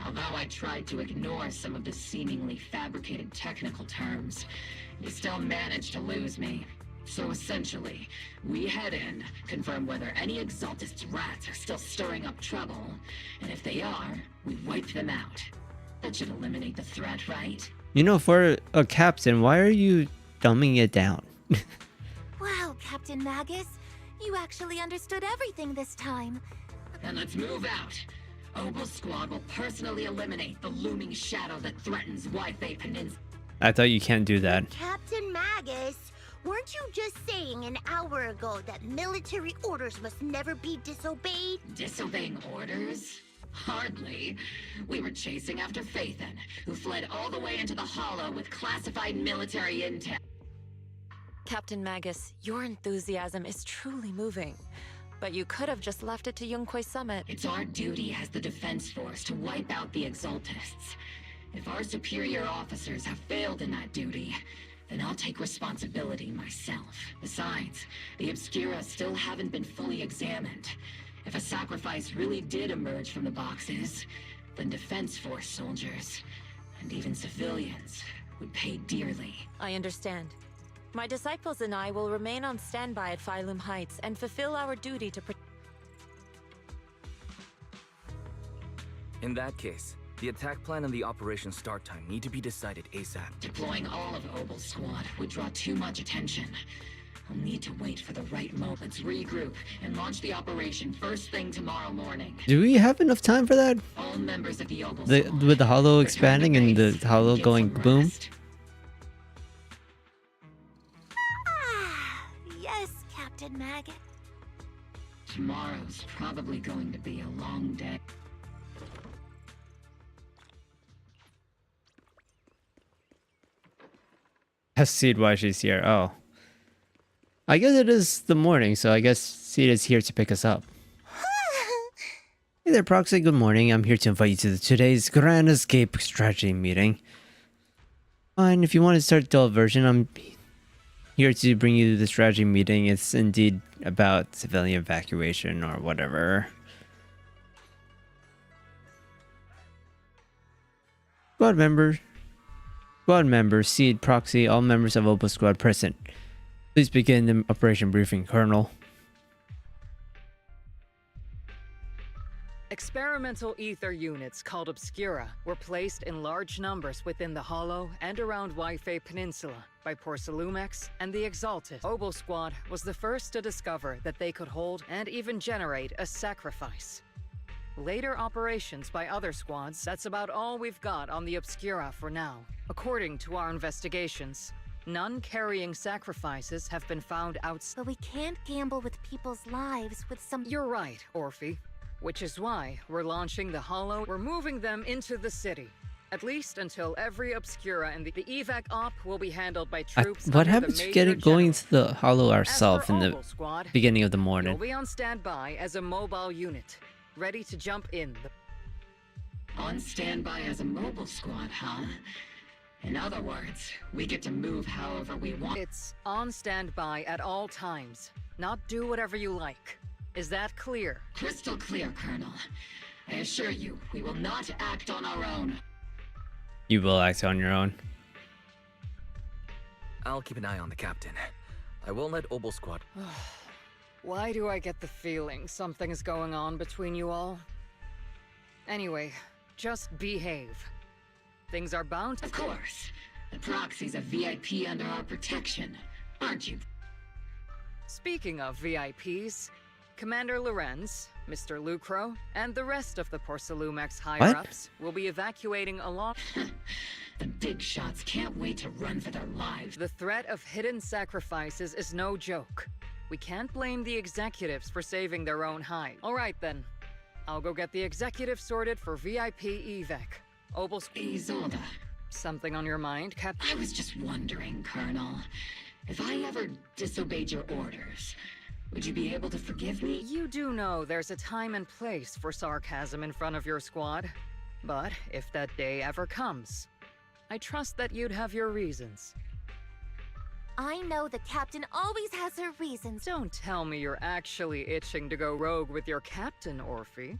Although I tried to ignore some of the seemingly fabricated technical terms, you still managed to lose me. So essentially, we head in, confirm whether any Exaltist rats are still stirring up trouble, and if they are, we wipe them out. That should eliminate the threat, right?
You know, for a captain, why are you dumbing it down?
Wow, Captain Magus. You actually understood everything this time.
Then let's move out. Obel Squad will personally eliminate the looming shadow that threatens Wi-Fi Peninsula.
I thought you can't do that.
Captain Magus, weren't you just saying an hour ago that military orders must never be disobeyed?
Disobeying orders? Hardly. We were chasing after Phaethon, who fled all the way into the Hollow with classified military intel.
Captain Magus, your enthusiasm is truly moving. But you could have just left it to Yunquay Summit.
It's our duty as the Defense Force to wipe out the Exaltists. If our superior officers have failed in that duty, then I'll take responsibility myself. Besides, the Obscura still haven't been fully examined. If a sacrifice really did emerge from the boxes, then Defense Force soldiers, and even civilians, would pay dearly.
I understand. My disciples and I will remain on standby at Phylum Heights and fulfill our duty to protect.
In that case, the attack plan and the operation start time need to be decided ASAP.
Deploying all of Obel Squad would draw too much attention. I'll need to wait for the right moment. Let's regroup and launch the operation first thing tomorrow morning.
Do we have enough time for that?
All members of the Obel Squad,
With the Hollow expanding and the Hollow going boom?
Yes, Captain Magus.
Tomorrow's probably going to be a long day.
Ask Seed why she's here. Oh. I guess it is the morning, so I guess Seed is here to pick us up. Hey there, Proxy. Good morning. I'm here to invite you to today's Grand Escape Strategy meeting. Fine, if you want to start the adult version, I'm here to bring you the strategy meeting. It's indeed about civilian evacuation or whatever. Squad members, Seed, Proxy, all members of Obel Squad present. Please begin the operation briefing, Colonel.
Experimental ether units called Obscura were placed in large numbers within the Hollow and around Wi-Fi Peninsula by Porcelumex and the Exalted. Obel Squad was the first to discover that they could hold and even generate a sacrifice. Later operations by other squads, that's about all we've got on the Obscura for now. According to our investigations, none carrying sacrifices have been found outside.
But we can't gamble with people's lives with some...
You're right, Orphe. Which is why we're launching the Hollow. We're moving them into the city. At least until every Obscura and the evac op will be handled by troops.
What happens if we going to the Hollow ourselves in the beginning of the morning?
We'll be on standby as a mobile unit, ready to jump in.
On standby as a mobile squad, huh? In other words, we get to move however we want.
It's on standby at all times. Not do whatever you like. Is that clear?
Crystal clear, Colonel. I assure you, we will not act on our own.
You will act on your own.
I'll keep an eye on the captain. I won't let Obel Squad.
Why do I get the feeling something is going on between you all? Anyway, just behave. Things are bound to—
Of course. The proxy's a VIP under our protection, aren't you?
Speaking of VIPs, Commander Lorenz, Mr. Lucro, and the rest of the Porcelumex higher-ups will be evacuating along—
The big shots can't wait to run for their lives.
The threat of hidden sacrifices is no joke. We can't blame the executives for saving their own hide. All right then. I'll go get the executives sorted for VIP evac.
Isolde.
Something on your mind, Captain?
I was just wondering, Colonel. If I ever disobeyed your orders, would you be able to forgive me?
You do know there's a time and place for sarcasm in front of your squad. But if that day ever comes, I trust that you'd have your reasons.
I know the captain always has her reasons.
Don't tell me you're actually itching to go rogue with your captain, Orphe.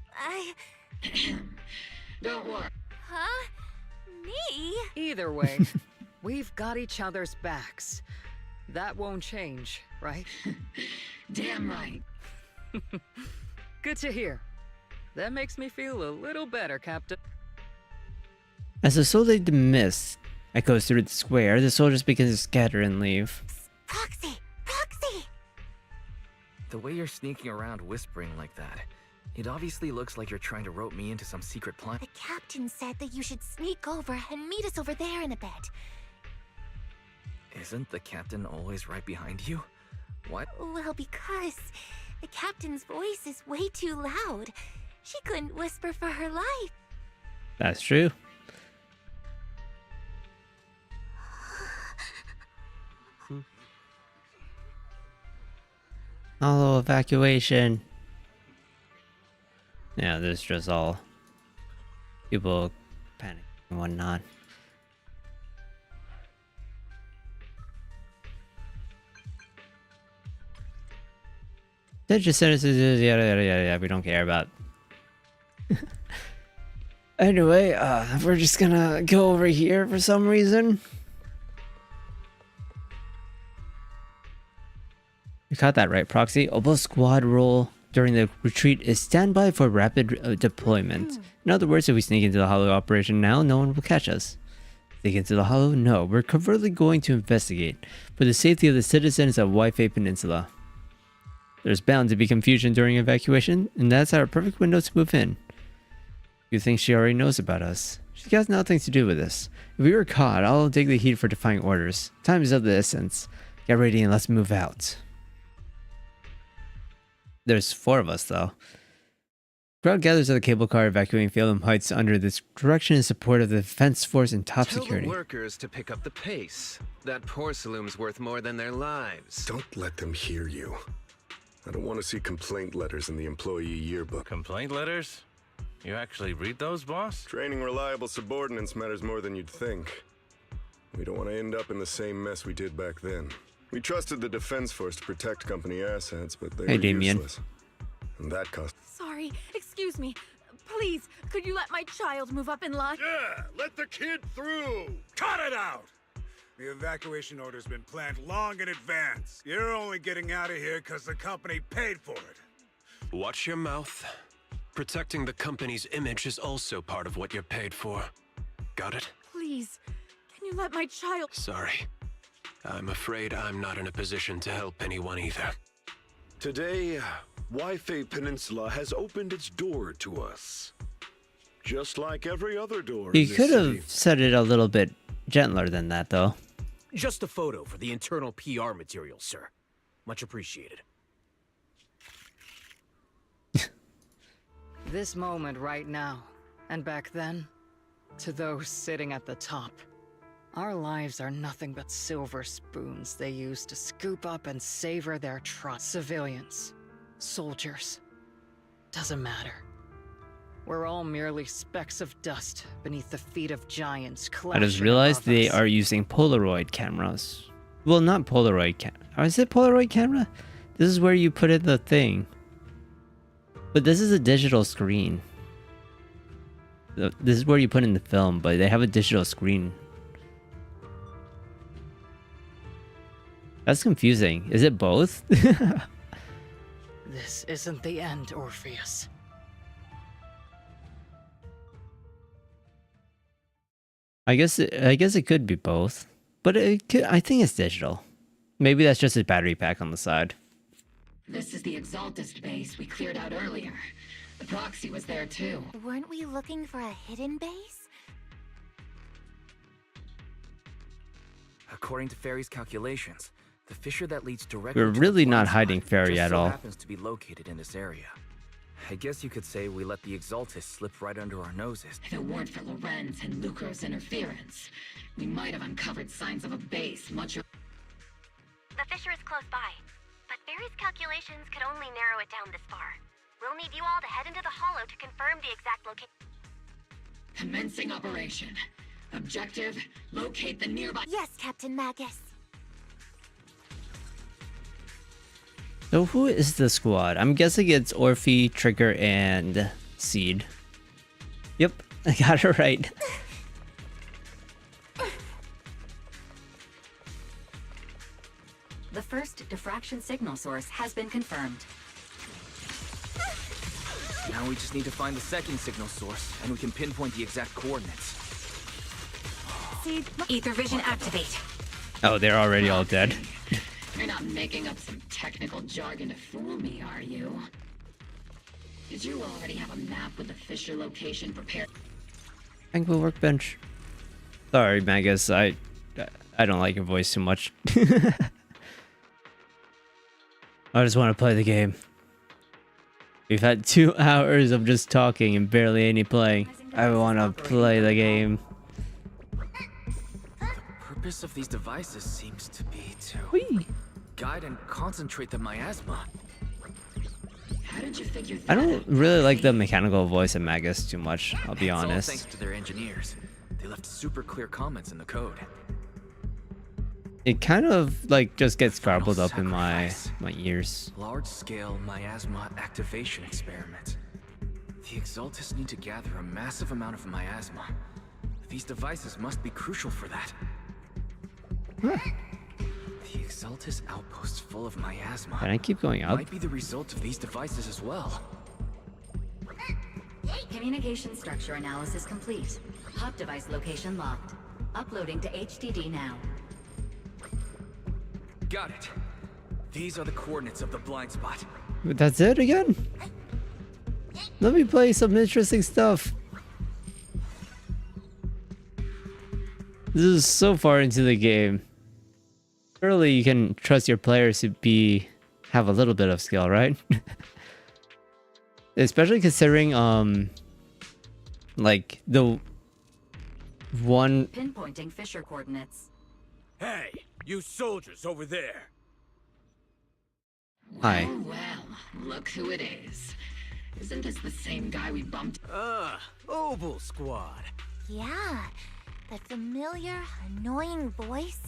Don't worry.
Huh? Me?
Either way, we've got each other's backs. That won't change, right?
Damn right.
Good to hear. That makes me feel a little better, Captain.
As the solid mist echoes through the square, the soldiers begin to scatter and leave.
Proxy! Proxy!
The way you're sneaking around whispering like that, it obviously looks like you're trying to rope me into some secret plan.
The captain said that you should sneak over and meet us over there in a bit.
Isn't the captain always right behind you? What?
Well, because the captain's voice is way too loud. She couldn't whisper for her life.
That's true. Hollow evacuation. Yeah, there's just all people panicking and whatnot. They just said yada, we don't care about. Anyway, we're just gonna go over here for some reason. You caught that right, Proxy. Obel squad role during the retreat is standby for rapid deployment. In other words, if we sneak into the Hollow operation now, no one will catch us. Sneak into the Hollow? No, we're covertly going to investigate for the safety of the citizens of Wi-Fi Peninsula. There's bound to be confusion during evacuation, and that's our perfect window to move in. You think she already knows about us? She has nothing to do with this. If we were caught, I'll take the heat for defying orders. Time is of the essence. Get ready and let's move out. There's 4 of us, though. Crowd gathers at the cable car evacuating Phelan Heights under the direction and support of the defense force and top security.
Tell the workers to pick up the pace. That porcelain's worth more than their lives.
Don't let them hear you. I don't want to see complaint letters in the employee yearbook.
Complaint letters? You actually read those, boss?
Training reliable subordinates matters more than you'd think. We don't want to end up in the same mess we did back then. We trusted the defense force to protect company assets, but they were useless. And that cost—
Sorry, excuse me. Please, could you let my child move up in line?
Yeah, let the kid through! Cut it out! The evacuation order's been planned long in advance. You're only getting out of here because the company paid for it.
Watch your mouth. Protecting the company's image is also part of what you're paid for. Got it?
Please, can you let my child—
Sorry. I'm afraid I'm not in a position to help anyone either.
Today, Wi-Fi Peninsula has opened its door to us. Just like every other door
You
in this
could
city.
have said it a little bit gentler than that, though.
Just a photo for the internal PR material, sir. Much appreciated.
This moment right now, and back then, to those sitting at the top. Our lives are nothing but silver spoons they use to scoop up and savor their trust. Civilians, soldiers, doesn't matter. We're all merely specks of dust beneath the feet of giants.
I just realized they are using Polaroid cameras. Well, not Polaroid camera. Is it Polaroid camera? This is where you put in the thing. But this is a digital screen. This is where you put in the film, but they have a digital screen. That's confusing. Is it both?
This isn't the end, Orpheus.
I guess it could be both, but I think it's digital. Maybe that's just a battery pack on the side.
This is the Exaltist base we cleared out earlier. The proxy was there too.
Weren't we looking for a hidden base?
According to Ferry's calculations, the fissure that leads directly
We're
to
really
the
not
blind
hiding
spot
Ferry
just
at
so
all.
happens to be located in this area. I guess you could say we let the Exaltist slip right under our noses.
If it weren't for Lorenz and Lucro's interference, we might have uncovered signs of a base much.
The fissure is close by, but Barry's calculations could only narrow it down this far. We'll need you all to head into the hollow to confirm the exact location.
Commencing operation. Objective, locate the nearby.
Yes, Captain Magus.
So who is the squad? I'm guessing it's Orphe, Trigger, and Seed. Yep, I got it right.
The first diffraction signal source has been confirmed.
Now we just need to find the second signal source, and we can pinpoint the exact coordinates.
Ether vision activate.
Oh, they're already all dead.
You're not making up some technical jargon to fool me, are you? Did you already have a map with the fissure location prepared?
Angle workbench. Sorry, Magus. I don't like your voice too much. I just want to play the game. We've had 2 hours of just talking and barely any playing. I want to play the game.
The purpose of these devices seems to be to guide and concentrate the miasma.
How did you figure that
I don't really like the mechanical voice of Magus too much, I'll be
It's all
honest.
thanks to their engineers. They left super clear comments in the code.
It kind of like just gets garbled up in my ears.
Large-scale miasma activation experiment. The Exaltists need to gather a massive amount of miasma. These devices must be crucial for that. The Exaltist outposts full of miasma.
Can I keep going up?
Might be the result of these devices as well.
Communication structure analysis complete. Hub device location locked. Uploading to HDD now.
Got it. These are the coordinates of the blind spot.
That's it again? Let me play some interesting stuff. This is so far into the game. Surely you can trust your players to have a little bit of skill, right? Especially considering like the one
Pinpointing fissure coordinates.
Hey, you soldiers over there.
Hi.
Oh, well, look who it is. Isn't this the same guy we bumped?
Oval Squad.
Yeah, that familiar, annoying voice.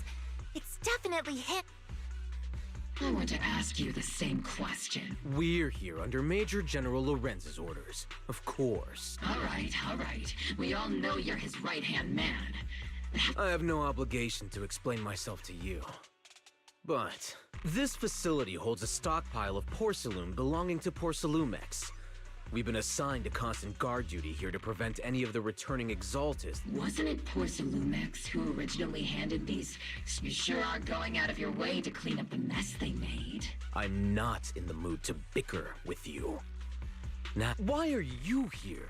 It's definitely him.
I want to ask you the same question.
We're here under Major General Lorenz's orders. Of course.
All right. We all know you're his right-hand man.
I have no obligation to explain myself to you. But this facility holds a stockpile of porcelain belonging to Porcelumex. We've been assigned to constant guard duty here to prevent any of the returning Exaltists.
Wasn't it Porcelumex who originally handed these? You sure are going out of your way to clean up the mess they made.
I'm not in the mood to bicker with you. Now, why are you here?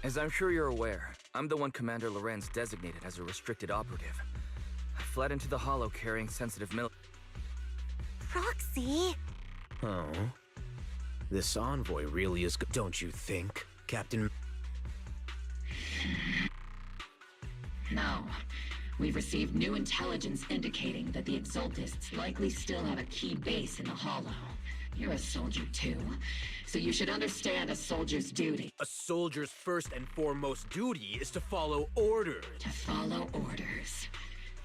As I'm sure you're aware, I'm the one Commander Lorenz designated as a restricted operative. I fled into the hollow carrying sensitive
Proxy?
Oh. This envoy really is good, don't you think, Captain?
No. We've received new intelligence indicating that the Exaltists likely still have a key base in the hollow. You're a soldier too, so you should understand a soldier's duty.
A soldier's first and foremost duty is to follow orders.
To follow orders.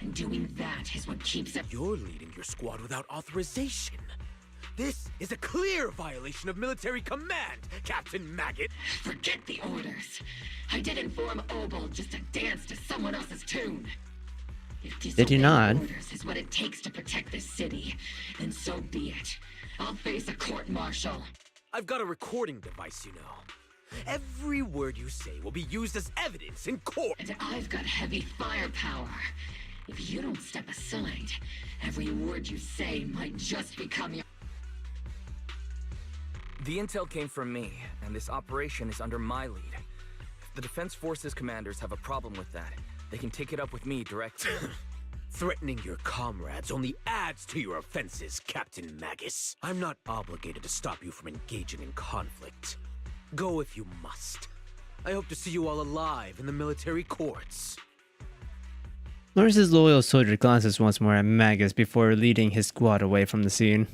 And doing that is what keeps it.
You're leading your squad without authorization. This is a clear violation of military command, Captain Maggot.
Forget the orders. I didn't form Obel just to dance to someone else's tune. If
Did you not?
Orders is what it takes to protect this city, then so be it. I'll face a court-martial.
I've got a recording device, you know. Every word you say will be used as evidence in court.
And I've got heavy firepower. If you don't step aside, every word you say might just become your...
The intel came from me, and this operation is under my lead. If the Defense Forces commanders have a problem with that, they can take it up with me directly.
Threatening your comrades only adds to your offenses, Captain Magus. I'm not obligated to stop you from engaging in conflict. Go if you must. I hope to see you all alive in the military courts.
Lawrence's loyal soldier glances once more at Magus before leading his squad away from the scene.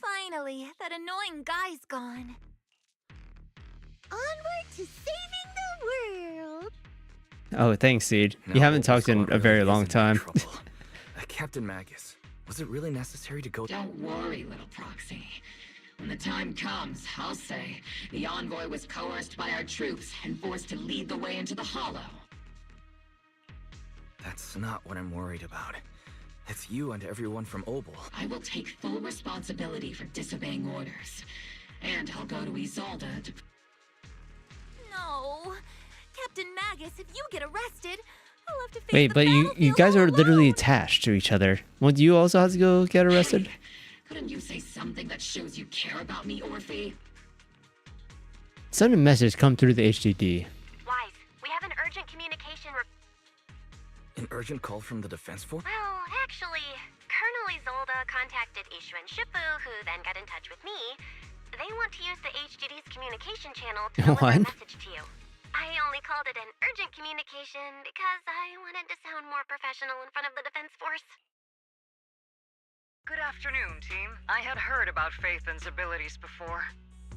Finally, that annoying guy's gone.
Onward to saving the world.
Oh, thanks, Seed.
No,
You haven't talked in a very long time.
Captain Magus, was it really necessary to go?
Don't worry, little proxy. When the time comes, I'll say the envoy was coerced by our troops and forced to lead the way into the Hollow.
That's not what I'm worried about. It's you and everyone from Obel.
I will take full responsibility for disobeying orders. And I'll go to Isolde to...
No. Captain Magus, if you get arrested, I'll have to face
Wait,
the
but you guys are literally attached to each other. Won't you also have to go get arrested?
Hey, couldn't you say something that shows you care about me, Orphe?
Send a message come through the HDD.
Wise, we have an urgent communication
An urgent call from the Defense Force?
Well, actually, Colonel Isolde contacted Ishu and Shippu, who then got in touch with me. They want to use the HDD's communication channel to deliver a message to you. I only called it an urgent communication because I wanted to sound more professional in front of the Defense Force.
Good afternoon, team. I had heard about Phaethon's abilities before,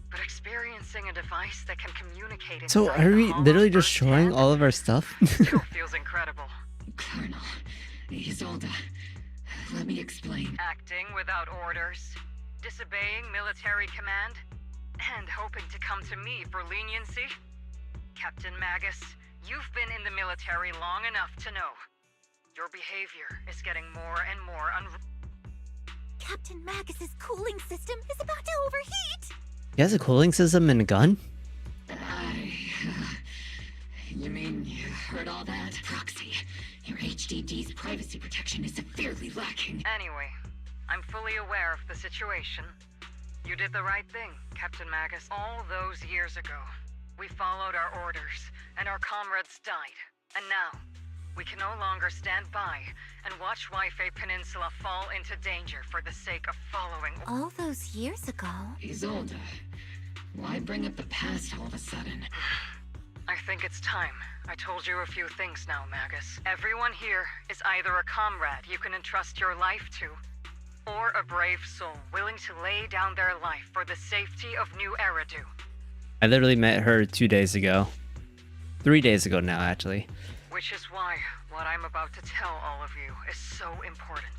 but experiencing a device that can communicate
So
inside
are
the
we
Hollow
literally just
firsthand
showing all of our stuff?
still feels incredible.
Colonel, Isolde, let me explain.
Acting without orders, disobeying military command, and hoping to come to me for leniency? Captain Magus, you've been in the military long enough to know. Your behavior is getting more and more
Captain Magus's cooling system is about to overheat!
He has a cooling system and a gun?
You mean you heard all that? Proxy, your HDD's privacy protection is severely lacking.
Anyway, I'm fully aware of the situation. You did the right thing, Captain Magus. All those years ago, we followed our orders, and our comrades died. And now, we can no longer stand by and watch Waifei Peninsula fall into danger for the sake of following...
All those years ago?
Isolde, why bring up the past all of a sudden?
I think it's time. I told you a few things now, Magus. Everyone here is either a comrade you can entrust your life to, or a brave soul willing to lay down their life for the safety of New Eridu.
I literally met her 2 days ago. 3 days ago now, actually.
Which is why what I'm about to tell all of you is so important.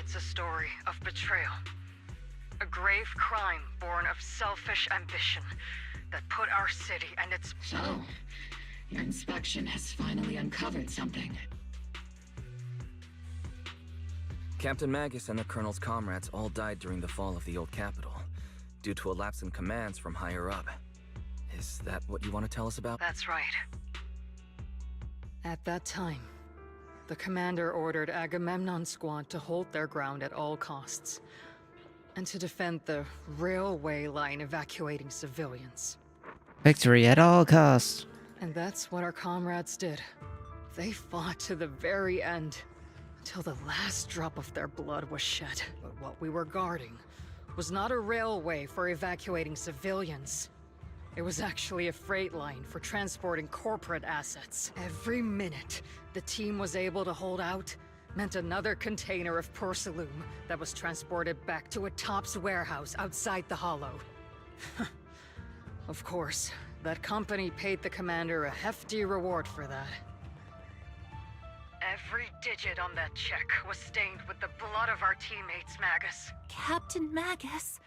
It's a story of betrayal. A grave crime born of selfish ambition that put our city and its...
So, your inspection has finally uncovered something.
Captain Magus and the Colonel's comrades all died during the fall of the old capital, due to a lapse in commands from higher up. Is that what you want to tell us about?
That's right. At that time, the commander ordered Agamemnon's squad to hold their ground at all costs, and to defend the railway line evacuating civilians.
Victory at all costs.
And that's what our comrades did. They fought to the very end, until the last drop of their blood was shed. But what we were guarding was not a railway for evacuating civilians. It was actually a freight line for transporting corporate assets. Every minute the team was able to hold out, meant another container of porcelain that was transported back to a Topps warehouse outside the Hollow. Of course, that company paid the commander a hefty reward for that. Every digit on that check was stained with the blood of our teammates, Magus.
Captain Magus?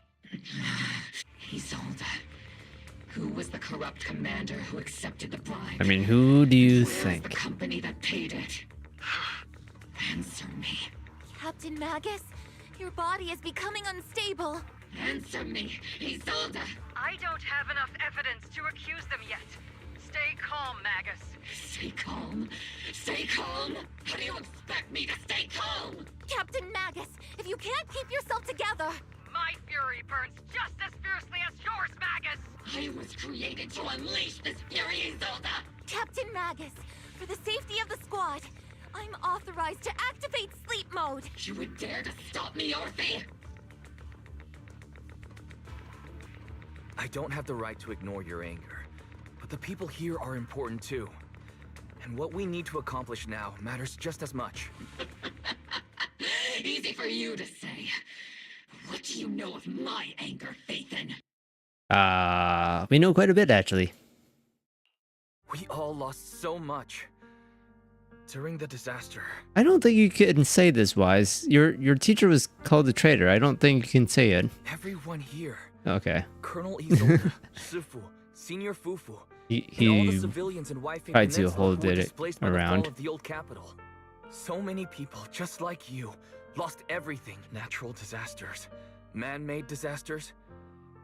Isolde. Who was the corrupt commander who accepted the bribe?
I mean, who do you
Where's
think?
the company that paid it? Answer me.
Captain Magus? Your body is becoming unstable.
Answer me, Isolde.
I don't have enough evidence to accuse them yet. Stay calm, Magus.
Stay calm? Stay calm? How do you expect me to stay calm?
Captain Magus, if you can't keep yourself together...
My fury burns just as fiercely as yours, Magus!
I was created to unleash this fury, Isolde!
Captain Magus, for the safety of the squad, I'm authorized to activate sleep mode.
You would dare to stop me, Orphe?
I don't have the right to ignore your anger, but the people here are important too. And what we need to accomplish now matters just as much.
Easy for you to say. What do you know of my anger, Phaethon?
We know quite a bit, actually.
We all lost so much during the disaster.
I don't think you can say this, Wise. Your teacher was called a traitor. I don't think you can say it.
Everyone here.
Okay.
Colonel Isolde, Sifu, Senior Fufu, and all the civilians in Wi-Fi
tried to
Peninsula
hold
who were
it
displaced by the
around.
fall of the old capital. So many people, just like you, lost everything. Natural disasters, man-made disasters.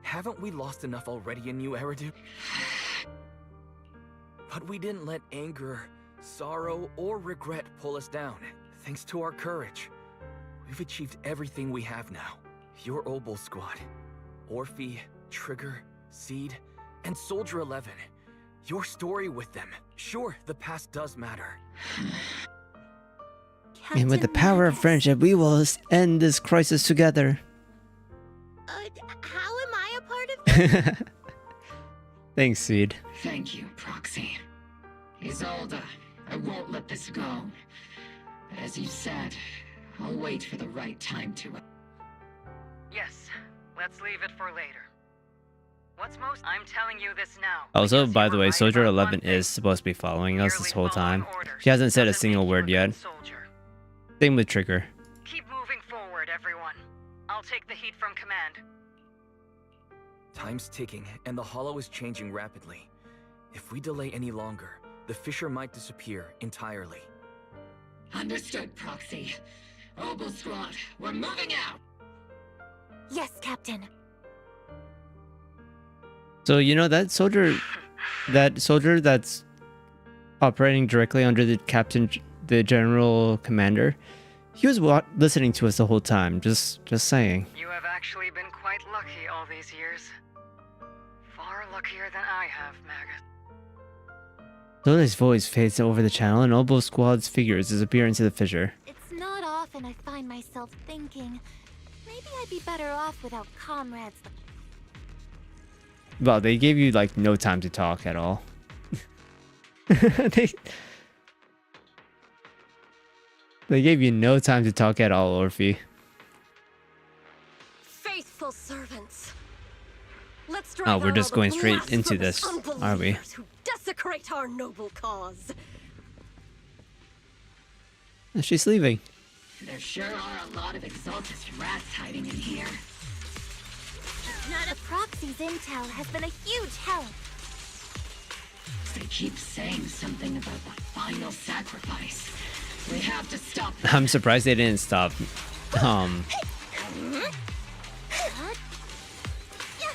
Haven't we lost enough already in New Eridu? But we didn't let anger, sorrow, or regret pull us down. Thanks to our courage, we've achieved everything we have now. Your Obol squad, Orphe, Trigger, Seed, and Soldier 11. Your story with them. Sure, the past does matter.
And with the power of friendship, we will end this crisis together.
How am I a part of this?
Thanks, Seed.
Thank you, Proxy. Isolde, I won't let this go. As you said, I'll wait for the right time to...
Yes, let's leave it for later. What's most... I'm telling you this now.
Also, by the way, Soldier 11 is supposed to be following us this whole time. She hasn't said a single word yet. Same with Trigger.
Keep moving forward, everyone. I'll take the heat from command.
Time's ticking, and the Hollow is changing rapidly. If we delay any longer, the Fissure might disappear entirely.
Understood, Proxy. Obol Squad, we're moving out!
Yes, Captain.
So, you know, that soldier that's operating directly under the captain, the general commander, he was listening to us the whole time, just saying.
You have actually been quite lucky all these years. Far luckier than I have, Magus.
Zoda's voice fades over the channel and Obol Squad's figures disappear into the fissure.
It's not often I find myself thinking, maybe I'd be better off without comrades.
Well, they gave you, like, no time to talk at all. They gave you no time to talk at all, Orphe.
Faithful servants. Let's
Oh, we're just going straight into this, are we?
Who desecrate our noble cause.
She's leaving.
There sure are a lot of Exaltus rats hiding in here.
The Proxy's intel has been a huge help.
They keep saying something about the final sacrifice. We have to stop them.
I'm surprised they didn't stop.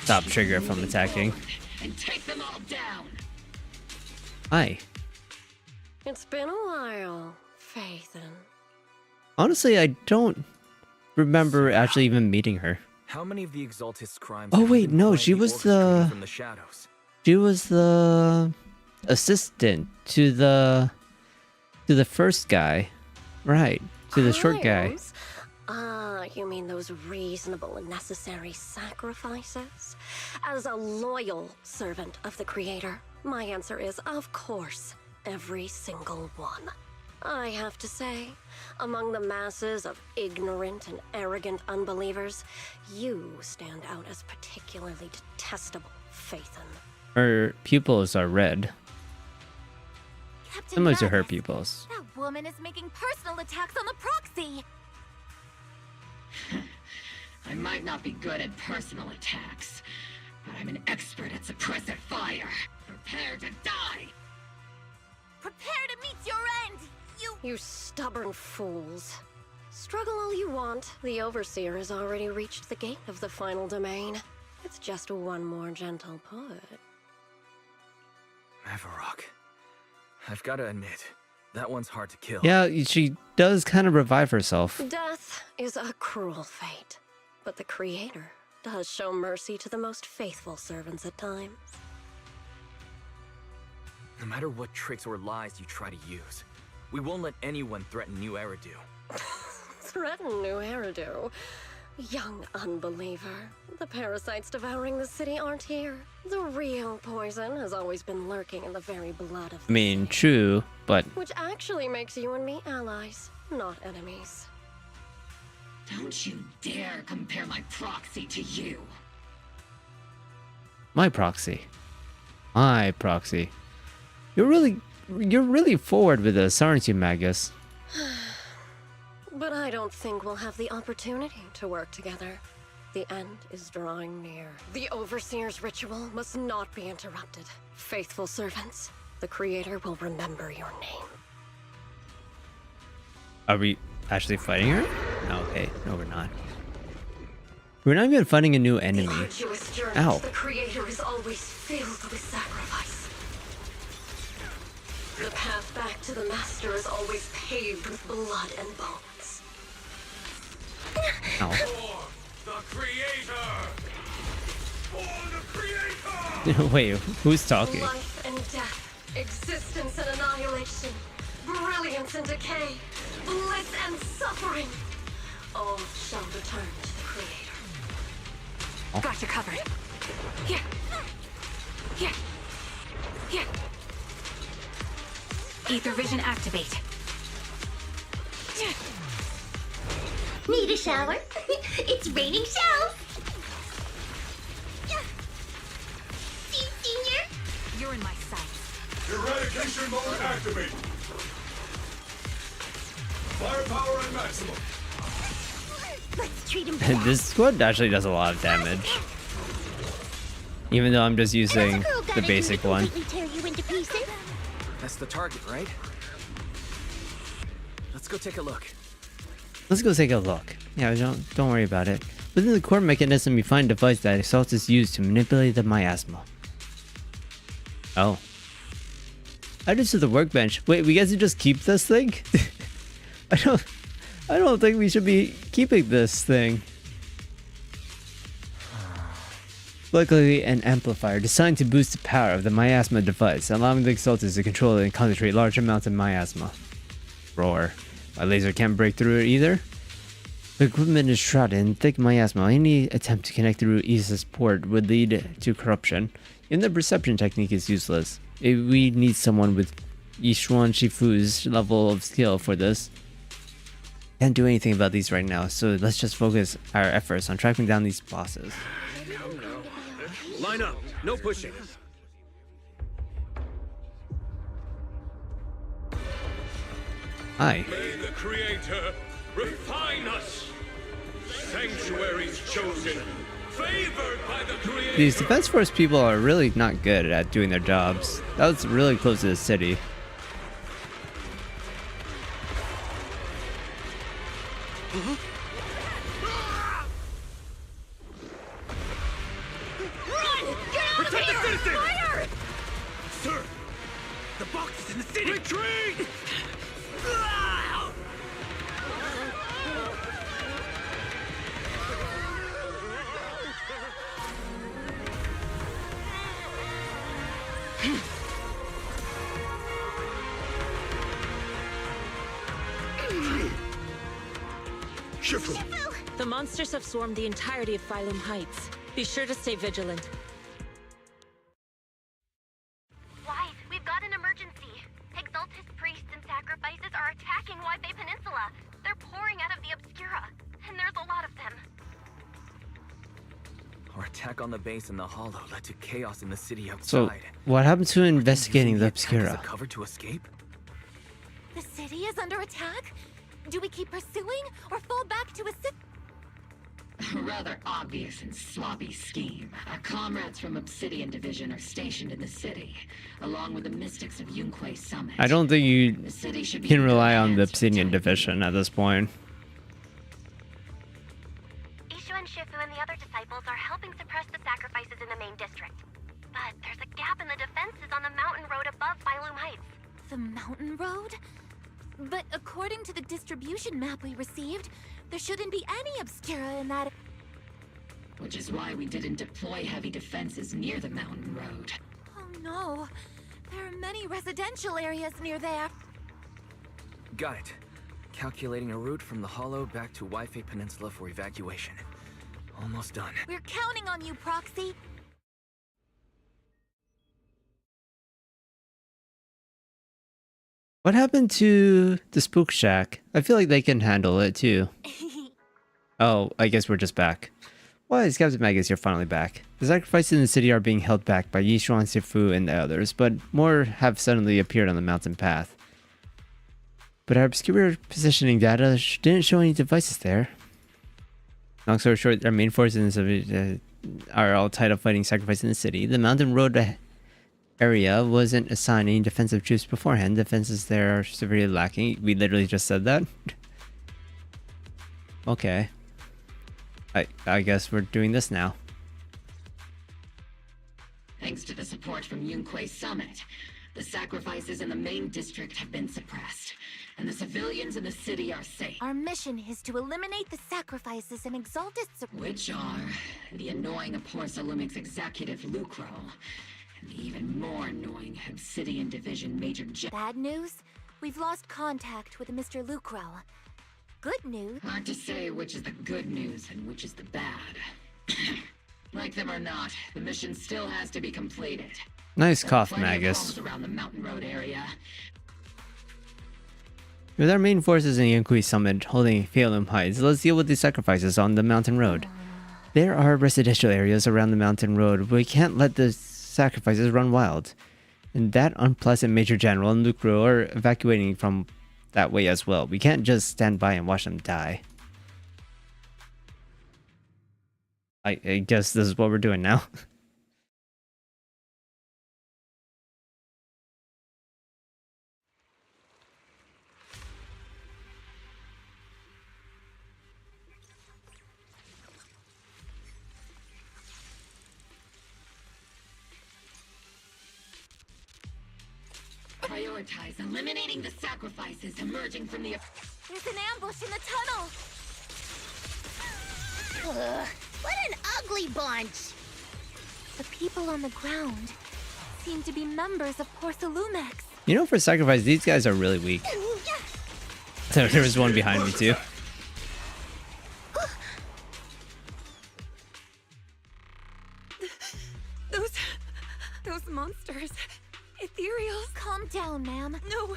Stop Trigger from attacking.
And take them all down.
Hi.
It's been a while, Phaethon.
Honestly, I don't remember actually even meeting her.
How many of the Exaltist crimes?
Oh wait, no, she was the...
From the shadows?
She was the assistant to the first guy, right? To the short guy.
Crimes? Ah, you mean those reasonable and necessary sacrifices? As a loyal servant of the Creator, my answer is, of course, every single one.
I have to say, among the masses of ignorant and arrogant unbelievers, you stand out as particularly detestable, Phaethon.
Her pupils are red.
Captain
Similar to her
Magus,
pupils.
That woman is making personal attacks on the proxy.
I might not be good at personal attacks, but I'm an expert at suppressive fire. Prepare to die!
Prepare to meet your end,
You stubborn fools. Struggle all you want. The Overseer has already reached the gate of the final domain. It's just one more gentle push.
Mavarok. I've got to admit, that one's hard to kill.
Yeah, she does kind of revive herself.
Death is a cruel fate, but the Creator does show mercy to the most faithful servants at times.
No matter what tricks or lies you try to use, we won't let anyone threaten New Eridu.
Threaten New Eridu? Young unbeliever. The parasites devouring the city aren't here. The real poison has always been lurking in the very blood of
I mean, true, but
which actually makes you and me allies, not enemies.
Don't you dare compare my proxy to you.
my proxy. My proxy. You're really forward with this, aren't you, Magus?
But I don't think we'll have the opportunity to work together. The end is drawing near. The Overseer's ritual must not be interrupted. Faithful servants, the Creator will remember your name.
Are we actually fighting her? No, okay. No, we're not. We're not even fighting a new enemy.
The arduous journey
Ow.
to the Creator is always filled with sacrifice. The path back to the Master is always paved with blood and bones.
Ow.
For the Creator! For the Creator!
Wait, who's talking?
Life and death, existence and annihilation, brilliance and decay, bliss and suffering, all shall return to the Creator.
Got you covered. Here. Here. Here. Ether vision activate.
Need a shower? It's raining shells! See, Senior?
You're in my sights.
Eradication mode activate! Firepower at maximum!
Let's treat him
This squad actually does a lot of damage. Even though I'm just using the basic one.
tear you into pieces.
That's the target, right? Let's go take a look.
Let's go take a look. Yeah, don't worry about it. Within the core mechanism, you find a device that Exaltus used to manipulate the miasma. Oh. Added to the workbench. Wait, we guys can just keep this thing? I don't think we should be keeping this thing. Luckily, an amplifier designed to boost the power of the miasma device, allowing the Exaltus to control it and concentrate large amounts of miasma. Roar. My laser can't break through it either. The equipment is shrouded in thick miasma. Any attempt to connect through Isa's port would lead to corruption. Even the perception technique is useless. We need someone with Yishuan Shifu's level of skill for this. Can't do anything about these right now, so let's just focus our efforts on tracking down these bosses.
Line up, no pushing.
Hi.
May the Creator refine us! Sanctuaries chosen, favored by the Creator!
These defense force people are really not good at doing their jobs. That was really close to the city.
Run! Get out
Protect the citizen!
Fire!
Sir, the box is in the city!
Retreat!
Shifu!
The monsters have swarmed the entirety of Phylum Heights. Be sure to stay vigilant.
Wise, we've got an emergency. Exaltus priests and sacrifices are
attack on the base in the Hollow led to chaos in the city
So,
outside.
what happened to investigating the
As a
Obscura?
cover to escape?
The city is under attack? Do we keep pursuing or fall back to a
A rather obvious and sloppy scheme. Our comrades from Obsidian Division are stationed in the city, along with the mystics of Yunquay Summit.
I don't think you
The city should be
can
in their
rely on the
hands for
Obsidian
time
Division at this point.
Ishu and Shifu and the other disciples are helping suppress the sacrifices in the main district. But there's a gap in the defenses on the mountain road above Bylum Heights.
The mountain road? But according to the distribution map we received, there shouldn't be any Obscura in that.
Which is why we didn't deploy heavy defenses near the mountain road.
Oh no, there are many residential areas near there.
Got it. Calculating a route from the Hollow back to Waifei Peninsula for evacuation. Almost done.
We're counting on you, Proxy.
What happened to the Spook Shack? I feel like they can handle it too. Oh, I guess we're just back. Why is Captain Magus you're finally back? The sacrifices in the city are being held back by Yishuan, Sifu, and the others, but more have suddenly appeared on the mountain path. But our obscure positioning data didn't show any devices there. Long story short, our main forces are all tied up fighting sacrifices in the city. The mountain road area wasn't assigning defensive troops beforehand. Defenses there are severely lacking. We literally just said that. Okay. I guess we're doing this now.
Thanks to the support from Yunquay Summit, the sacrifices in the main district have been suppressed, and the civilians in the city are safe.
Our mission is to eliminate the sacrifices and exalt its...
Which are the annoying Porcelumix executive Lucro, and the even more annoying Obsidian Division Major
Bad news? We've lost contact with Mr. Lucro. Good news?
Hard to say which is the good news and which is the bad. Like them or not, the mission still has to be completed.
Nice cough,
Plenty of
Magus.
homes around the mountain road area.
With our main forces in Yunquay Summit holding Phalum Heights, let's deal with the sacrifices on the mountain road. There are residential areas around the mountain road. We can't let the sacrifices run wild. And that unpleasant Major General and Lucro are evacuating from that way as well. We can't just stand by and watch them die. I guess this is what we're doing now.
Prioritize eliminating the sacrifices emerging from the...
There's an ambush in the tunnel!
Ugh, what an ugly bunch!
The people on the ground seem to be members of Porcelumex.
You know, for sacrifice, these guys are really weak. There was one behind me too.
Those monsters. Ethereals. Calm down, ma'am. No.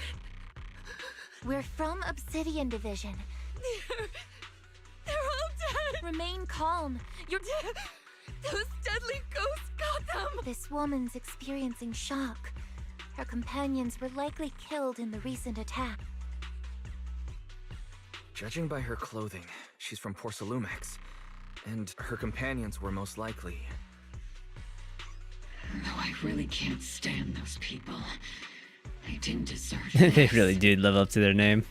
We're from Obsidian Division. They're all dead. Remain calm. You're dead. Those deadly ghosts got them. This woman's experiencing shock. Her companions were likely killed in the recent attack.
Judging by her clothing, she's from Porcelumex, and her companions were most likely.
Though I really can't stand those people. They didn't deserve
They really do live up to their name.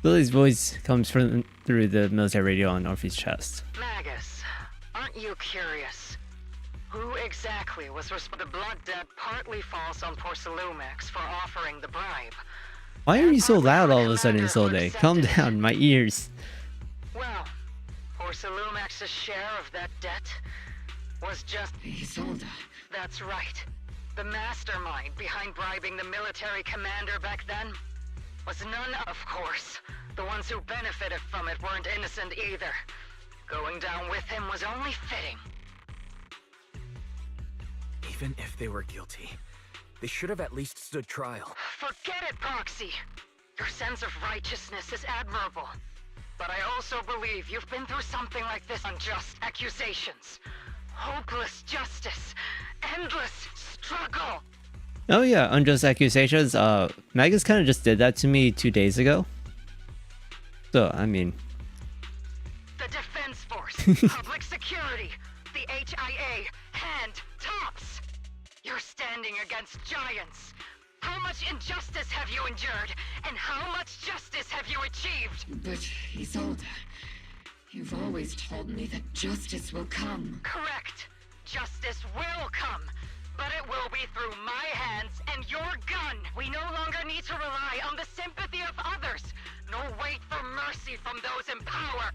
Lily's voice comes through the military radio on Orphe's chest.
Magus, aren't you curious? Who exactly was responsible? The blood debt partly falls on Porcelumex for offering the bribe.
Why are you so loud all of a sudden, Isolde? Calm down, my ears.
Well, Porcelumex's share of that debt was just...
Isolde.
That's right. The mastermind behind bribing the military commander back then was none, of course. The ones who benefited from it weren't innocent either. Going down with him was only fitting.
Even if they were guilty, they should have at least stood trial.
Forget it, Proxy. Your sense of righteousness is admirable. But I also believe you've been through something like this. Unjust accusations, hopeless justice, endless struggle.
Oh yeah, unjust accusations. Magus kind of just did that to me 2 days ago. So, I mean...
The Defense Force, Public Security, the HIA, hand tops. You're standing against giants. How much injustice have you endured? And how much justice have you achieved?
But, Isolde, you've always told me that justice will come.
Correct. Justice will come. But it will be through my hands and your gun. We no longer need to rely on the sympathy of others, nor wait for mercy from those in power.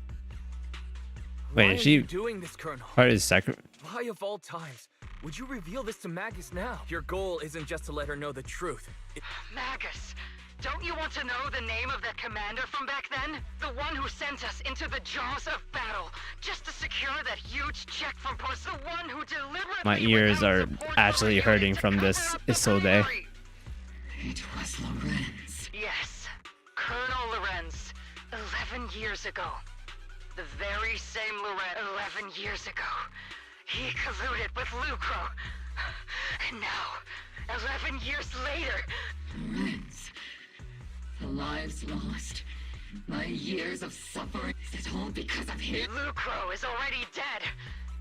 Wait,
Why
is
are
she
you doing this, Colonel?
part of the sacri-
Why of all times would you reveal this to Magus now? Your goal isn't just to let her know the truth.
Magus, don't you want to know the name of that commander from back then? The one who sent us into the jaws of battle, just to secure that huge check from Post. The one who deliberately...
My ears are actually hurting from this Isolde.
It was Lorenz.
Yes, Colonel Lorenz, 11 years ago. The very same Lorenz 11 years ago. He colluded with Lucro. And now, 11 years later...
Lorenz. The lives lost. My years of suffering. Is it all because of him?
Lucro is already dead.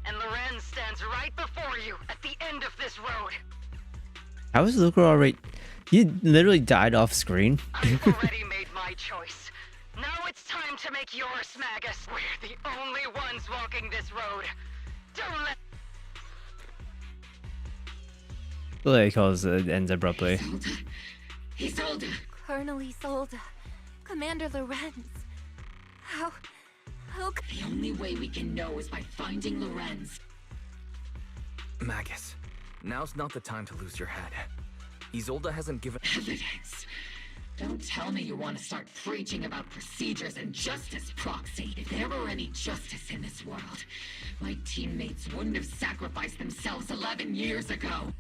And Lorenz stands right before you at the end of this road.
How is Lucro already... He literally died off screen.
I've already made my choice. Now it's time to make yours, Magus. We're the only ones walking this road. Don't let...
Like calls it ends abruptly.
Isolde.
Colonel Isolde. Commander Lorenz. How...
The only way we can know is by finding Lorenz.
Magus, now's not the time to lose your head. Isolde hasn't given...
Evidence. Don't tell me you want to start preaching about procedures and justice, Proxy. If there were any justice in this world, my teammates wouldn't have sacrificed themselves 11 years ago.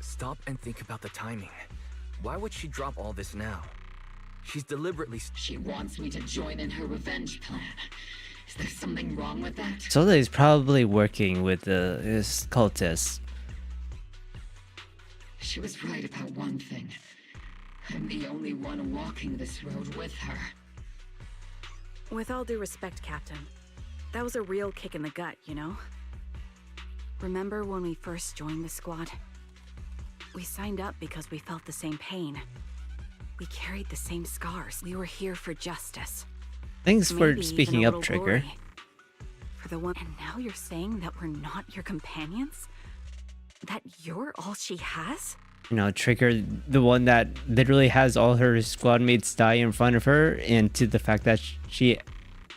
Stop and think about the timing. Why would she drop all this now? She's deliberately...
She wants me to join in her revenge plan. Is there something wrong with that?
Isolde is probably working with his cultists.
She was right about one thing. I'm the only one walking this road with her.
With all due respect, Captain, that was a real kick in the gut, you know? Remember when we first joined the squad? We signed up because we felt the same pain. We carried the same scars. We were here for justice.
Thanks for
Maybe
speaking
even a
up,
little
Trigger.
glory. For the one... And now you're saying that we're not your companions? That you're all she has?
You know, Trigger, the one that literally has all her squad mates die in front of her, and to the fact that she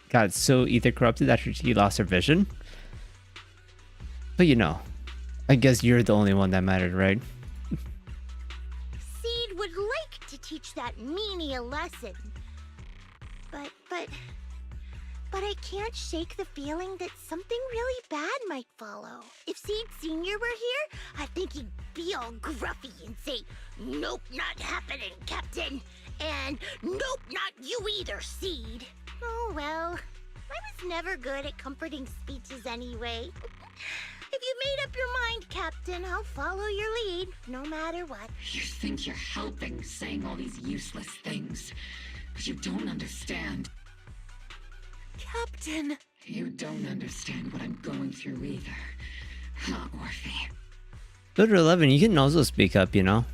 got so ether corrupted that she lost her vision. But you know, I guess you're the only one that mattered, right?
Seed would like to teach that meanie a lesson. But I can't shake the feeling that something really bad might follow. If Seed Sr. were here, I think he'd be all gruffy and say, "Nope, not happening, Captain." And "Nope, not you either, Seed." Oh well, I was never good at comforting speeches anyway. If you made up your mind, Captain, I'll follow your lead, no matter what.
You think you're helping saying all these useless things, but you don't understand.
Captain!
You don't understand what I'm going through either. Huh, Orphe?
Go to 11, you can also speak up, you know?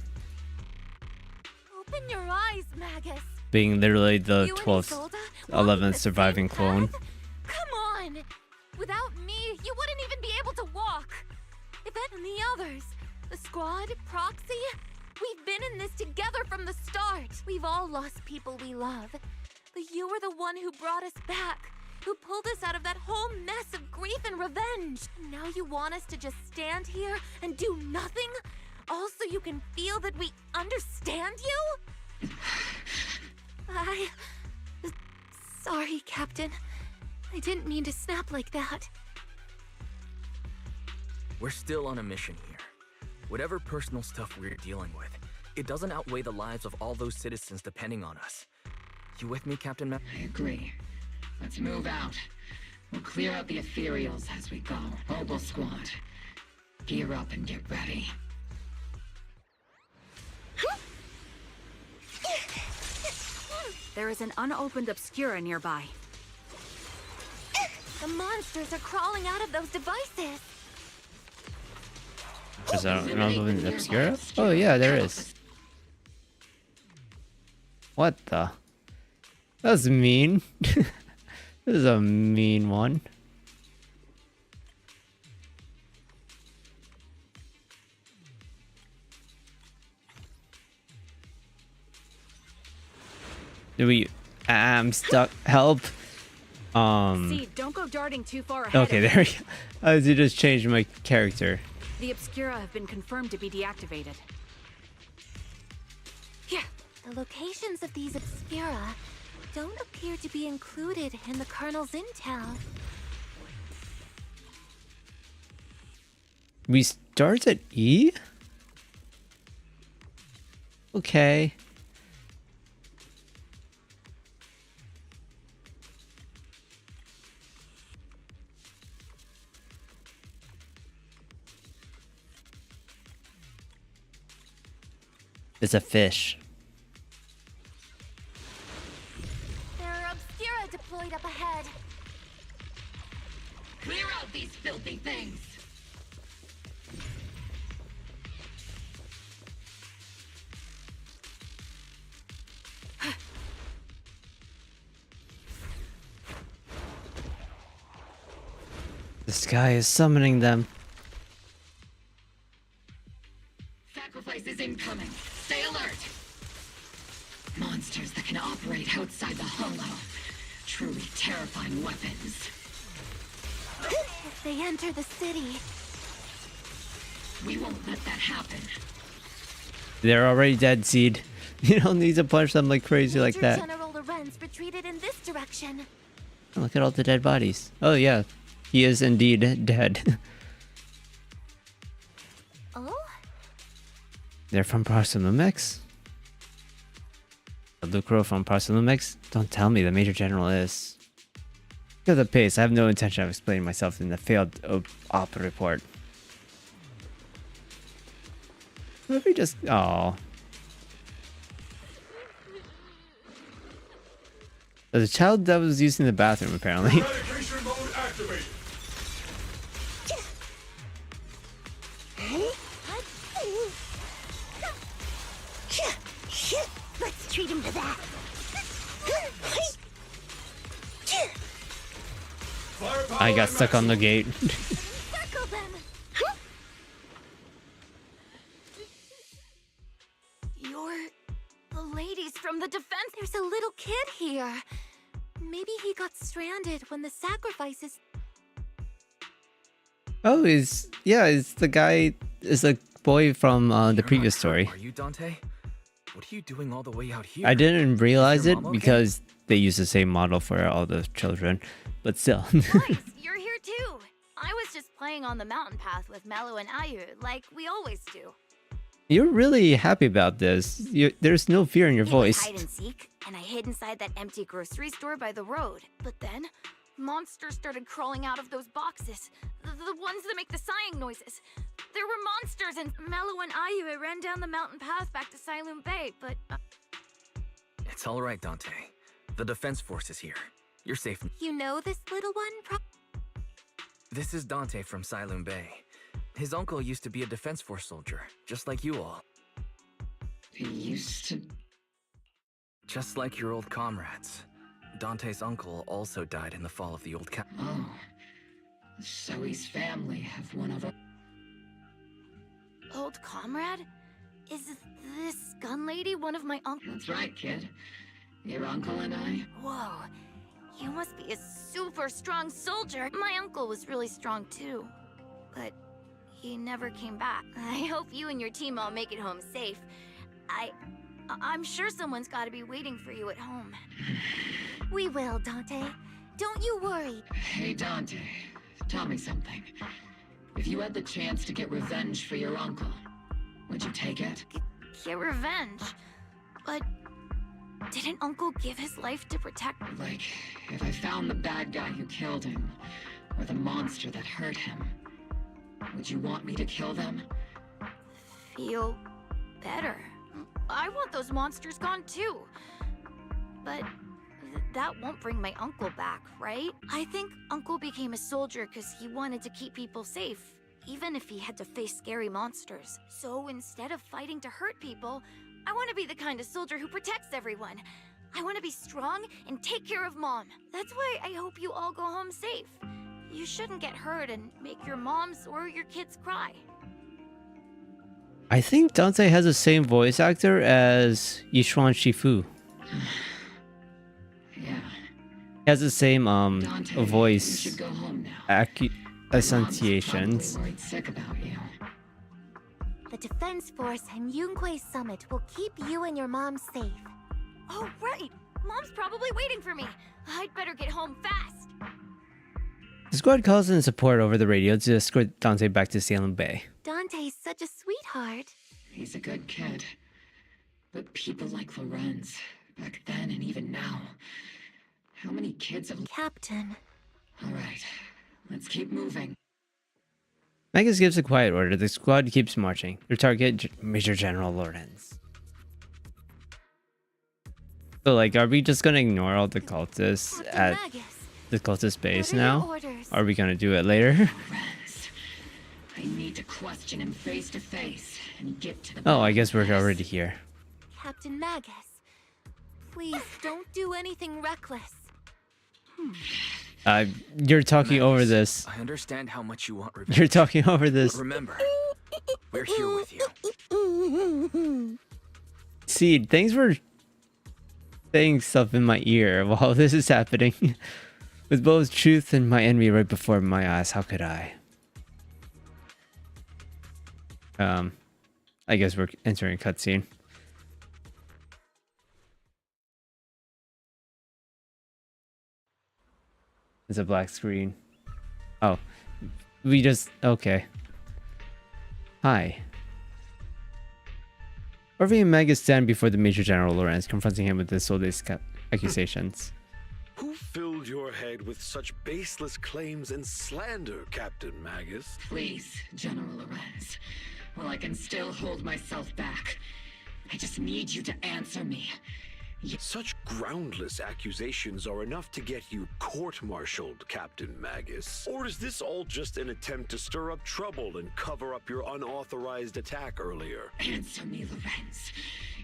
Open your eyes, Magus.
Being literally the
You and
12th,
Isolde
11th surviving clone.
Come on! Without me, you wouldn't even be able to walk. If that and the others, the squad, Proxy, we've been in this together from the start. We've all lost people we love. But you were the one who brought us back, who pulled us out of that whole mess of grief and revenge. And now you want us to just stand here and do nothing? All so you can feel that we understand you? Sorry, Captain. I didn't mean to snap like that.
We're still on a mission here. Whatever personal stuff we're dealing with, it doesn't outweigh the lives of all those citizens depending on us. You with me, Captain
I agree. Let's move out. We'll clear out the ethereals as we go. Mobile squad, gear up and get ready.
There is an unopened Obscura nearby.
The monsters are crawling out of those devices.
Is that an open Obscura? Oh yeah, there is. What the? That was mean. This is a mean one. I'm stuck. Help.
See, don't go darting too far ahead.
Okay, there we go. I just changed my character.
The Obscura have been confirmed to be deactivated.
Yeah. The locations of these Obscura don't appear to be included in the Colonel's intel.
We start at E? Okay. It's a fish.
There are Obscura deployed up ahead.
Clear out these filthy things!
The sky is summoning them.
Sacrifice is incoming. Stay alert! Monsters that can operate outside the hollow. Truly terrifying weapons.
If they enter the city,
we won't let that happen.
They're already dead, Seed. You don't need to punch them like crazy like that.
General Lorenz retreated in this direction.
Oh, look at all the dead bodies. Oh yeah, he is indeed dead.
Oh?
They're from Parsalumex? A Lucro from Parsalumex? Don't tell me the Major General is. Look at the pace. I have no intention of explaining myself in the failed op report. Let me just... Oh. There's a child that was using the bathroom, apparently.
Eradication mode activated.
Let's treat him to that.
I got stuck on the gate.
Circle them. You're the ladies from the defense. There's a little kid here. Maybe he got stranded when the sacrifices.
Oh, it's the guy, is the boy from the previous story.
Are you Dante? What are you doing all the way out here?
I didn't realize it
okay?
because they use the same model for all the children, but still.
Nice, you're here too. I was just playing on the mountain path with Mello and Ayu, like we always do.
You're really happy about this. There's no fear in your voice.
Hide and seek, and I hid inside that empty grocery store by the road. But then, monsters started crawling out of those boxes. The ones that make the sighing noises. There were monsters, and Mello and Ayu ran down the mountain path back to Siloon Bay, but...
It's all right, Dante. The defense force is here. You're safe.
You know this little one?
This is Dante from Siloon Bay. His uncle used to be a defense force soldier, just like you all.
He used to...
Just like your old comrades. Dante's uncle also died in the fall of the old cap.
Oh. So his family have one of a...
Old comrade? Is this gun lady one of my uncles?
That's right, kid. Your uncle and I...
Whoa. You must be a super strong soldier. My uncle was really strong too. But he never came back. I hope you and your team all make it home safe. I'm sure someone's got to be waiting for you at home.
We will, Dante. Don't you worry.
Hey, Dante. Tell me something. If you had the chance to get revenge for your uncle, would you take it?
Get revenge? But Didn't Uncle give his life to protect...
Like, if I found the bad guy who killed him, or the monster that hurt him, would you want me to kill them?
Feel better. I want those monsters gone too. But that won't bring my uncle back, right? I think Uncle became a soldier because he wanted to keep people safe, even if he had to face scary monsters. So instead of fighting to hurt people, I want to be the kind of soldier who protects everyone. I want to be strong and take care of Mom. That's why I hope you all go home safe. You shouldn't get hurt and make your moms or your kids cry.
I think Dante has the same voice actor as Yishuan Shifu.
Yeah.
He has the same
Dante, you
voice
should go home now.
accentuations.
Worried sick about you.
The Defense Force and Yunquei Summit will keep you and your mom safe.
Oh, right! Mom's probably waiting for me. I'd better get home fast.
The squad calls in support over the radio to escort Dante back to Salem Bay.
Dante's such a sweetheart.
He's a good kid. But people like Lorenz, back then and even now, how many kids have...
Captain.
Alright, let's keep moving.
Magus gives a quiet order. The squad keeps marching. Their target, Major General Lorenz. So, like, are we just gonna ignore all the cultists at the cultist base now? Are we gonna do it later?
Lorenz, I need to question him face to face and get to the...
Oh, I guess we're already here.
Captain Magus, please don't do anything reckless.
You're talking
Magus,
over this.
I understand how much you want revenge.
You're talking over this.
But remember, we're here with you.
Seed, thanks for saying stuff in my ear while this is happening. With both truth and my enemy right before my eyes, how could I? I guess we're entering a cutscene. It's a black screen. Oh, we just... okay. Hi. Orvie and Magus stand before the Major General Lorenz, confronting him with the Soldes accusations.
Who filled your head with such baseless claims and slander, Captain Magus?
Please, General Lorenz. While I can still hold myself back, I just need you to answer me.
Such groundless accusations are enough to get you court-martialed, Captain Magus. Or is this all just an attempt to stir up trouble and cover up your unauthorized attack earlier?
Answer me, Lorenz.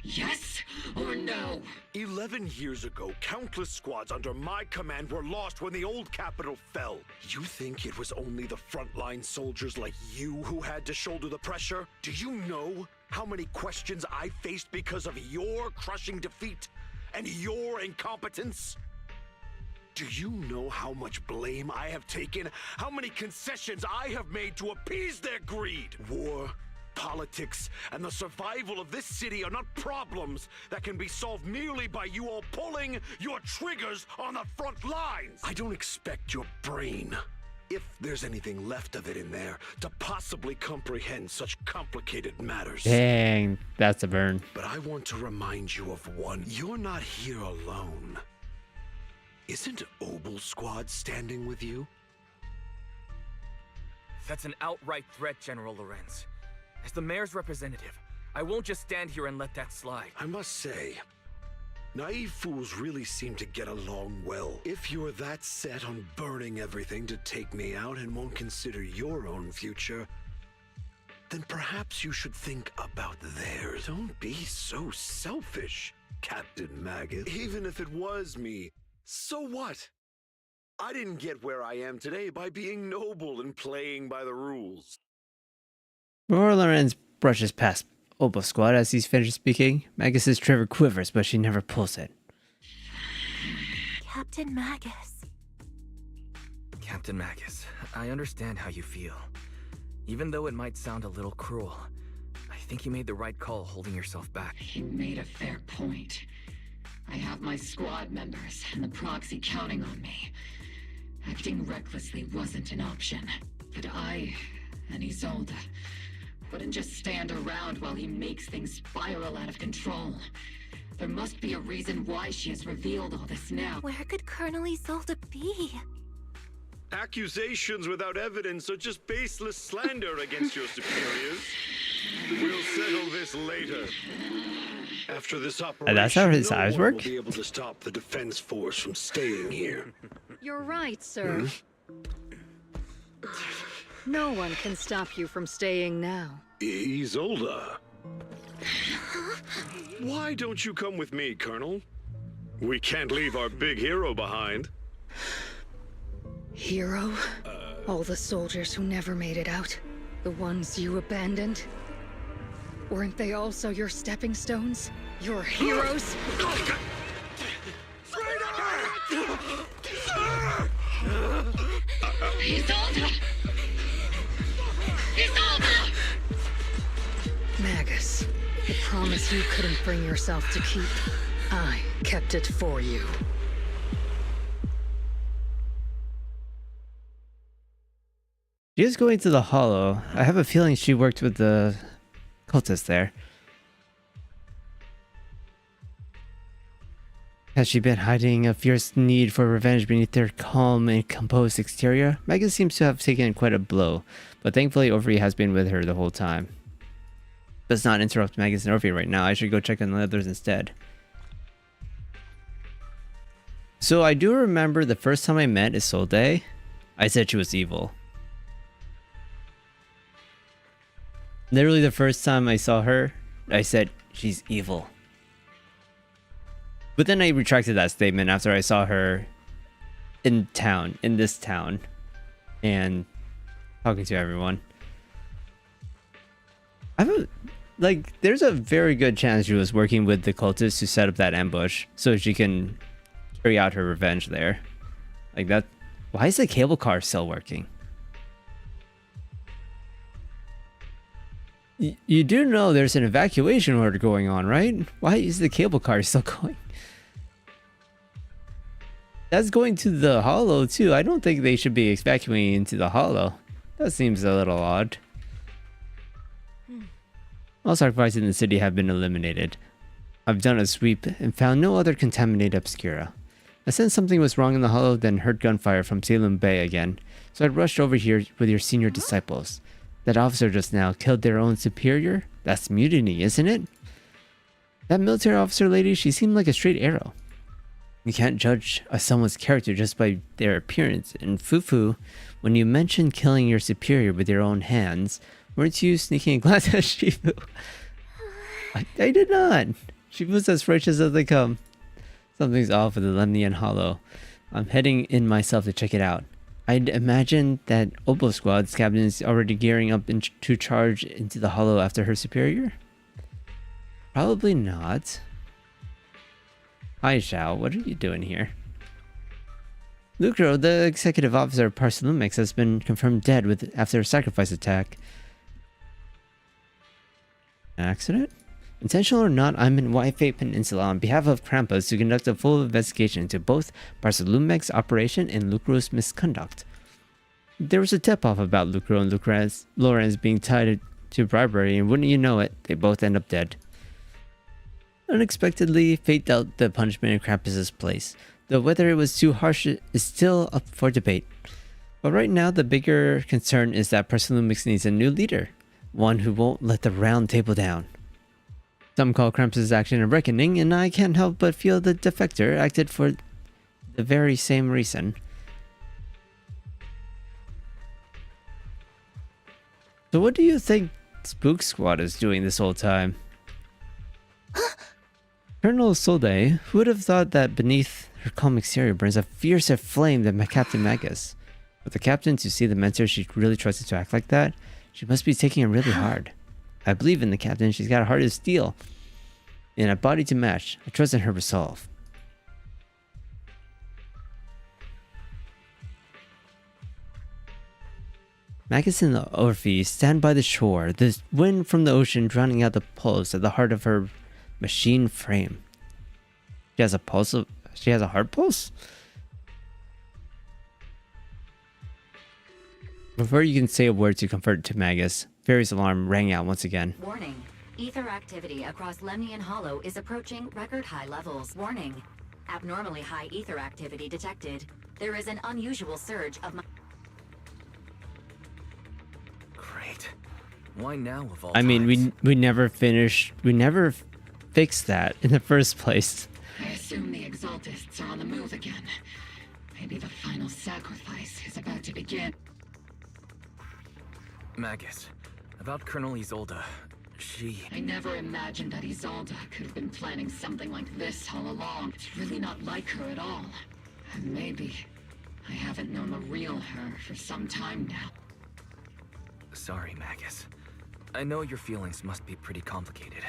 Yes or no?
11 years ago, countless squads under my command were lost when the old capital fell. You think it was only the frontline soldiers like you who had to shoulder the pressure? Do you know how many questions I faced because of your crushing defeat and your incompetence? Do you know how much blame I have taken? How many concessions I have made to appease their greed? War, politics, and the survival of this city are not problems that can be solved merely by you all pulling your triggers on the front lines. I don't expect your brain, if there's anything left of it in there, to possibly comprehend such complicated matters.
Dang, that's a burn.
But I want to remind you of one. You're not here alone. Isn't Obel Squad standing with you?
That's an outright threat, General Lorenz. As the mayor's representative, I won't just stand here and let that slide.
I must say, naive fools really seem to get along well. If you're that set on burning everything to take me out and won't consider your own future, then perhaps you should think about theirs. Don't be so selfish, Captain Magus. Even if it was me, so what? I didn't get where I am today by being noble and playing by the rules.
Aurora Lorenz brushes past Obel Squad as he's finished speaking. Magus's trigger quivers, but she never pulls it.
Captain Magus.
Captain Magus, I understand how you feel. Even though it might sound a little cruel, I think you made the right call holding yourself back.
You made a fair point. I have my squad members and the proxy counting on me. Acting recklessly wasn't an option. But I and Isolde wouldn't just stand around while he makes things spiral out of control. There must be a reason why she has revealed all this now.
Where could Colonel Isolde be?
Accusations without evidence are just baseless slander against your superiors. We'll settle this later. After this operation,
That's how his eyes work?
will be able to stop the defense force from staying here.
You're right, sir. No one can stop you from staying now.
Isolde. Why don't you come with me, Colonel? We can't leave our big hero behind.
Hero? All the soldiers who never made it out? The ones you abandoned? Weren't they also your stepping stones? Your heroes?
Isolde! Isolde!
Magus, the promise you couldn't bring yourself to keep, I kept it for you.
She is going to the Hollow. I have a feeling she worked with the cultists there. Has she been hiding a fierce need for revenge beneath her calm and composed exterior? Magus seems to have taken quite a blow, but thankfully Orphe has been with her the whole time. Let's not interrupt Magus and Orphe right now. I should go check on the others instead. So I do remember the first time I met Isolde, I said she was evil. Literally the first time I saw her, I said she's evil. But then I retracted that statement after I saw her in town, in this town, and talking to everyone. There's a very good chance she was working with the cultists to set up that ambush so she can carry out her revenge there. Like that. Why is the cable car still working? You do know there's an evacuation order going on, right? Why is the cable car still going? That's going to the Hollow too. I don't think they should be evacuating into the Hollow. That seems a little odd. All sacrifices in the city have been eliminated. I've done a sweep and found no other contaminated obscura. I sensed something was wrong in the Hollow, then heard gunfire from Salem Bay again, so I rushed over here with your senior disciples. That officer just now killed their own superior? That's mutiny, isn't it? That military officer lady, she seemed like a straight arrow. You can't judge someone's character just by their appearance. And Fufu, when you mentioned killing your superior with your own hands, weren't you sneaking a glance at Shifu? I did not. Shifu's as righteous as they come. Something's off with the Lemnian Hollow. I'm heading in myself to check it out. I'd imagine that Obo Squad's captain is already gearing up to charge into the Hollow after her superior? Probably not. Hi, Xiao. What are you doing here? Lucro, the executive officer of Parsalumix, has been confirmed dead after a sacrifice attack. An accident? Intentional or not, I'm in Waifei Peninsula on behalf of Krampus to conduct a full investigation into both Parsalumex's operation and Lucro's misconduct. There was a tip-off about Lucro and Lorenz being tied to bribery, and wouldn't you know it, they both end up dead. Unexpectedly, fate dealt the punishment in Krampus's place, though whether it was too harsh is still up for debate. But right now, the bigger concern is that Parsalumix needs a new leader, one who won't let the round table down. Some call Krampus' action a reckoning, and I can't help but feel the defector acted for the very same reason. So what do you think Spook Squad is doing this whole time? Colonel Solde, who would have thought that beneath her calm exterior burns a fiercer flame than Captain Magus? With the captain to see the mentor she really trusted to act like that, she must be taking it really hard. I believe in the captain. She's got a heart of steel and a body to match. I trust in her resolve. Magus and Orphe stand by the shore, the wind from the ocean drowning out the pulse at the heart of her machine frame. She has a pulse. She has a heart pulse? Before you can say a word to comfort to Magus, Fairy's alarm rang out once again.
Warning. Ether activity across Lemnian Hollow is approaching record high levels. Warning. Abnormally high ether activity detected. There is an unusual surge of
Great. Why now of all
I mean,
times?
we never fixed that in the first place.
I assume the Exaltists are on the move again. Maybe the final sacrifice is about to begin.
Magus, about Colonel Isolde,
I never imagined that Isolde could have been planning something like this all along. It's really not like her at all. And maybe I haven't known the real her for some time now.
Sorry, Magus. I know your feelings must be pretty complicated.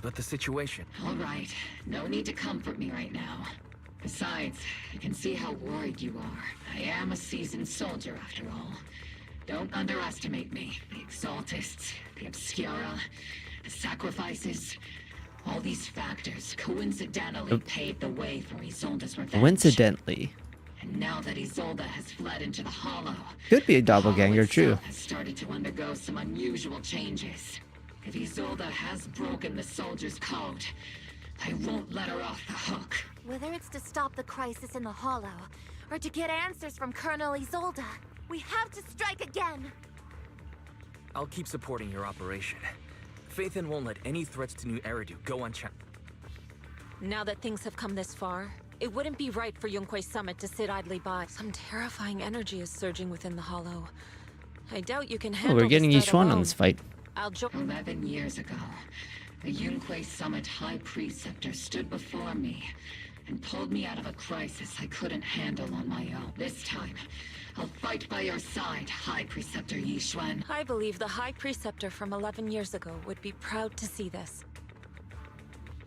But the situation...
All right, no need to comfort me right now. Besides, I can see how worried you are. I am a seasoned soldier after all. Don't underestimate me. The Exaltists, the Obscura, the sacrifices, all these factors coincidentally paved the way for Isolde's revenge.
Coincidentally.
And now that Isolde has fled into the Hollow,
Could be a doppelganger, true.
has started to undergo some unusual changes. If Isolde has broken the soldier's code, I won't let her off the hook.
Whether it's to stop the crisis in the Hollow, or to get answers from Colonel Isolde, we have to strike again!
I'll keep supporting your operation. Phaethon won't let any threats to New Eridu go unchecked.
Now that things have come this far, it wouldn't be right for Yunque's summit to sit idly by. Some terrifying energy is surging within the Hollow. I doubt you can handle
Oh, we're getting
this threat
Yishuan on
alone.
this fight.
I'll join.
11 years ago, the Yunque Summit High Preceptor stood before me and pulled me out of a crisis I couldn't handle on my own. This time, I'll fight by your side, High Preceptor Yishuan.
I believe the High Preceptor from 11 years ago would be proud to see this.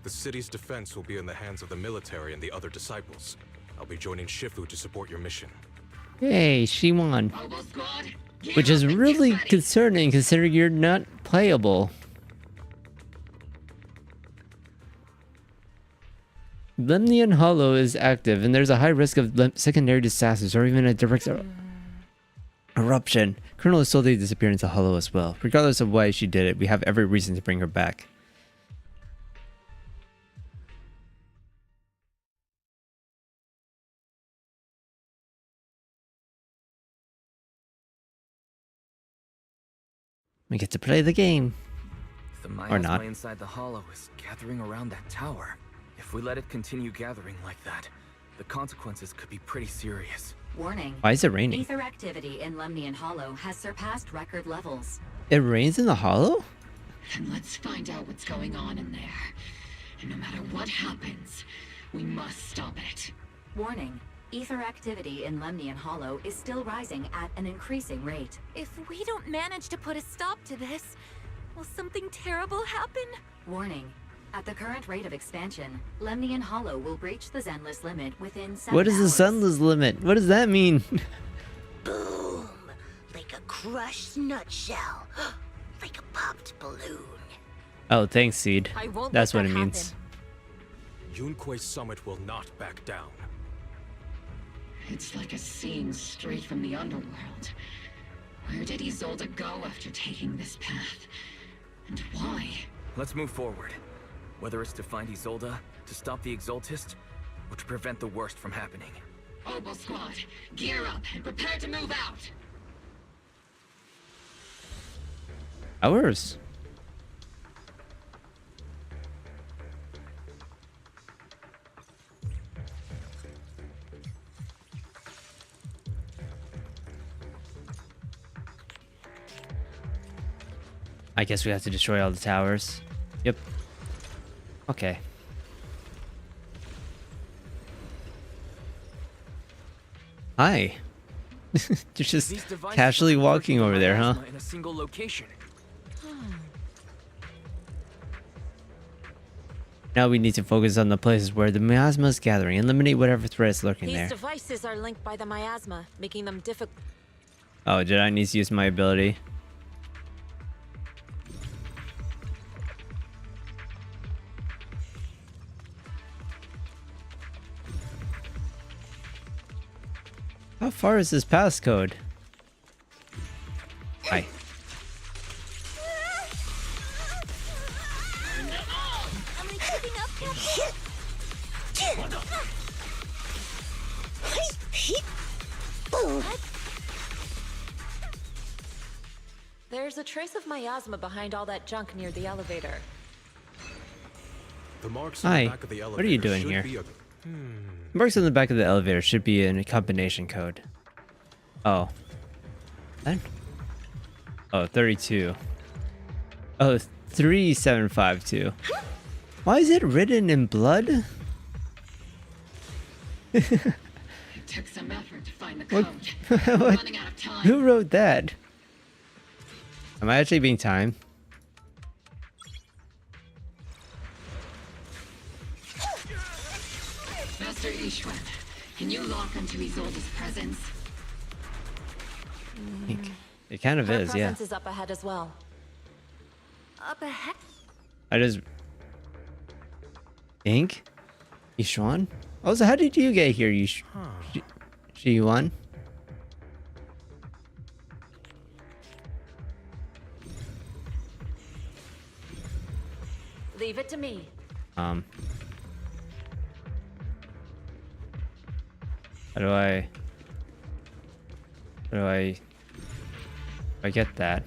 The city's defense will be in the hands of the military and the other disciples. I'll be joining Shifu to support your mission.
Hey, she won. Which is really concerning considering you're not playable. Lemnian Hollow is active and there's a high risk of secondary disasters or even a direct eruption. Colonel Isolde disappeared into Hollow as well. Regardless of why she did it, we have every reason to bring her back. We get to play the game.
The
Or not.
miasma inside the Hollow is gathering around that tower. If we let it continue gathering like that, the consequences could be pretty serious.
Warning.
Why is it raining?
Ether activity in Lemnian Hollow has surpassed record levels.
It rains in the Hollow?
Then let's find out what's going on in there. And no matter what happens, we must stop it.
Warning. Ether activity in Lemnian Hollow is still rising at an increasing rate.
If we don't manage to put a stop to this, will something terrible happen?
Warning. At the current rate of expansion, Lemnian Hollow will breach the Zenless limit within 7
What is the
hours.
Zenless limit? What does that mean?
Boom! Like a crushed nutshell. Like a popped balloon.
Oh, thanks, Seed.
I won't
That's
let
what
that
it means.
Yunque's summit will not back down.
It's like a scene straight from the underworld. Where did Isolde go after taking this path? And why?
Let's move forward. Whether it's to find Isolde, to stop the Exaltists, or to prevent the worst from happening.
Oboe Squad, gear up and prepare to move out!
Ours. I guess we have to destroy all the towers. Yep. Okay. Hi. You're just
These devices
casually
are
walking over there, huh?
miasma in a single location.
Now we need to focus on the places where the miasma is gathering. Eliminate whatever threat is lurking
These
there.
devices are linked by the miasma, making them difficult.
Oh, did I need to use my ability? How far is this passcode? Hi.
There's a trace of miasma behind all that junk near the elevator.
The marks on
Hi,
the back of the elevator
what are you doing
should
here?
be a-
Marks on the back of the elevator should be in a combination code. Oh. Then? Oh, 32. Oh, 3752. Why is it written in blood?
It took some effort to find the code.
What?
We're running out of time.
Who wrote that? Am I actually being timed?
Master Ishwan, can you lock onto Isolde's presence?
It kind of
Her
is, yeah.
presence is up ahead as well.
Up ahead?
I just... Ink? Yishuan? Oh, so how did you get here, Yishuan?
Leave it to me.
How do I get that?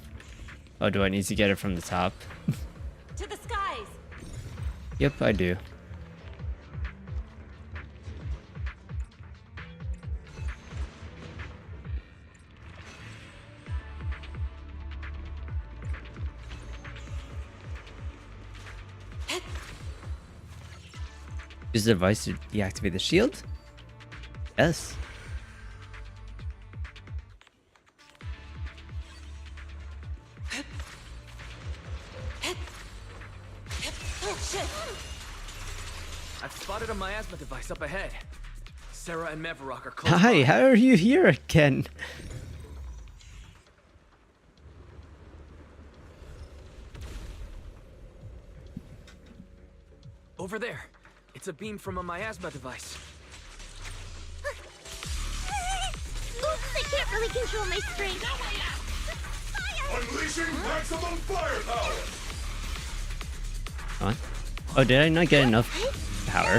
Oh, do I need to get it from the top?
To the skies!
Yep, I do. Use the device to deactivate the shield? Yes.
I've spotted a miasma device up ahead. Sarah and Mevarok are close
Hi,
by.
how are you here again?
Over there. It's a beam from a miasma device.
Oops, I can't really control my strength.
Unleashing maximum firepower!
Come on. Oh, did I not get enough power?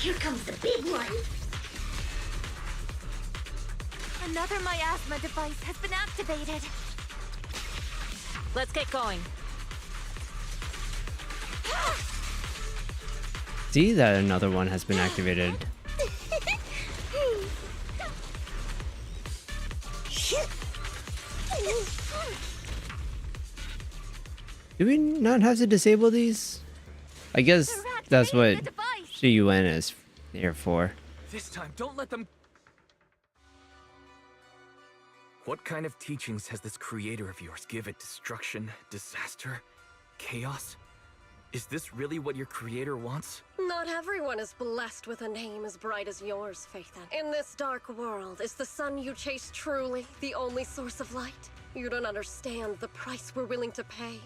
Here comes the big one.
Another miasma device has been activated.
Let's get going.
See that another one has been activated. Do we not have to disable these? I guess that's what Shiyuan is here for.
This time, don't let them... What kind of teachings has this creator of yours given? Destruction, disaster, chaos? Is this really what your creator wants?
Not everyone is blessed with a name as bright as yours, Phaethon. In this dark world, is the sun you chase truly the only source of light? You don't understand the price we're willing to pay,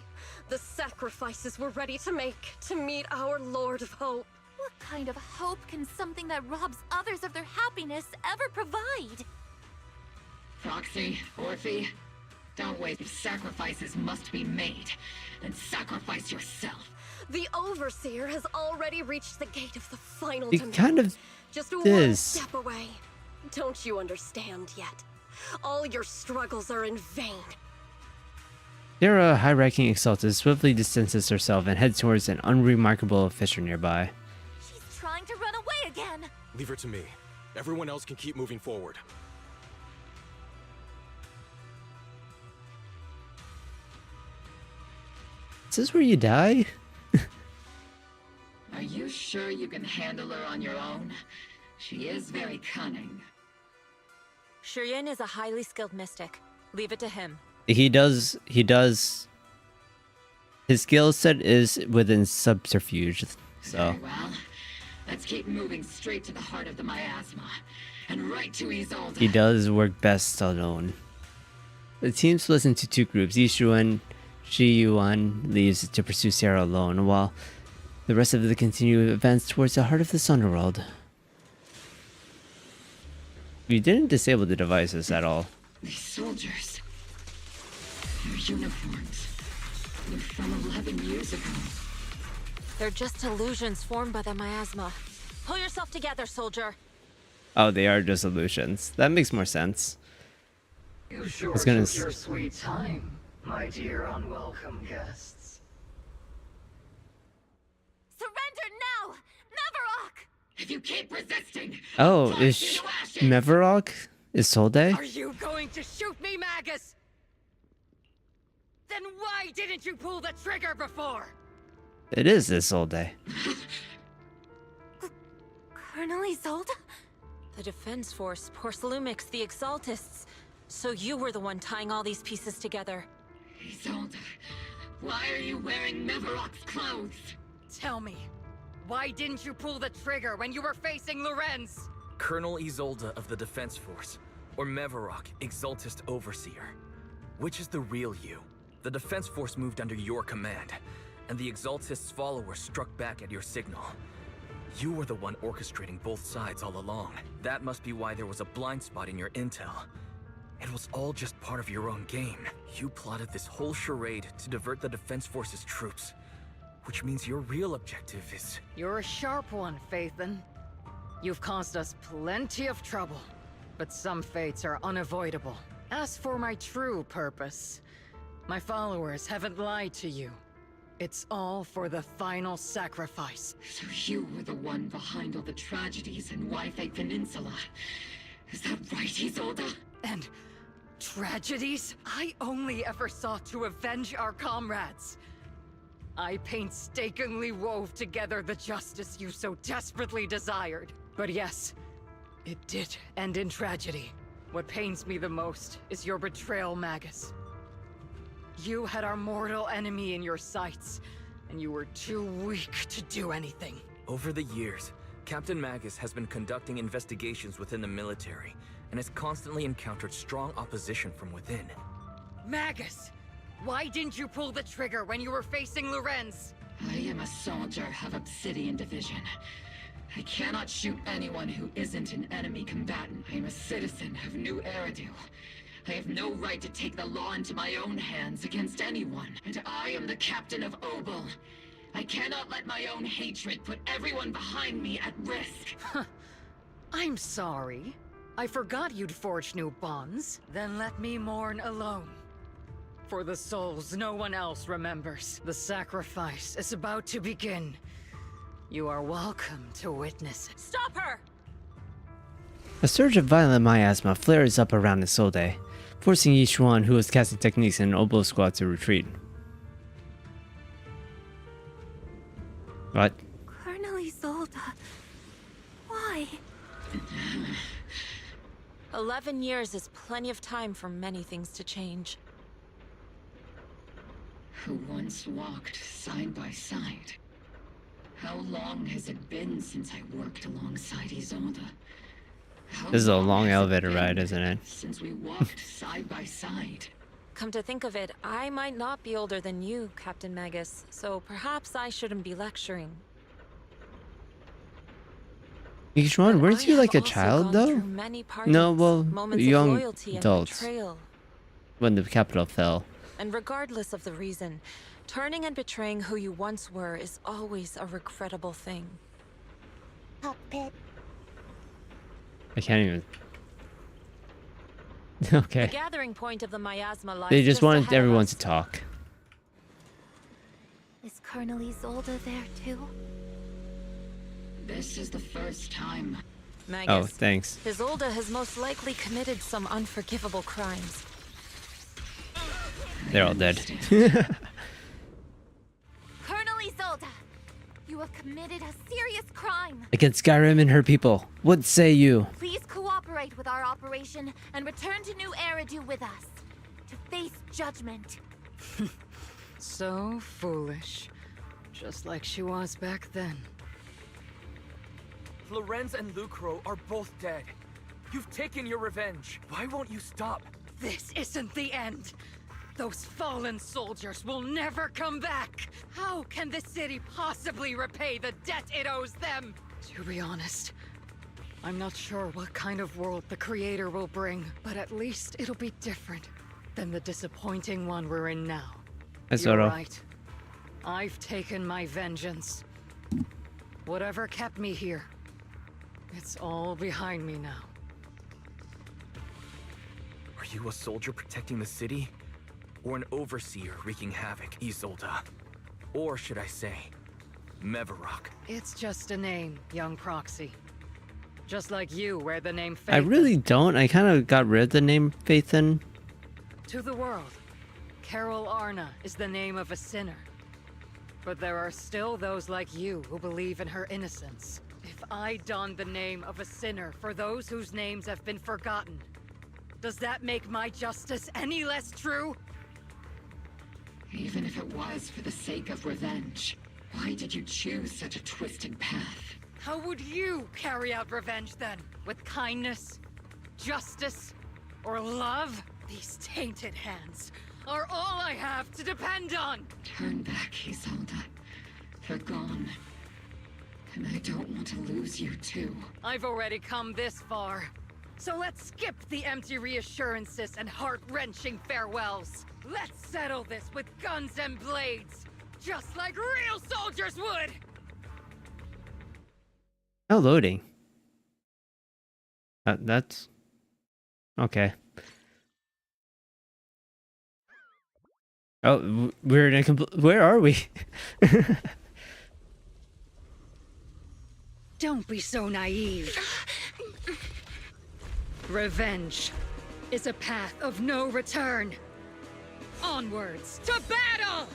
the sacrifices we're ready to make to meet our Lord of Hope.
What kind of hope can something that robs others of their happiness ever provide?
Proxy, Orphe, don't wait. If sacrifices must be made, then sacrifice yourself.
The Overseer has already reached the gate of the final
It
dimension.
kind of
Just one
is.
step away. Don't you understand yet? All your struggles are in vain.
Sarah, high-ranking Exalted, swiftly distances herself and heads towards an unremarkable fissure nearby.
She's trying to run away again.
Leave her to me. Everyone else can keep moving forward.
Is this where you die?
Are you sure you can handle her on your own? She is very cunning.
Shiryan is a highly skilled mystic. Leave it to him.
He does. His skill set is within subterfuge, so.
Very well. Let's keep moving straight to the heart of the miasma, and right to Isolde.
He does work best alone. The team splits into two groups. Yishuan, Shiyuan leaves to pursue Sarah alone, while the rest of the continue advance towards the heart of this underworld. We didn't disable the devices at all.
These soldiers. Their uniforms. They're from 11 years ago.
They're just illusions formed by the miasma. Pull yourself together, soldier.
Oh, they are just illusions. That makes more sense.
You sure
took
your sweet time, my dear unwelcome guests.
Surrender now! Neverok!
If you keep resisting,
Oh, is Mevarok? Is Solde?
Are you going to shoot me, Magus? Then why didn't you pull the trigger before?
It is Isolde.
Colonel Isolde?
The Defense Force, Porcelumix, the Exaltists. So you were the one tying all these pieces together.
Isolde, why are you wearing Mevarok's clothes?
Tell me, why didn't you pull the trigger when you were facing Lorenz?
Colonel Isolde of the Defense Force, or Mevarok, Exaltist Overseer. Which is the real you? The Defense Force moved under your command, and the Exaltist's followers struck back at your signal. You were the one orchestrating both sides all along. That must be why there was a blind spot in your intel. It was all just part of your own game. You plotted this whole charade to divert the Defense Force's troops. Which means your real objective is...
You're a sharp one, Phaethon. You've caused us plenty of trouble, but some fates are unavoidable. As for my true purpose, my followers haven't lied to you. It's all for the final sacrifice.
So you were the one behind all the tragedies in Wi-Fi Peninsula. Is that right, Isolde?
And tragedies? I only ever sought to avenge our comrades. I painstakingly wove together the justice you so desperately desired. But yes, it did end in tragedy. What pains me the most is your betrayal, Magus. You had our mortal enemy in your sights, and you were too weak to do anything.
Over the years, Captain Magus has been conducting investigations within the military, and has constantly encountered strong opposition from within.
Magus! Why didn't you pull the trigger when you were facing Lorenz?
I am a soldier of Obsidian Division. I cannot shoot anyone who isn't an enemy combatant. I am a citizen of New Eridu. I have no right to take the law into my own hands against anyone. And I am the captain of Obel. I cannot let my own hatred put everyone behind me at risk.
I'm sorry. I forgot you'd forged new bonds. Then let me mourn alone. For the souls no one else remembers. The sacrifice is about to begin. You are welcome to witness it.
Stop her!
A surge of violent miasma flares up around Isolde, forcing each one who was casting techniques in an Oboe squad to retreat. What?
Colonel Isolde. Why?
11 years is plenty of time for many things to change.
Who once walked side by side. How long has it been since I worked alongside Isolde?
This is a long elevator ride, isn't it?
Since we walked side by side.
Come to think of it, I might not be older than you, Captain Magus, so perhaps I shouldn't be lecturing.
Each one, weren't you like a child though? No, well, young adults. When the capital fell.
And regardless of the reason, turning and betraying who you once were is always a regrettable thing.
Puppet.
I can't even. Okay.
The gathering point of the miasma lies
They just wanted
ahead of
everyone
us.
to talk.
Is Colonel Isolde there too?
This is the first time.
Magus,
Oh, thanks.
Isolde has most likely committed some unforgivable crimes.
They're all dead.
Colonel Isolde! You have committed a serious crime!
Against Skyrim and her people. What say you?
Please cooperate with our operation and return to New Eridu with us. To face judgment.
So foolish. Just like she was back then.
Lorenz and Lucro are both dead. You've taken your revenge. Why won't you stop?
This isn't the end. Those fallen soldiers will never come back. How can the city possibly repay the debt it owes them? To be honest, I'm not sure what kind of world the Creator will bring, but at least it'll be different than the disappointing one we're in now.
That's
You're
Zoro.
right. I've taken my vengeance, Whatever kept me here, it's all behind me now.
Are you a soldier protecting the city? Or an overseer wreaking havoc, Isolde? Or should I say, Mevarok?
It's just a name, young proxy. Just like you wear the name Faith.
I really don't. I kind of got rid of the name Faithin.
To the world, Carol Arna is the name of a sinner. But there are still those like you who believe in her innocence. If I don the name of a sinner for those whose names have been forgotten, does that make my justice any less true?
Even if it was for the sake of revenge, why did you choose such a twisted path?
How would you carry out revenge then? With kindness, justice, or love? These tainted hands are all I have to depend on!
Turn back, Isolde. They're gone. And I don't want to lose you too.
I've already come this far. So let's skip the empty reassurances and heart-wrenching farewells. Let's settle this with guns and blades, just like real soldiers would!
No loading. That's... okay. Oh, we're in a where are we?
Don't be so naive. Revenge is a path of no return. Onwards to battle!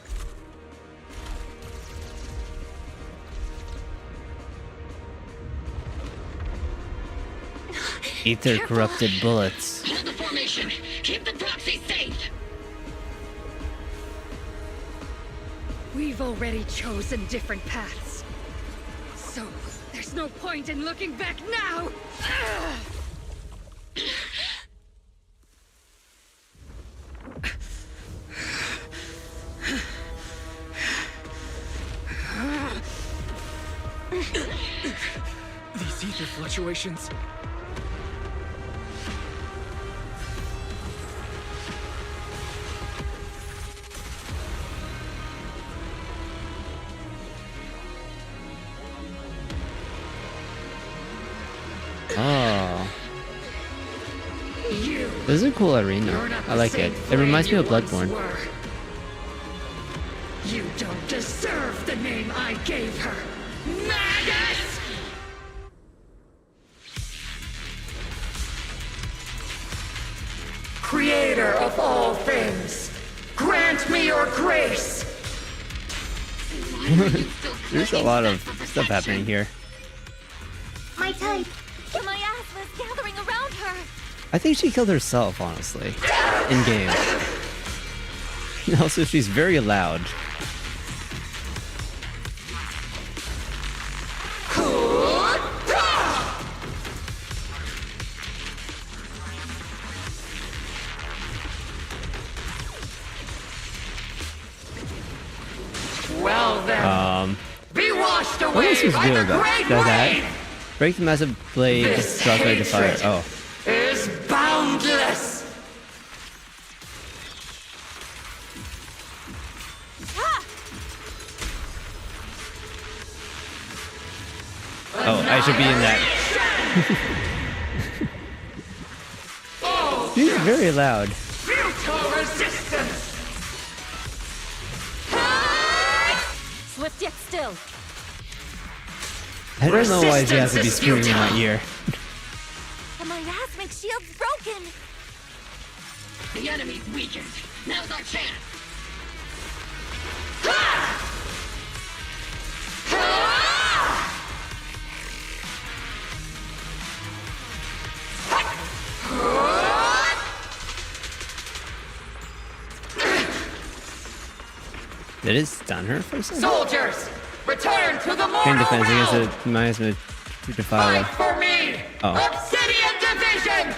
Ether corrupted bullets.
Hold the formation. Keep the proxy safe.
We've already chosen different paths. So, there's no point in looking back now!
These ether fluctuations.
Oh. This is a cool arena. I like it. It reminds me of Bloodborne.
You don't deserve the name I gave her! Magus! Creator of all things, grant me your grace!
There's a lot of stuff happening here.
My type.
My ass was gathering around her.
I think she killed herself, honestly. In game. And also, she's very loud.
Well then, be washed
What
away
else is
by
good
the
about
great
that?
rain!
Break the massive blade,
This
drop away to fire.
hatred
Oh.
is boundless!
Oh, I should be in that. She's very loud.
Futile resistance!
Swift yet still.
I don't know why she has to be screaming in my ear.
And my Rasmic shield's broken.
The enemy's weakened. Now's our chance.
Did it stun her for a second?
Soldiers, return to the
Pain
mortal
defense
realm!
against the miasma to defile.
Fight for me!
Oh.
Obsidian Division!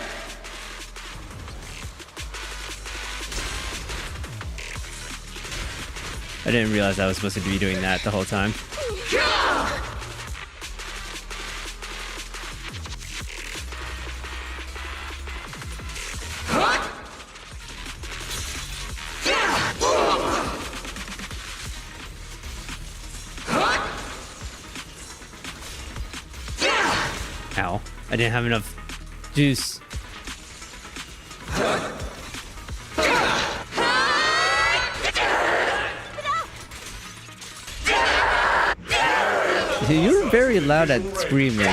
I didn't realize I was supposed to be doing that the whole time. Ow. I didn't have enough juice. You're very loud at screaming.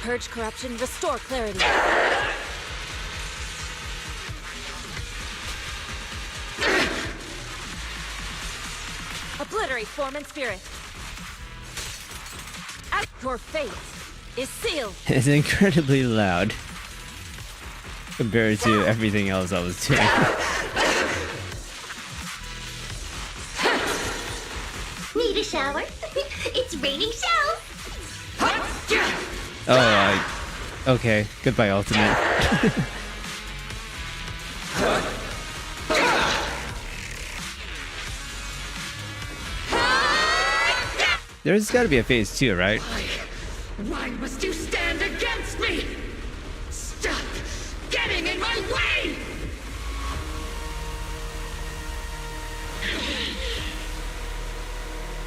Purge corruption, restore clarity. Obliterate form and spirit. Your fate is sealed.
It's incredibly loud compared to everything else I was doing.
Need a shower? It's raining showers.
Oh, okay. Goodbye, Ultimate. There's gotta be a phase 2, right?
Why must you stand against me? Stop getting in my way!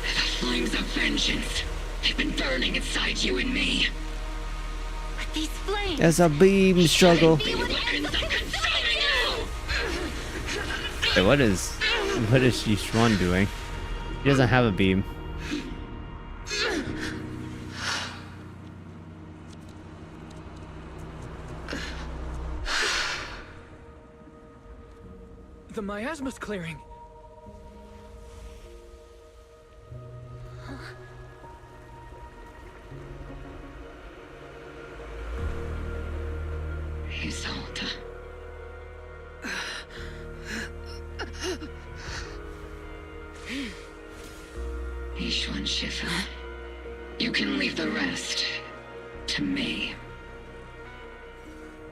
The flames of vengeance have been burning inside you and me.
But these flames...
As a beam struggle.
Be weapons of consuming you!
Hey, what is Yishuan doing? He doesn't have a beam.
The miasma's clearing.
Isolde. Yishuan Shifu, you can leave the rest to me.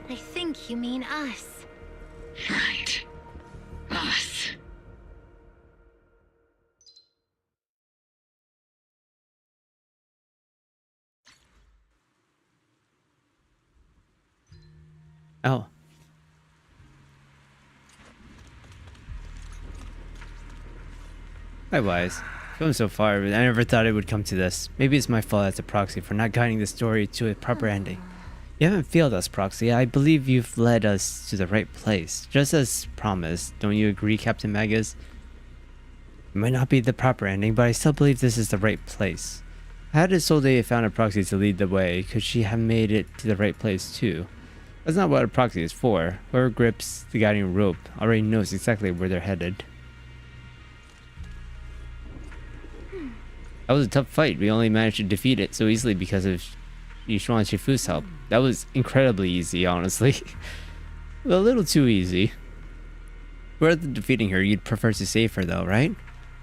I think you mean us.
Right. Us.
Oh. Hi, Wise. Going so far, but I never thought it would come to this. Maybe it's my fault as a proxy for not guiding the story to a proper ending. You haven't failed us, Proxy. I believe you've led us to the right place. Just as promised. Don't you agree, Captain Magus? It might not be the proper ending, but I still believe this is the right place. Had Isolde found a proxy to lead the way, could she have made it to the right place too? That's not what a proxy is for. Whoever grips the guiding rope already knows exactly where they're headed. That was a tough fight. We only managed to defeat it so easily because of Yishuan Shifu's help. That was incredibly easy, honestly. A little too easy. Rather than defeating her, you'd prefer to save her though, right?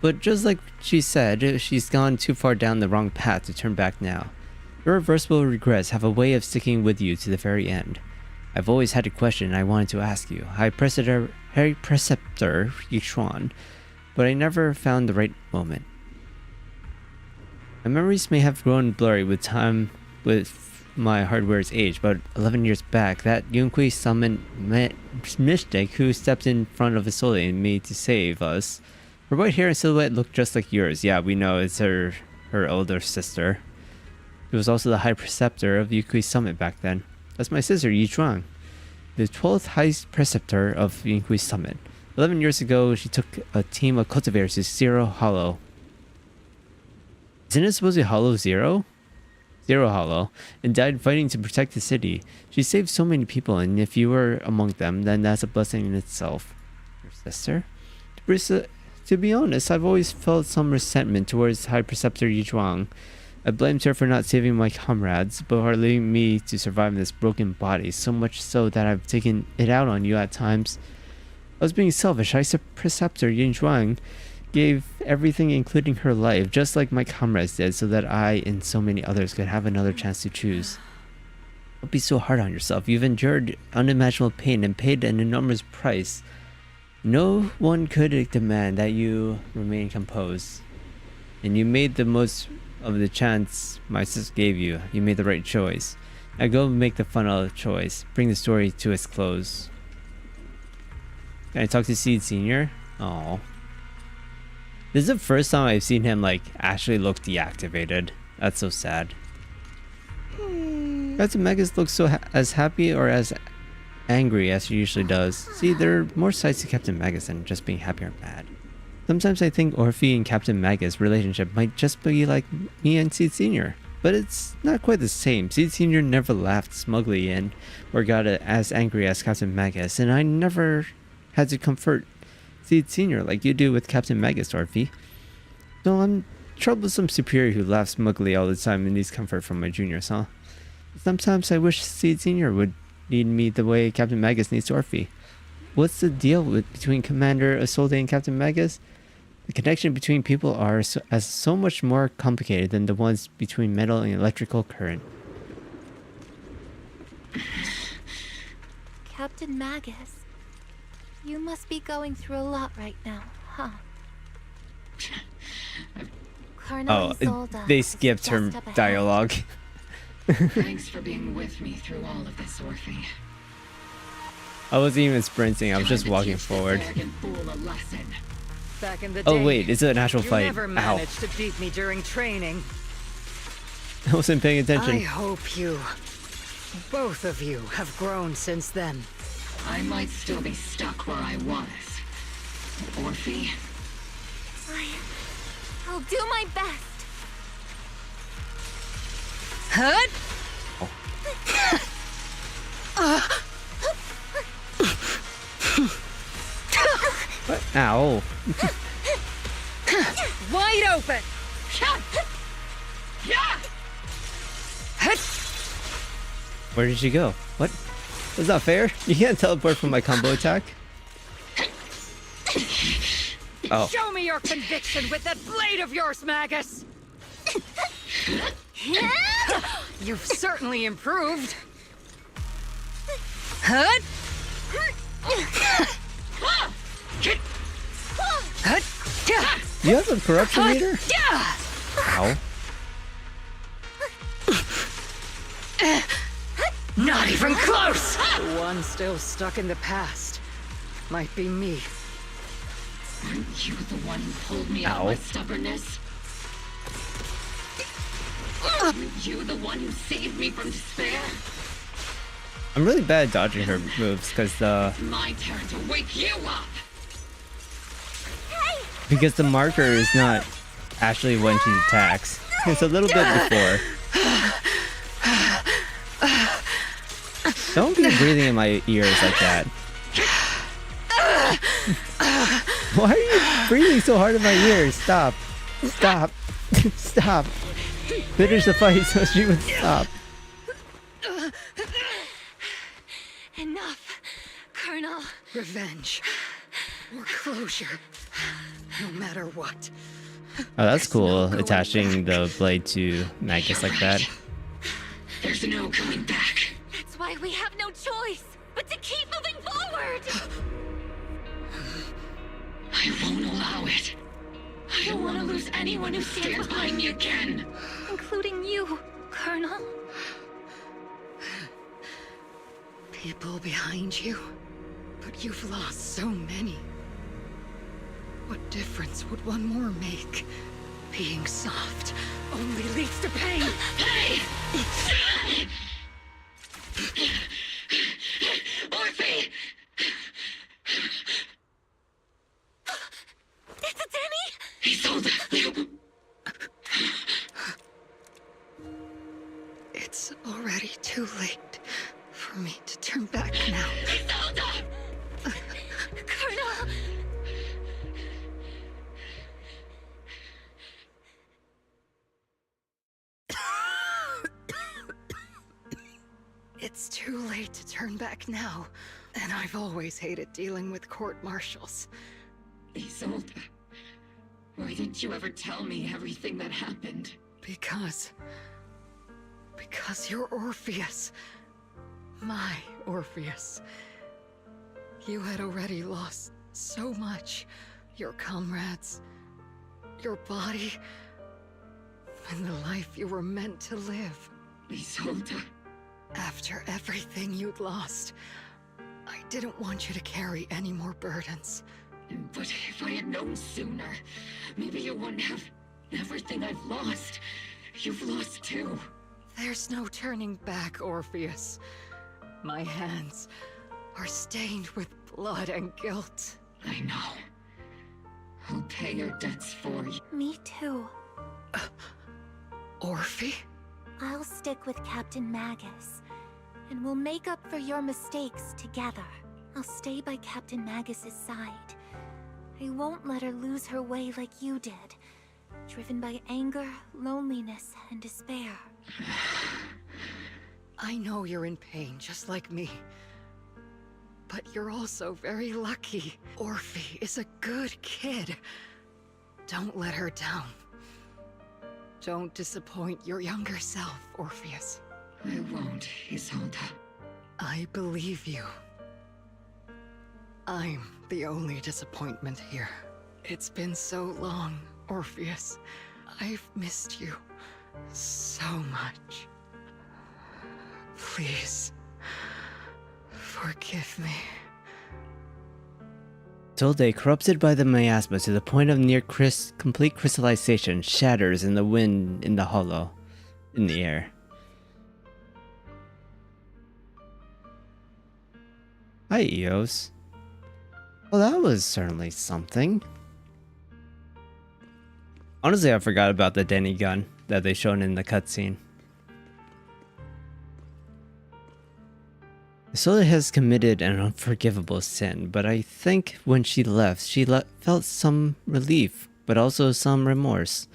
But just like she said, she's gone too far down the wrong path to turn back now. Irreversible regrets have a way of sticking with you to the very end. I've always had a question I wanted to ask you, High Preceptor Yishuan, but I never found the right moment. My memories may have grown blurry with time with my hardware's age, but 11 years back, that Yunqui summoned mystic who stepped in front of Isolde and me to save us. Her white hair and silhouette looked just like yours. Yeah, we know it's her older sister. She was also the High Preceptor of Yunqui Summit back then. That's my sister, Yizhuang, the 12th High Preceptor of Yunqui Summit. 11 years ago, she took a team of cultivators to Zero Hollow. Isn't it supposed to be Hollow Zero? Zero Hollow, and died fighting to protect the city. She saved so many people, and if you were among them, then that's a blessing in itself. Your sister? To be honest, I've always felt some resentment towards High Preceptor Yizhuang. I blamed her for not saving my comrades, but for leaving me to survive in this broken body, so much so that I've taken it out on you at times. I was being selfish. High Preceptor Yizhuang gave everything, including her life, just like my comrades did, so that I and so many others could have another chance to choose. Don't be so hard on yourself. You've endured unimaginable pain and paid an enormous price. No one could demand that you remain composed. And you made the most of the chance my sister gave you. You made the right choice. Now go make the final choice. Bring the story to its close. Can I talk to Seed Senior? Oh. This is the first time I've seen him like actually look deactivated. That's so sad. Captain Magus looks as happy or as angry as he usually does. See, there are more sides to Captain Magus than just being happy or mad. Sometimes I think Orphe and Captain Magus' relationship might just be like me and Seed Sr., but it's not quite the same. Seed Sr. never laughed smugly and or got as angry as Captain Magus, and I never had to comfort Seed Sr. like you do with Captain Magus, Orphe. So I'm troublesome superior who laughs smugly all the time and needs comfort from my juniors, huh? Sometimes I wish Seed Sr. would need me the way Captain Magus needs Orphe. What's the deal between Commander Isolde and Captain Magus? The connection between people are so much more complicated than the ones between metal and electrical current.
Captain Magus, you must be going through a lot right now, huh? Colonel Isolde
they skipped her dialogue.
Thanks for being with me through all of this, Orphe.
I wasn't even sprinting, I was just walking forward.
Back in the
Oh
day,
wait, it's an actual fight.
You never managed to beat me during training.
I wasn't paying attention.
I hope you, both of you, have grown since then.
I might still be stuck where I was. Orphe?
I'll do my best.
Hut!
What? Ow.
Wide open!
Where did she go? What? That's not fair. You can't teleport from my combo attack. Oh.
Show me your conviction with that blade of yours, Magus! You've certainly improved. Hut!
You have a corruption meter? Ow.
Not even close! The one still stuck in the past might be me.
Aren't you the one who pulled me out of my stubbornness? Aren't you the one who saved me from despair?
I'm really bad at dodging her moves because
It's my turn to wake you up!
because the marker is not actually when she attacks. It's a little bit before. Don't be breathing in my ears like that. Why are you breathing so hard in my ears? Stop. Stop. Stop. Finish the fight so she would stop.
Enough, Colonel.
Revenge. Or closure. No matter what.
Oh, that's cool. Attaching the blade to Magus like that.
There's no coming back.
That's why we have no choice but to keep moving forward.
I won't allow it. I don't want to lose anyone who stands behind me again.
Including you, Colonel.
People behind you, but you've lost so many. What difference would one more make? Being soft only leads to pain.
Hey! Orphe!
It's a Denny!
He sold it!
It's already too late for me to turn back now.
He sold it!
Colonel!
It's too late to turn back now, and I've always hated dealing with court-martials.
Isolde, why didn't you ever tell me everything that happened?
Because you're Orpheus. My Orpheus. You had already lost so much. Your comrades, your body, and the life you were meant to live.
Isolde.
After everything you'd lost, I didn't want you to carry any more burdens.
But if I had known sooner, maybe you wouldn't have everything I've lost. You've lost too.
There's no turning back, Orpheus. My hands are stained with blood and guilt.
I know. I'll pay your debts for you.
Me too.
Orphe?
I'll stick with Captain Magus, and we'll make up for your mistakes together. I'll stay by Captain Magus's side. I won't let her lose her way like you did, driven by anger, loneliness, and despair.
I know you're in pain, just like me. But you're also very lucky. Orphe is a good kid. Don't let her down. Don't disappoint your younger self, Orpheus.
I won't, Isolde.
I believe you. I'm the only disappointment here. It's been so long, Orpheus. I've missed you so much. Please, forgive me.
Isolde, corrupted by the miasma to the point of near complete crystallization, shatters in the wind in the hollow, in the air. Hi, Eos. Well, that was certainly something. Honestly, I forgot about the Denny gun that they shown in the cutscene. Isolde has committed an unforgivable sin, but I think when she left, she felt some relief, but also some remorse.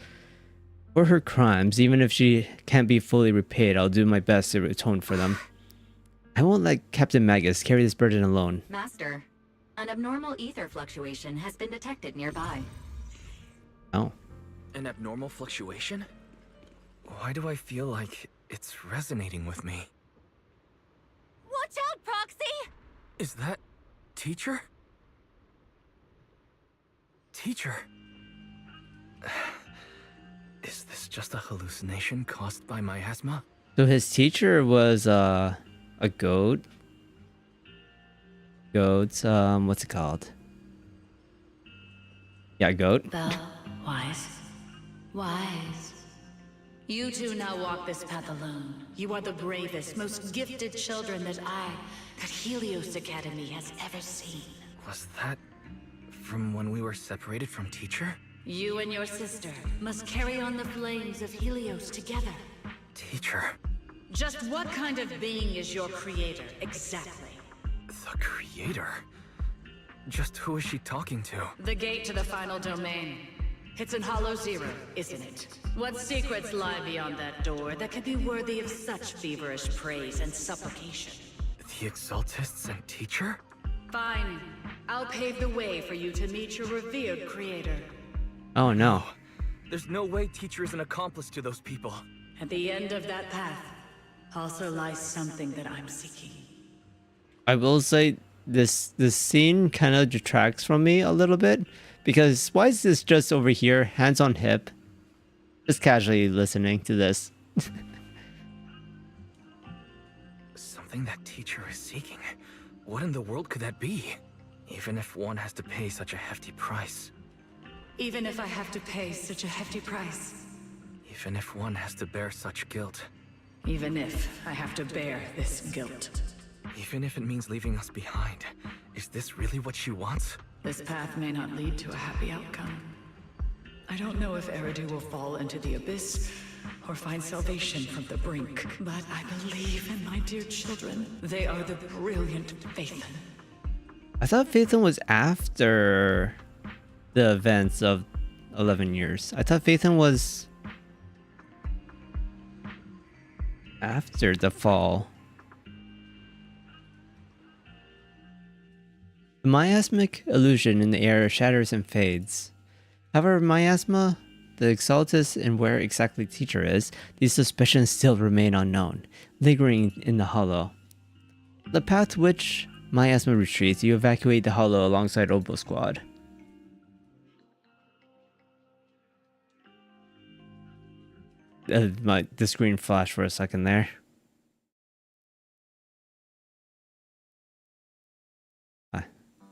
For her crimes, even if she can't be fully repaid, I'll do my best to atone for them. I won't let Captain Magus carry this burden alone.
Master, an abnormal ether fluctuation has been detected nearby.
Oh.
An abnormal fluctuation? Why do I feel like it's resonating with me?
Watch out, Proxy!
Is that... Teacher? Teacher? Is this just a hallucination caused by miasma?
So his teacher was a goat. Goats, what's it called? Yeah, goat.
The wise. Wise. You two now walk this path alone. You are the bravest, most gifted children that Helios Academy has ever seen.
Was that from when we were separated from teacher?
You and your sister must carry on the flames of Helios together.
Teacher?
Just what kind of being is your creator, exactly?
The creator? Just who is she talking to?
The gate to the final domain. It's in Hollow Zero, isn't it? What secrets lie beyond that door that can be worthy of such feverish praise and supplication?
The Exaltists and teacher?
Fine. I'll pave the way for you to meet your revered creator.
Oh no.
There's no way teacher is an accomplice to those people.
At the end of that path also lies something that I'm seeking.
I will say this scene kind of detracts from me a little bit, because why is this just over here, hands on hip, just casually listening to this?
Something that teacher is seeking. What in the world could that be? Even if one has to pay such a hefty price.
Even if I have to pay such a hefty price.
Even if one has to bear such guilt.
Even if I have to bear this guilt.
Even if it means leaving us behind. Is this really what she wants?
This path may not lead to a happy outcome. I don't know if Eridu will fall into the abyss or find salvation from the brink, but I believe in my dear children. They are the brilliant Phaethon.
I thought Phaethon was after the events of 11 years. I thought Phaethon was after the fall. The miasmic illusion in the air shatters and fades. However, miasma, the Exaltus, and where exactly teacher is, these suspicions still remain unknown, lingering in the hollow. The path which miasma retreats, you evacuate the hollow alongside Obo Squad. The screen flashed for a second there.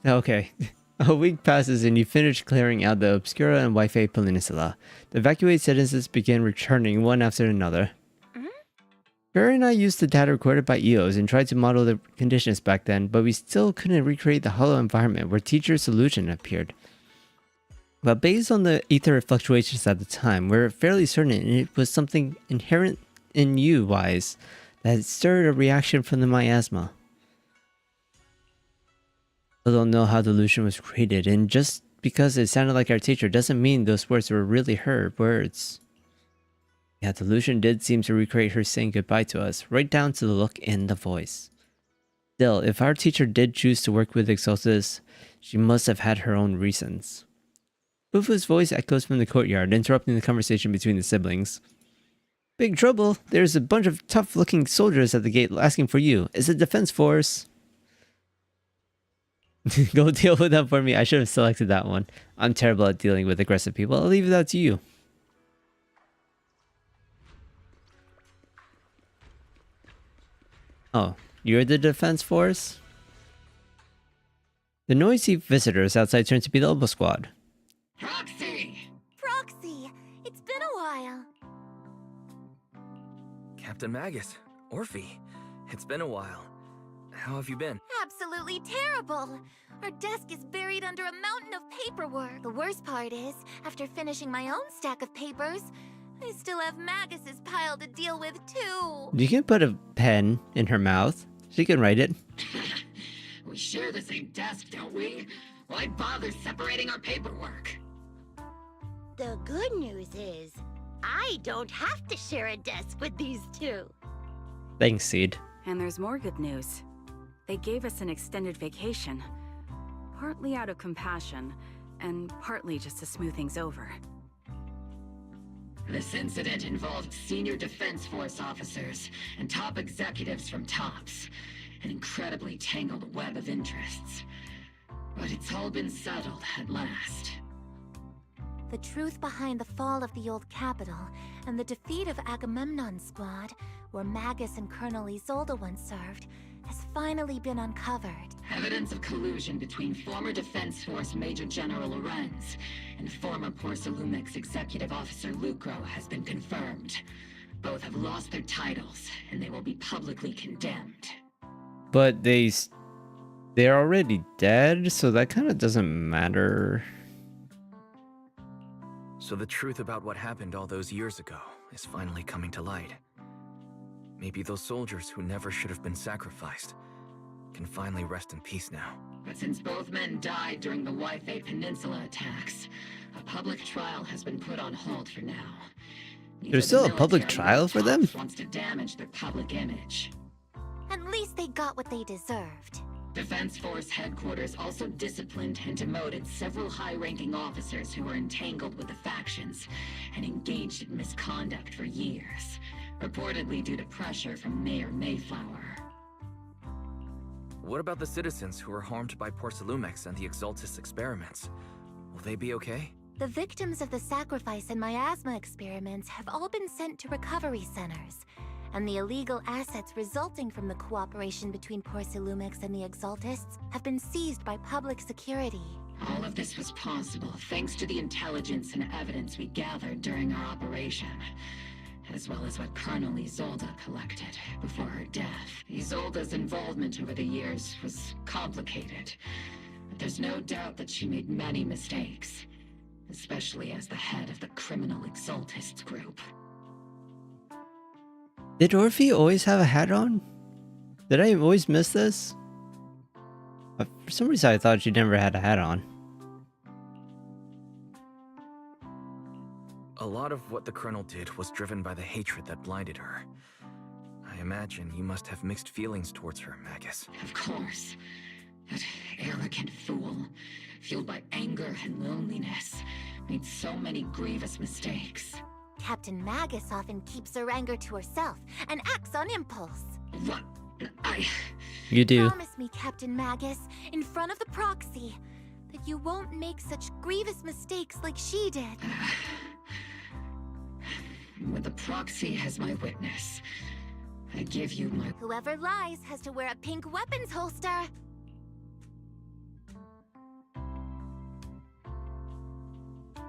Okay. A week passes and you finish clearing out the Obscura and Wi-Fi Peninsula. The evacuated citizens begin returning one after another. Barry and I used the data recorded by EOS and tried to model the conditions back then, but we still couldn't recreate the hollow environment where Teacher's solution appeared. But based on the ether fluctuations at the time, we're fairly certain it was something inherent in you, Wise, that stirred a reaction from the miasma. I don't know how the illusion was created, and just because it sounded like our teacher doesn't mean those words were really her words. Yeah, the illusion did seem to recreate her saying goodbye to us, right down to the look in the voice. Still, if our teacher did choose to work with Exaltus, she must have had her own reasons. Fufu's voice echoes from the courtyard, interrupting the conversation between the siblings. Big trouble! There's a bunch of tough-looking soldiers at the gate asking for you. It's a defense force. Go deal with them for me. I should have selected that one. I'm terrible at dealing with aggressive people. I'll leave that to you. Oh, you're the defense force? The noisy visitors outside turn to be the Elbow Squad.
Proxy! Proxy! It's been a while.
Captain Magus, Orphe, it's been a while. How have you been?
Absolutely terrible! Our desk is buried under a mountain of paperwork. The worst part is, after finishing my own stack of papers, I still have Magus's pile to deal with too.
You can put a pen in her mouth. She can write it.
We share the same desk, don't we? Why bother separating our paperwork?
The good news is, I don't have to share a desk with these two.
Thanks, Seed.
And there's more good news. They gave us an extended vacation. Partly out of compassion, and partly just to smooth things over.
This incident involved senior Defense Force officers and top executives from TOPS. An incredibly tangled web of interests. But it's all been settled at last.
The truth behind the fall of the old capital and the defeat of Agamemnon's squad, where Magus and Colonel Isolde once served, has finally been uncovered.
Evidence of collusion between former Defense Force Major General Lorenz and former Porcelumix Executive Officer Lucro has been confirmed. Both have lost their titles, and they will be publicly condemned.
But they're already dead, so that kind of doesn't matter.
So the truth about what happened all those years ago is finally coming to light. Maybe those soldiers who never should have been sacrificed can finally rest in peace now.
But since both men died during the Waifei Peninsula attacks, a public trial has been put on hold for now.
There's still a public trial for them?
Wants to damage their public image.
At least they got what they deserved.
Defense Force headquarters also disciplined and demoted several high-ranking officers who were entangled with the factions and engaged in misconduct for years, reportedly due to pressure from Mayor Mayflower.
What about the citizens who were harmed by Porcelumix and the Exaltus experiments? Will they be okay?
The victims of the sacrifice and miasma experiments have all been sent to recovery centers, and the illegal assets resulting from the cooperation between Porcelumix and the Exaltists have been seized by public security.
All of this was possible thanks to the intelligence and evidence we gathered during our operation, as well as what Colonel Isolde collected before her death. Isolde's involvement over the years was complicated, but there's no doubt that she made many mistakes, especially as the head of the criminal Exaltists group.
Did Orphe always have a hat on? Did I always miss this? For some reason I thought she never had a hat on.
A lot of what the Colonel did was driven by the hatred that blinded her. I imagine you must have mixed feelings towards her, Magus.
Of course. That arrogant fool, fueled by anger and loneliness, made so many grievous mistakes.
Captain Magus often keeps her anger to herself and acts on impulse.
What?
You do.
Promise me, Captain Magus, in front of the proxy, that you won't make such grievous mistakes like she did.
With the proxy as my witness, I give you my...
Whoever lies has to wear a pink weapons holster.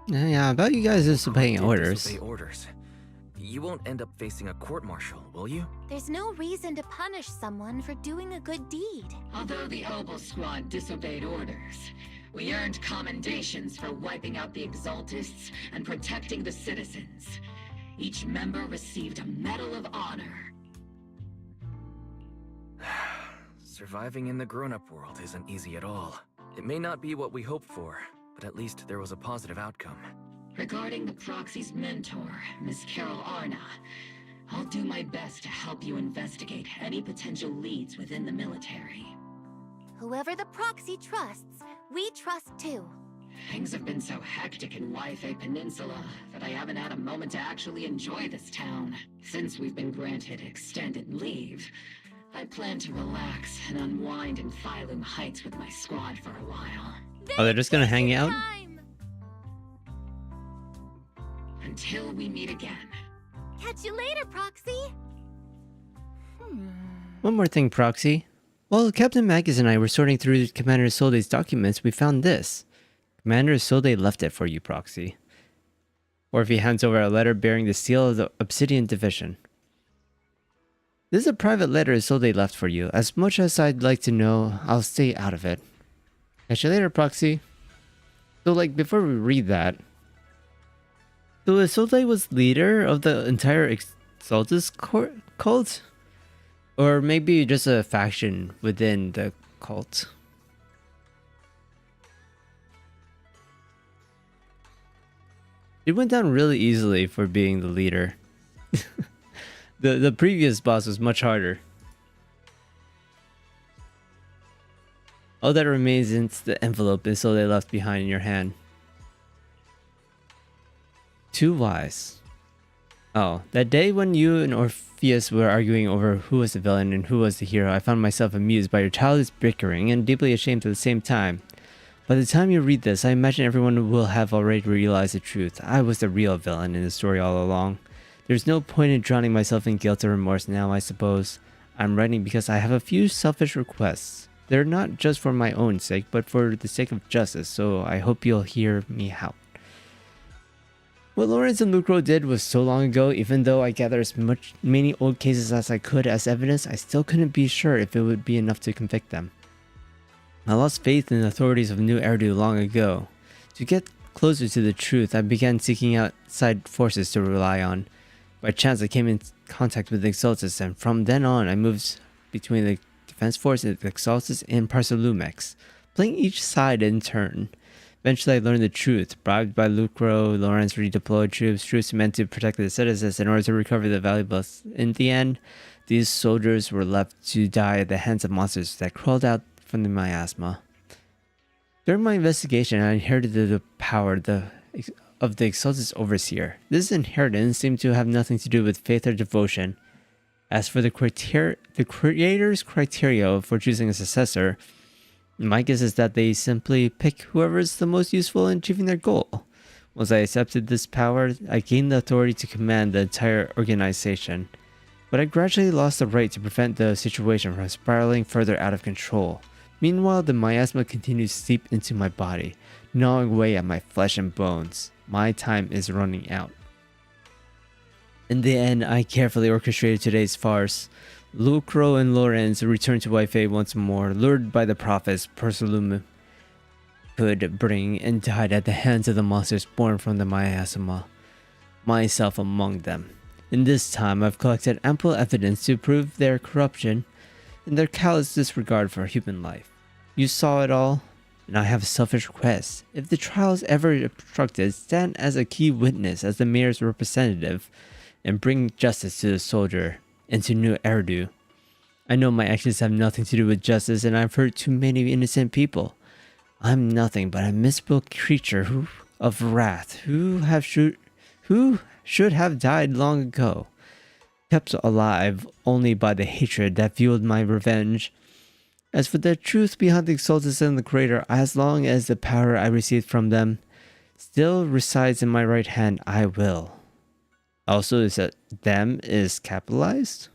Yeah, about you guys disobeying orders.
Disobey orders. you won't end up facing a court-martial, will you?
There's no reason to punish someone for doing a good deed.
Although the Obel Squad disobeyed orders, we earned commendations for wiping out the Exaltists and protecting the citizens. Each member received a Medal of Honor.
Surviving in the grown-up world isn't easy at all. It may not be what we hoped for, but at least there was a positive outcome.
Regarding the Proxy's mentor, Miss Carol Arna, I'll do my best to help you investigate any potential leads within the military.
Whoever the Proxy trusts, we trust too.
Things have been so hectic in Waifei Peninsula that I haven't had a moment to actually enjoy this town. Since we've been granted extended leave, I plan to relax and unwind in Phylum Heights with my squad for a while.
Oh, they're just gonna hang out?
Until we meet again.
Catch you later, Proxy.
One more thing, Proxy. While Captain Magus and I were sorting through Commander Solde's documents, we found this. Commander Solde left it for you, Proxy. Or if he hands over a letter bearing the seal of the Obsidian Division. This is a private letter Solde left for you. As much as I'd like to know, I'll stay out of it. Catch you later, Proxy. So, like, before we read that, so Solde was leader of the entire Exaltus cult? Or maybe just a faction within the cult? It went down really easily for being the leader. The previous boss was much harder. All that remains is the envelope Solde left behind in your hand. Too wise. Oh, that day when you and Orpheus were arguing over who was the villain and who was the hero, I found myself amused by your childish bickering and deeply ashamed at the same time. By the time you read this, I imagine everyone will have already realized the truth. I was the real villain in the story all along. There's no point in drowning myself in guilt or remorse now, I suppose. I'm writing because I have a few selfish requests. They're not just for my own sake, but for the sake of justice, so I hope you'll hear me out. What Lawrence and Lucro did was so long ago. Even though I gathered as many old cases as I could as evidence, I still couldn't be sure if it would be enough to convict them. I lost faith in the authorities of New Eridu long ago. To get closer to the truth, I began seeking outside forces to rely on. By chance, I came in contact with the Exaltus, and from then on, I moved between the Defense Force and the Exaltus and Parsalumex, playing each side in turn. Eventually, I learned the truth. Bribed by Lucro, Lawrence redeployed troops meant to protect the citizens in order to recover the valuables. In the end, these soldiers were left to die at the hands of monsters that crawled out from the miasma. During my investigation, I inherited the power of the Exaltus Overseer. This inheritance seemed to have nothing to do with faith or devotion. As for the creator's criteria for choosing a successor, my guess is that they simply pick whoever is the most useful in achieving their goal. Once I accepted this power, I gained the authority to command the entire organization. But I gradually lost the right to prevent the situation from spiraling further out of control. Meanwhile, the miasma continued to seep into my body, gnawing away at my flesh and bones. My time is running out. In the end, I carefully orchestrated today's farce. Lucro and Lorenz returned to Waifei once more, lured by the prophets Persalum could bring, and died at the hands of the monsters born from the miasma, myself among them. In this time, I've collected ample evidence to prove their corruption and their callous disregard for human life. You saw it all, and I have a selfish request. If the trial is ever obstructed, stand as a key witness as the mayor's representative and bring justice to the soldier and to New Eridu. I know my actions have nothing to do with justice, and I've hurt too many innocent people. I'm nothing but a miserable creature of wrath who should have died long ago, kept alive only by the hatred that fueled my revenge. As for the truth behind the Exaltus and the Creator, as long as the power I received from them still resides in my right hand, I will. Also, is that them is capitalized?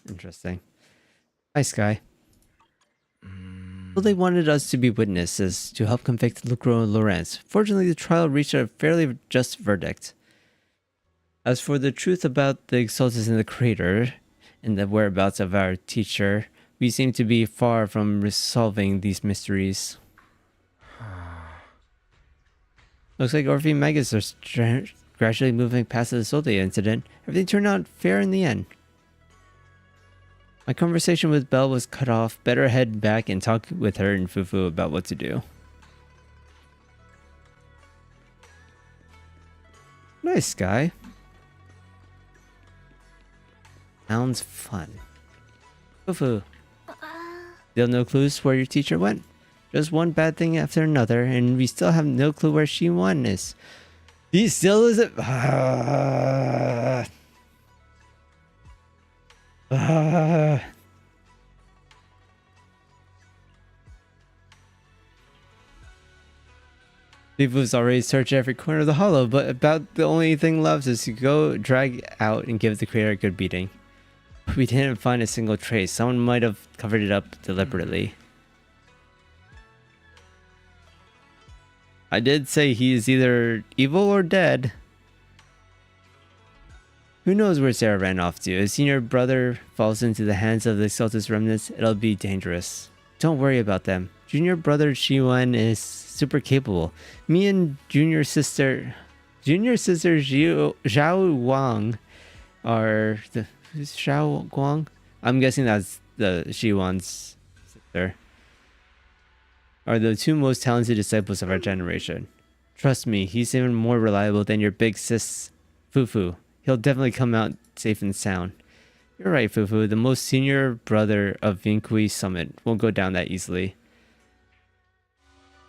Interesting. Hi, Sky. So they wanted us to be witnesses to help convict Lucro and Lorenz. Fortunately, the trial reached a fairly just verdict. As for the truth about the Exaltus in the crater and the whereabouts of our teacher, we seem to be far from resolving these mysteries. Looks like Orphe and Magus are gradually moving past the Isolde incident. Everything turned out fair in the end. My conversation with Belle was cut off. Better head back and talk with her and Fufu about what to do. Nice guy. Sounds fun. Fufu. Still no clues where your teacher went? Just one bad thing after another, and we still have no clue where She-One is. He still isn't. Fufu's already searched every corner of the hollow, but about the only thing left is to go drag out and give the creator a good beating. We didn't find a single trace. Someone might have covered it up deliberately. I did say he is either evil or dead. Who knows where Sarah ran off to? If senior brother falls into the hands of the Exaltus remnants, it'll be dangerous. Don't worry about them. Junior brother Shi-Wen is super capable. Me and junior sister Zhao Wang are the Zhao Guang? I'm guessing that's the Shi-Wan's sister. Are the two most talented disciples of our generation. Trust me, he's even more reliable than your big sis, Fufu. He'll definitely come out safe and sound. You're right, Fufu. The most senior brother of Vinkui Summit won't go down that easily.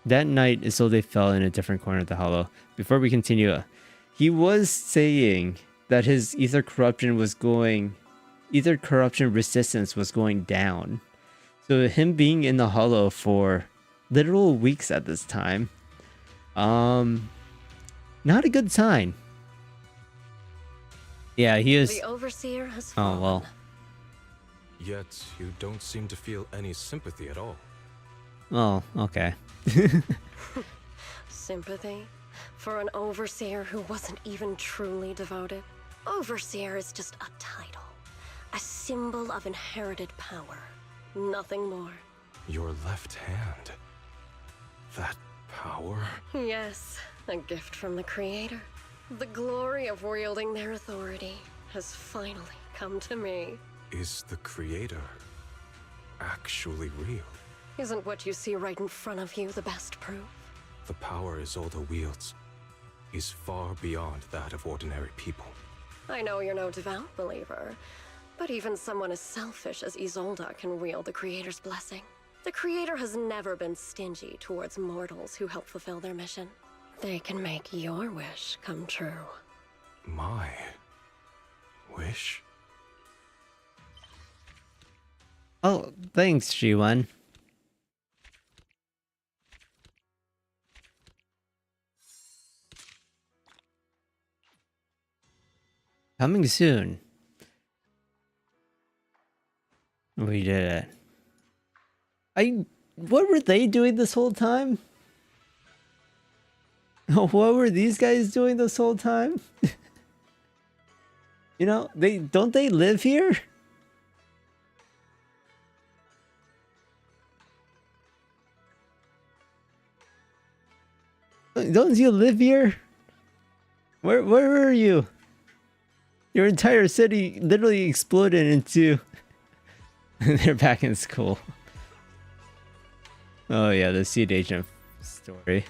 That night, Isolde fell in a different corner of the hollow. Before we continue, he was saying that his ether corruption resistance was going down. So him being in the hollow for literal weeks at this time, not a good sign. Yeah, he is.
The overseer has
fallen. Oh well.
Yet you don't seem to feel any sympathy at all.
Oh, okay.
Sympathy? For an overseer who wasn't even truly devoted? Overseer is just a title. A symbol of inherited power. Nothing more.
Your left hand. That power?
Yes, a gift from the Creator. The glory of wielding their authority has finally come to me.
Is the Creator actually real?
Isn't what you see right in front of you the best proof?
The power Isolde wields is far beyond that of ordinary people.
I know you're no devout believer, but even someone as selfish as Isolde can wield the Creator's blessing. The Creator has never been stingy towards mortals who help fulfill their mission. They can make your wish come true.
My wish?
Oh, thanks, Shi-Wen. Coming soon. We did it. What were they doing this whole time? What were these guys doing this whole time? You know, don't they live here? Don't you live here? Where were you? Your entire city literally exploded into... They're back in school. Oh yeah, the Seed Agent story.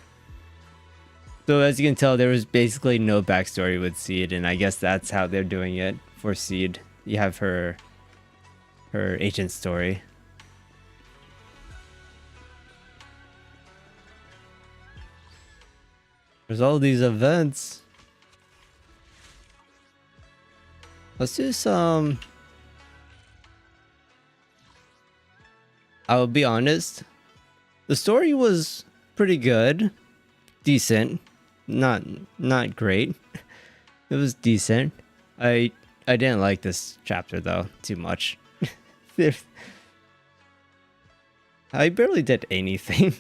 So as you can tell, there was basically no backstory with Seed, and I guess that's how they're doing it for Seed. You have her agent story. There's all these events. Let's do some... I will be honest. The story was pretty good. Decent. Not great. It was decent. I didn't like this chapter though too much. I barely did anything.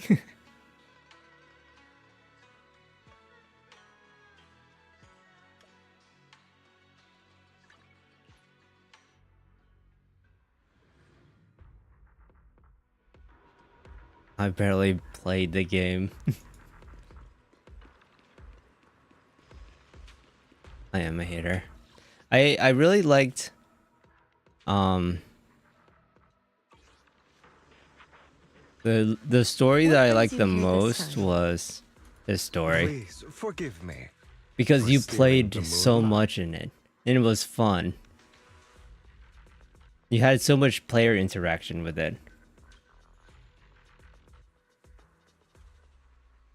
I barely played the game. I am a hater. I really liked the story that I liked the most was his story.
Please forgive me.
Because you played so much in it and it was fun. You had so much player interaction with it.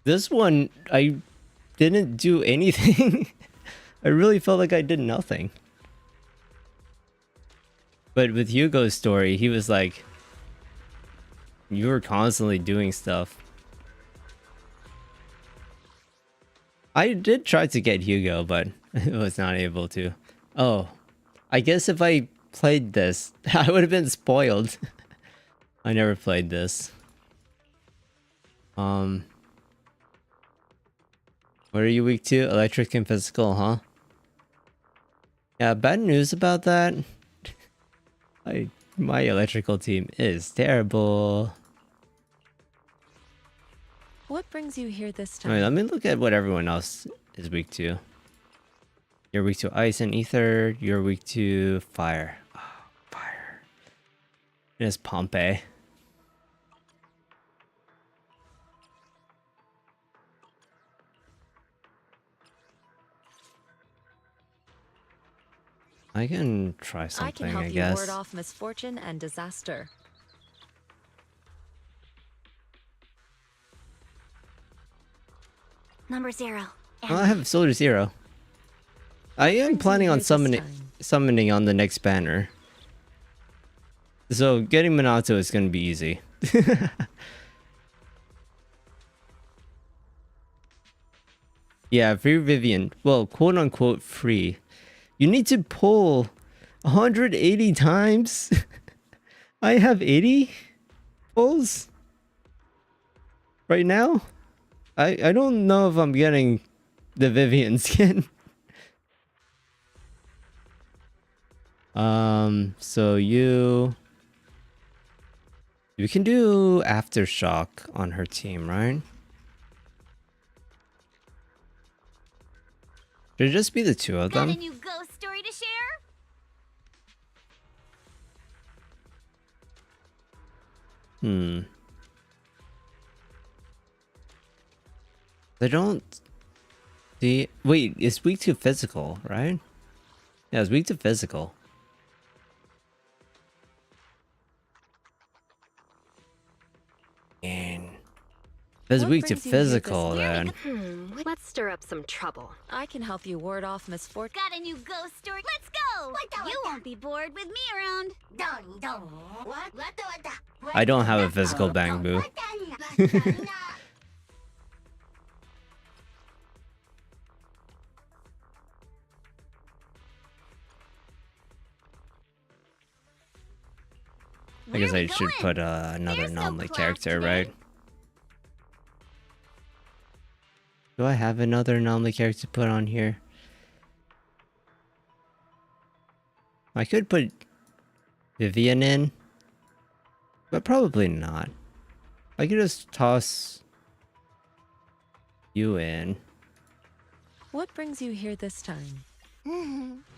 This one, I didn't do anything. I really felt like I did nothing. But with Hugo's story, he was like, you were constantly doing stuff. I did try to get Hugo, but I was not able to. Oh, I guess if I played this, I would have been spoiled. I never played this. What are you weak to? Electric and physical, huh? Yeah, bad news about that. My electrical team is terrible.
What brings you here this time?
Alright, let me look at what everyone else is weak to. You're weak to ice and ether. You're weak to fire. Oh, fire. It is Pompeii. I can try something,
I can help you
guess.
ward off misfortune and disaster.
Number 0.
Well, I have Soldier Zero. I am planning on summoning on the next banner. So getting Minato is going to be easy. Yeah, free Vivian. Well, quote unquote free. You need to pull 180 times. I have 80 pulls right now. I don't know if I'm getting the Vivian skin. So you can do Aftershock on her team, right? Should it just be the two of them?
Got a new ghost story to share?
I don't see. Wait, it's weak to physical, right? Yeah, it's weak to physical. And if it's weak to physical, then
Let's stir up some trouble.
I can help you ward off misfortune.
Got a new ghost story. Let's go! You won't be bored with me around.
I don't have a physical bang boo. I guess I should put another anomaly character, right? Do I have another anomaly character to put on here? I could put Vivian in, but probably not. I could just toss you in.
What brings you here this time?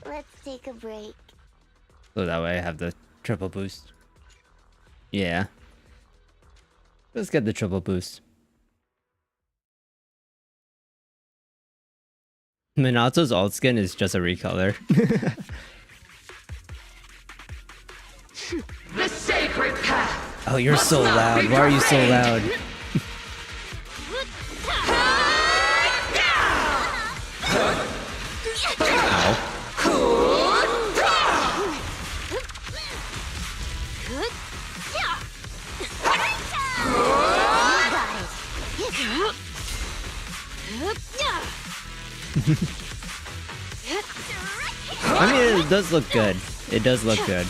Let's take a break.
So that way I have the triple boost. Yeah. Let's get the triple boost. Minato's alt skin is just a recolor.
The sacred path.
Oh, you're so loud. Why are you so loud? I mean, it does look good. It does look good.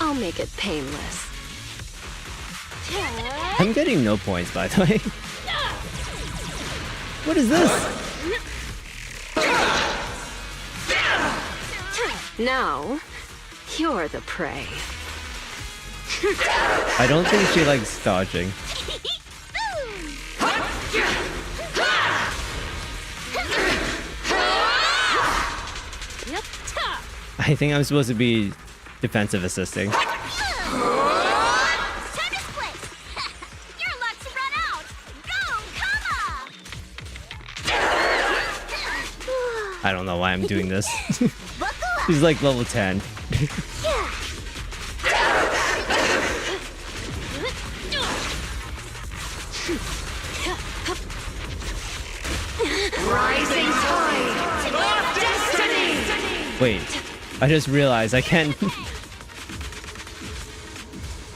I'll make it painless.
I'm getting no points, by the way. What is this?
Now, you're the prey.
I don't think she likes dodging. I think I'm supposed to be defensive assisting. I don't know why I'm doing this. He's like level 10.
Rising tide of destiny.
Wait, I just realized I can't.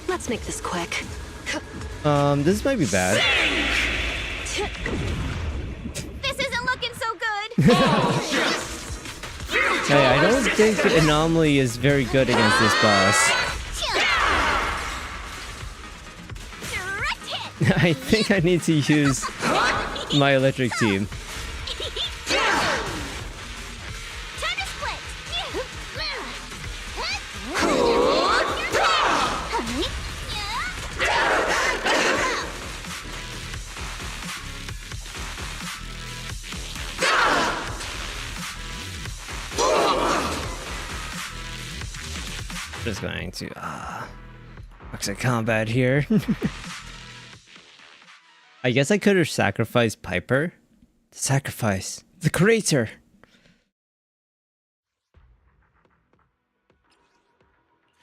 Let's make this quick.
This might be bad.
This isn't looking so good.
Hey, I don't think Anomaly is very good against this boss. I think I need to use my electric team. Just going to exit combat here. I guess I could have sacrificed Piper. Sacrifice the creator.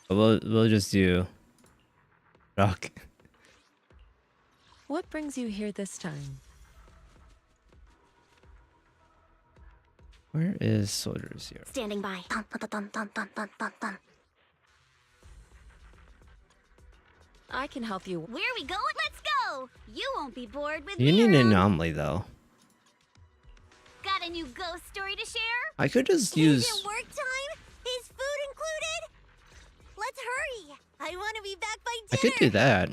We'll just do rock.
What brings you here this time?
Where is Soldier Zero?
Standing by. Dun, dun, dun, dun, dun, dun, dun, dun.
I can help you.
Where are we going? Let's go! You won't be bored with
You
me
need an
around.
Anomaly though.
Got a new ghost story to share?
I could just
Is
use.
it work time? Is food included? Let's hurry. I want to be back by
I
dinner.
could do that.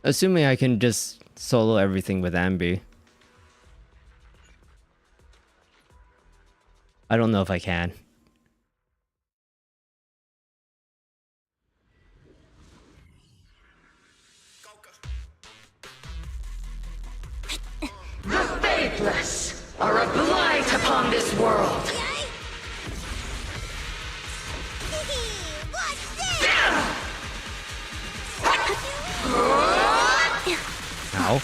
Assuming I can just solo everything with Ambi. I don't know if I can.
The faithless are a blight upon this world.
Ow.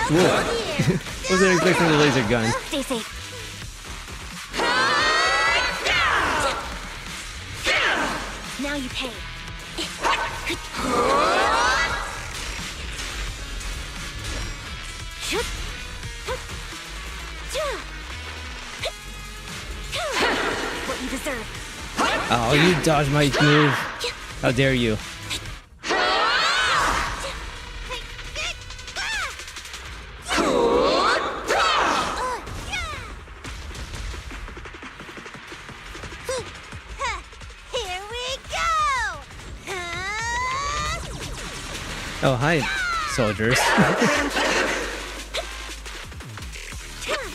Whoa. Wasn't expecting the laser gun.
Stay safe. Now you pay. What you deserve.
Oh, you dodged my move. How dare you?
Here we go.
Oh, hi, soldiers.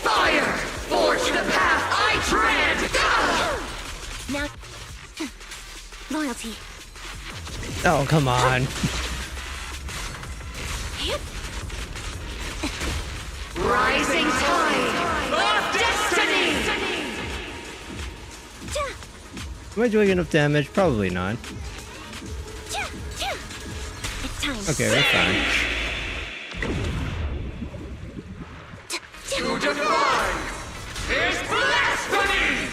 Fire! Forge the path I tread!
Now, loyalty.
Oh, come on.
Rising tide of destiny!
Am I doing enough damage? Probably not.
It's time.
Okay, we're fine.
To defy is blasphemy!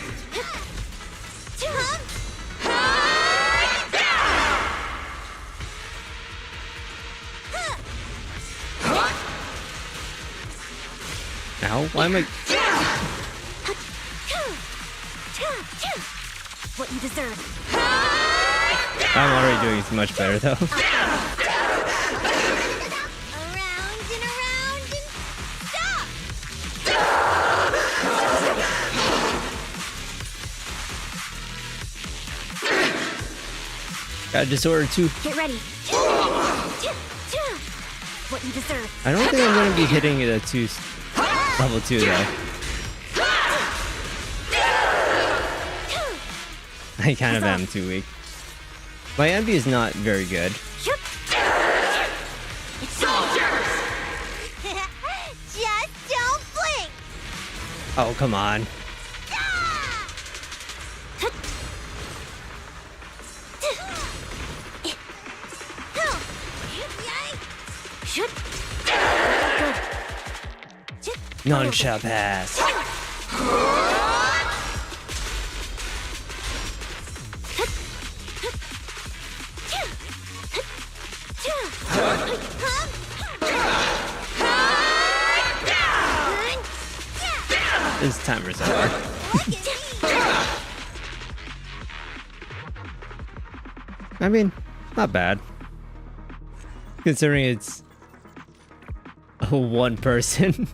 Ow, why am I...
What you deserve.
I'm already doing much better though. Got a disorder too.
Get ready. What you deserve.
I don't think I'm gonna be hitting it at level 2 though. I kind of am too weak. My envy is not very good.
Soldiers! Just don't blink!
Oh, come on. None shall pass. This timer's over. I mean, not bad. Considering it's one person.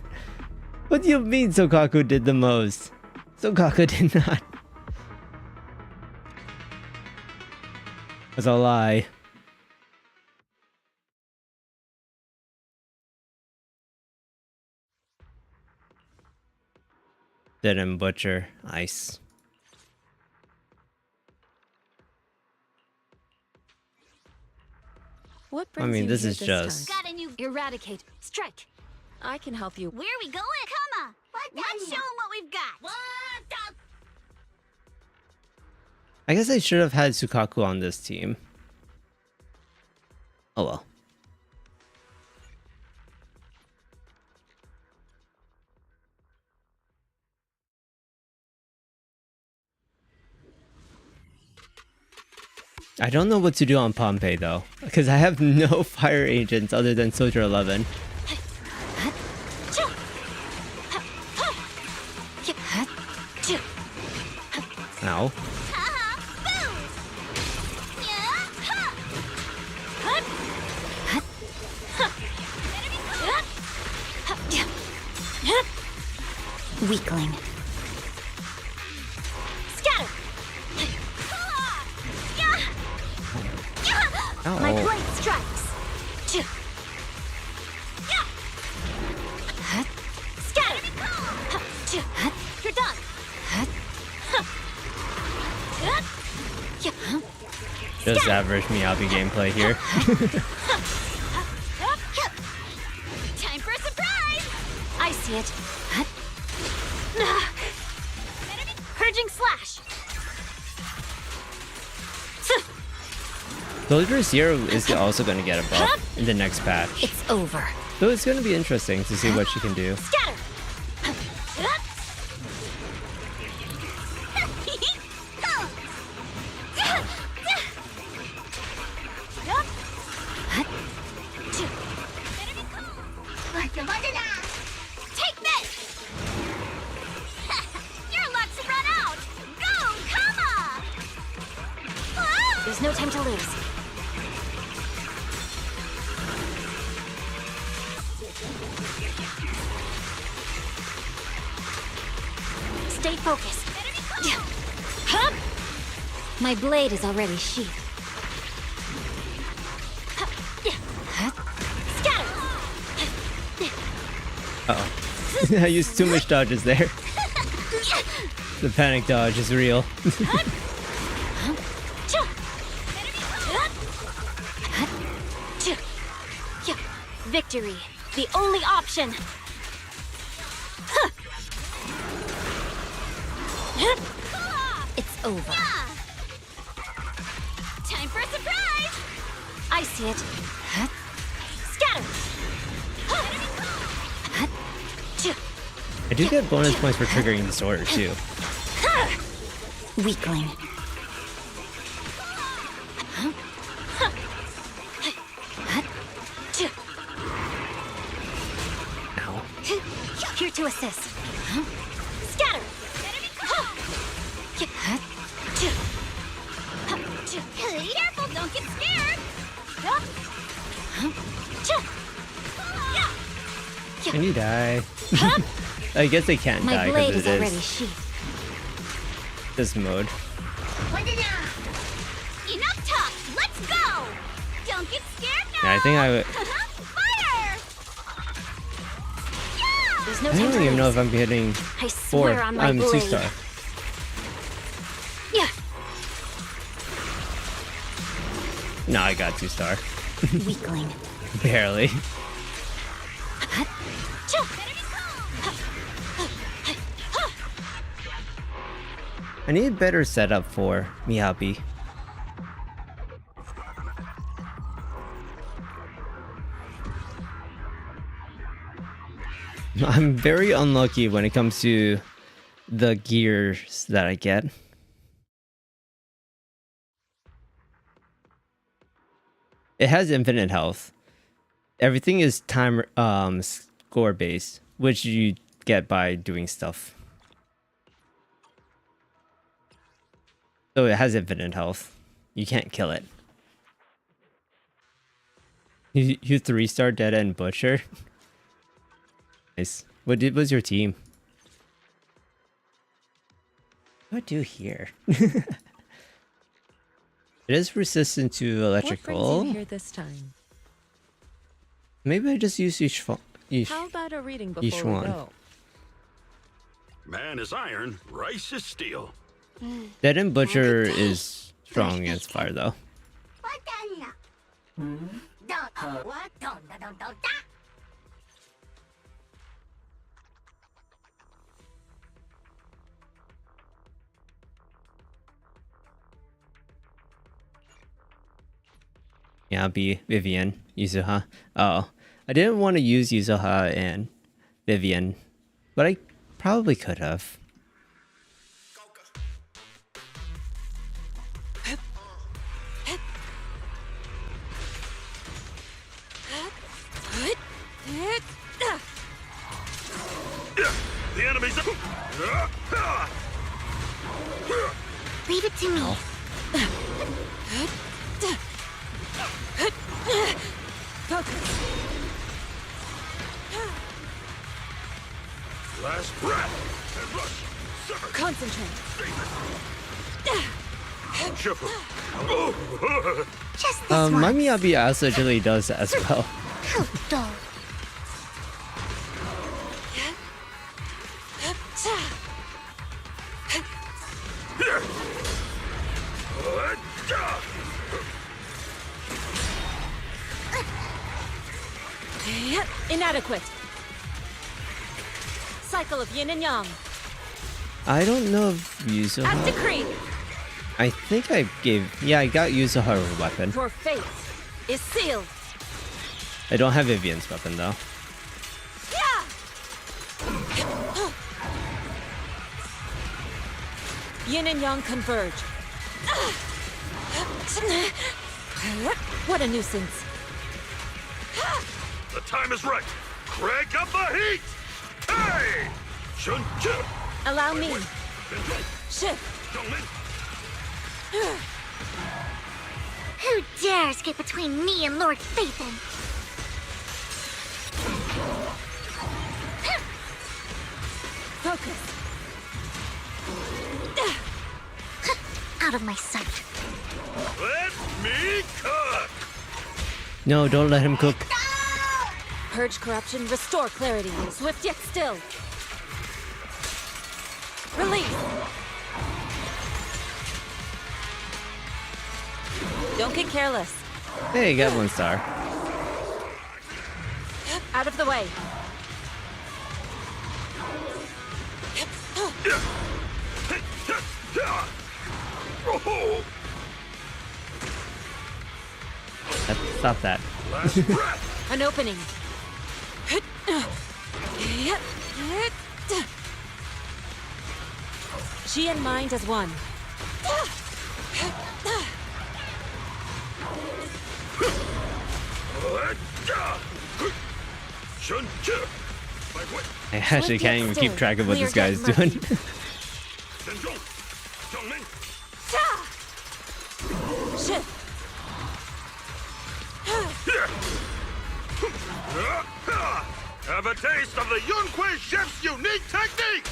What do you mean Sokaku did the most? Sokaku did not. That's a lie. Dead and Butcher. Nice.
What
I
brings
mean,
you
this
here
is
this
just...
time?
Got a new eradicate. Strike.
I can help you.
Where are we going? Come on. Let's show them what we've got.
I guess I should have had Sukaku on this team. Oh well. I don't know what to do on Pompeii though, because I have no fire agents other than Soldier 11. Ow.
Weakling. Scatter.
Oh.
My blade strikes. Scatter. You're done.
Just average Miyabi gameplay here.
Time for a surprise. I see it. Purging slash.
Soldier Zero is also going to get a buff in the next patch.
It's over.
So it's going to be interesting to see what she can do.
Scatter. Take this. Your luck's run out. Go, come on. There's no time to lose. Stay focused. My blade is already sheathed. Scatter!
Uh-oh. I used too much dodges there. The panic dodge is real.
Victory, the only option. It's over. Time for a surprise! I see it. Scatter!
I do get bonus points for triggering disorder too.
Weakling.
Ow.
Here to assist. Scatter! Here
Can you die? I guess they can't die
My blade
because
is
it
already
is
sheathed.
this mode.
Enough talk! Let's go! Don't get scared now!
Yeah, I think I would.
Fire!
There's no
I
time
don't
to
even know
lose.
if I'm getting
I swear on my blade.
2-star.
Yeah.
No, I got 2-star.
Weakling.
Barely. I need a better setup for miHoYo. I'm very unlucky when it comes to the gears that I get. It has infinite health. Everything is time score based, which you get by doing stuff. So it has infinite health. You can't kill it. You 3-star Dead End Butcher. Nice. What was your team? What do I do here? It is resistant to electrical.
What brings you here this time?
Maybe I just use each
How about a reading
each
before we
one.
go?
Man is iron, rice is steel.
Dead End Butcher is strong against fire though. Yeah, I'll be Vivian, Yuzuha. Oh, I didn't want to use Yuzuha and Vivian, but I probably could have.
The enemy's.
Leave it to me.
Last breath and rush. Sever.
Concentrate.
Shiver.
Just this
My
once.
miHoYo also actually does as well.
How dull.
Inadequate. Cycle of yin and yang.
I don't know if
As
Yuzuha.
decreed.
I think I gave. Yeah, I got Yuzuha a weapon.
Your fate is sealed.
I don't have Vivian's weapon though.
Yin and yang converge. What a nuisance.
The time is right. Crank up the heat. Hey! Shun.
Allow me. Shift.
Who dares get between me and Lord Phaethon?
Focus.
Out of my sight.
Let me cook.
No, don't let him cook.
Purge corruption, restore clarity. Swift yet still. Release. Don't get careless.
Hey, you got 1-star.
Out of the way.
Stop that.
An opening. She and mind as one.
I actually can't even keep track of what this guy is doing.
Shift.
Have a taste of the Yunque Chef's unique technique!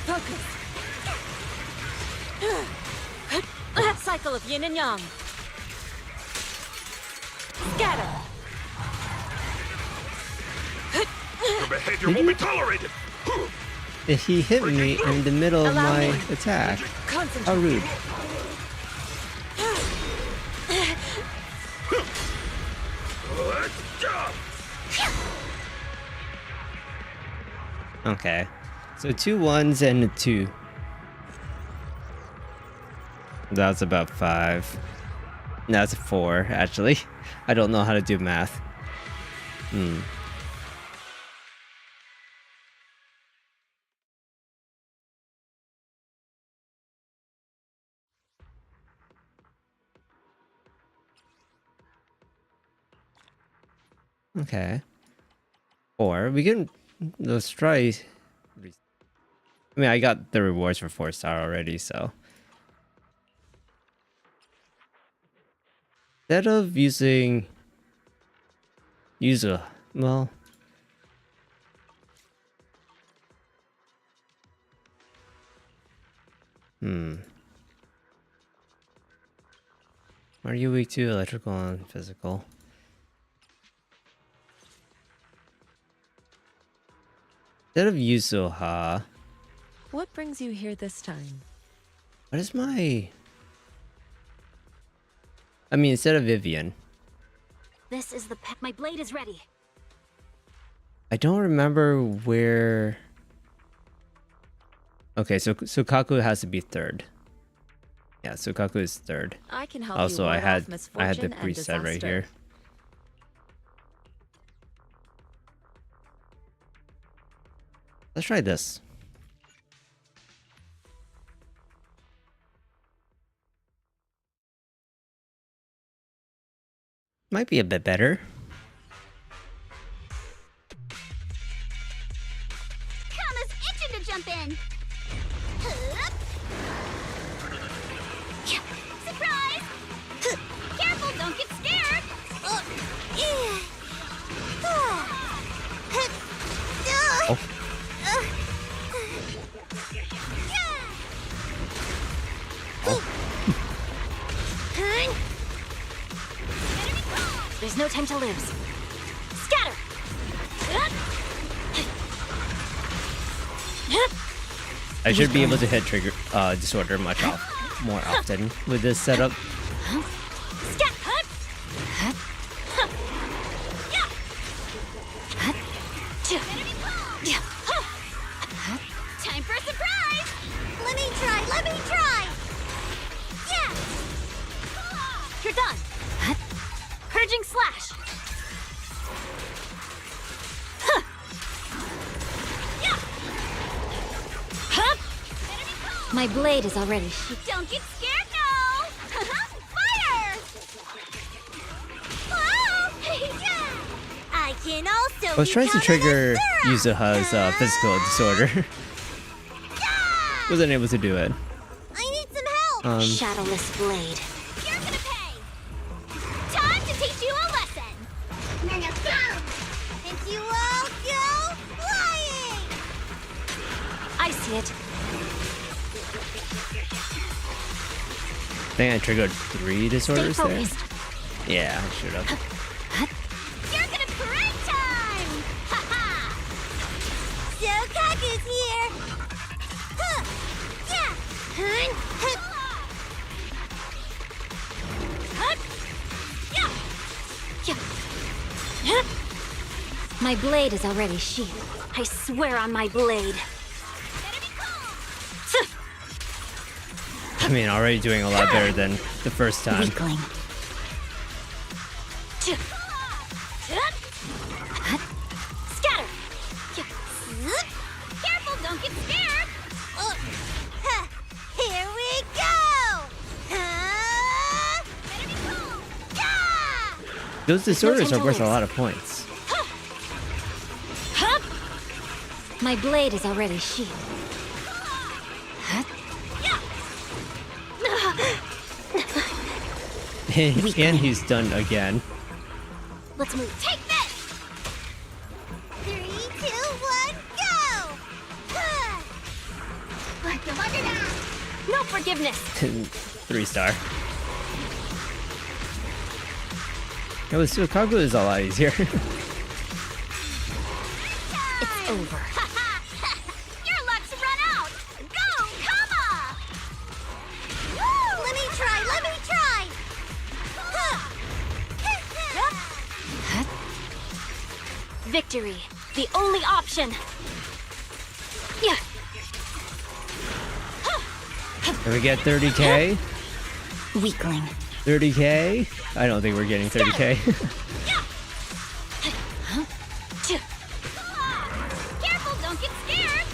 Focus. Cycle of yin and yang. Scatter.
Your behavior won't be tolerated!
He hit me in the middle of my attack. How rude. Okay. So 2 1s and a 2. That's about 5. That's a 4, actually. I don't know how to do math. Okay. Or we can let's try. I mean, I got the rewards for 4-star already, so instead of using well, are you weak to electrical and physical? Instead of Yuzuha,
What brings you here this time?
what is my... I mean, instead of Vivian.
This is the my blade is ready.
I don't remember where... Okay, so Sukaku has to be 3rd. Yeah, Sukaku is 3rd.
I can help
Also,
you
I
ward
had
off
the
misfortune and
preset right
disaster.
here. Let's try this. Might be a bit better.
Kama's itching to jump in. Hup. Surprise! Careful, don't get scared.
Oh.
There's no time to lose. Scatter!
I should be able to hit trigger disorder more often with this setup.
Time for a surprise! Let me try! Yeah!
You're done. Purging slash. My blade is already.
Don't get scared, no! Fire! Whoa! I can also
I was trying to trigger Yuzuha's physical disorder. Wasn't able to do it.
I need some help!
Shadowless blade.
You're gonna pay! Time to teach you a lesson! And you all go flying!
I see it.
I think I triggered 3 disorders there. Yeah, I should have.
You're gonna parade time! Ha-ha! Sokaku's here! Huh! Yeah! Hun!
My blade is already sheathed. I swear on my blade.
I mean, already doing a lot better than the first time.
Weakling. Scatter!
Careful, don't get scared! Here we go!
Those disorders are worth a lot of points.
My blade is already sheathed.
And he's done again.
Let's move. Take this! 3, 2, 1, go!
No forgiveness.
3-star. Yo, Suikaku is a lot easier.
It's over. Your luck's run out. Go, Kama!
Let me try, let me try!
Victory, the only option. Yeah.
Can we get 30k?
Weakling.
30k? I don't think we're getting 30k.
Careful, don't get scared.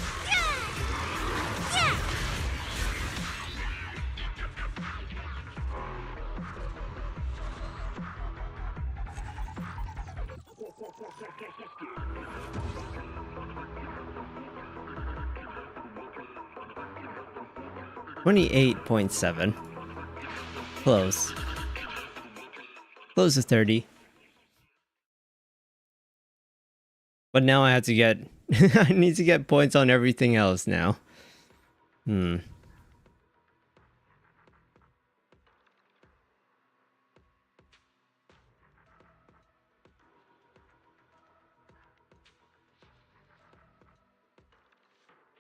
28.7. Close. Close to 30. But now I have to get... I need to get points on everything else now.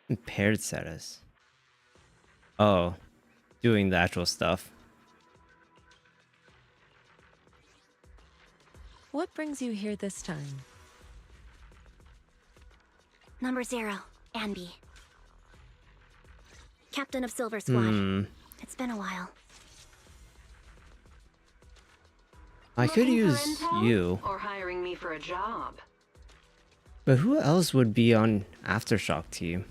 Impaired status. Oh, doing the actual stuff.
What brings you here this time?
Number 0, Anby. Captain of Silver Squad. It's been a while.
I could use you.
Or hiring me for a job.
But who else would be on Aftershock team?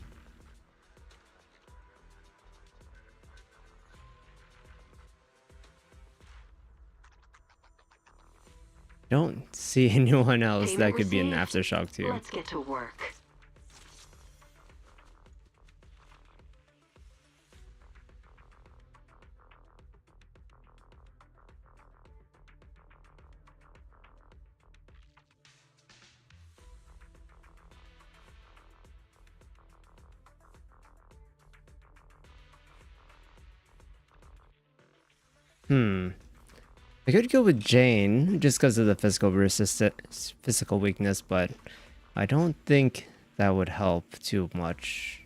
Don't see anyone else that could be an Aftershock team.
Let's get to work.
I could go with Jane just because of the physical weakness, but I don't think that would help too much.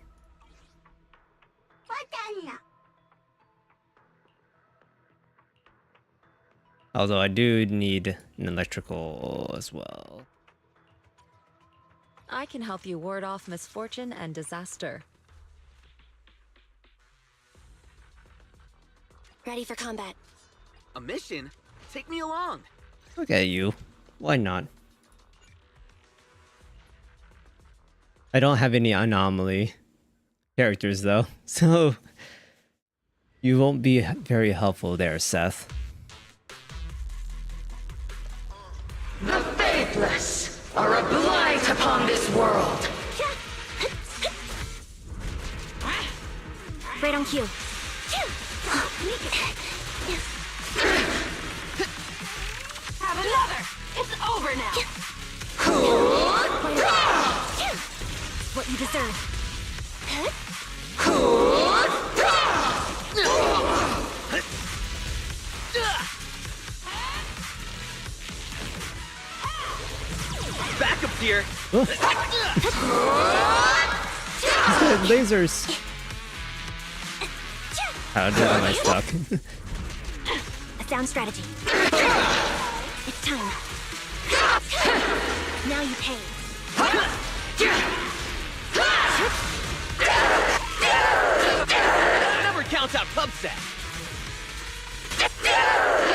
Although I do need an electrical as well.
I can help you ward off misfortune and disaster.
Ready for combat.
A mission? Take me along.
Look at you. Why not? I don't have any anomaly characters though, so you won't be very helpful there, Seth.
The faithless are a blight upon this world.
Right on cue.
Have another. It's over now.
What you deserve.
Back up here.
Lasers. How am I stuck?
A sound strategy. It's time. Now you pay.
Never count out Pubset.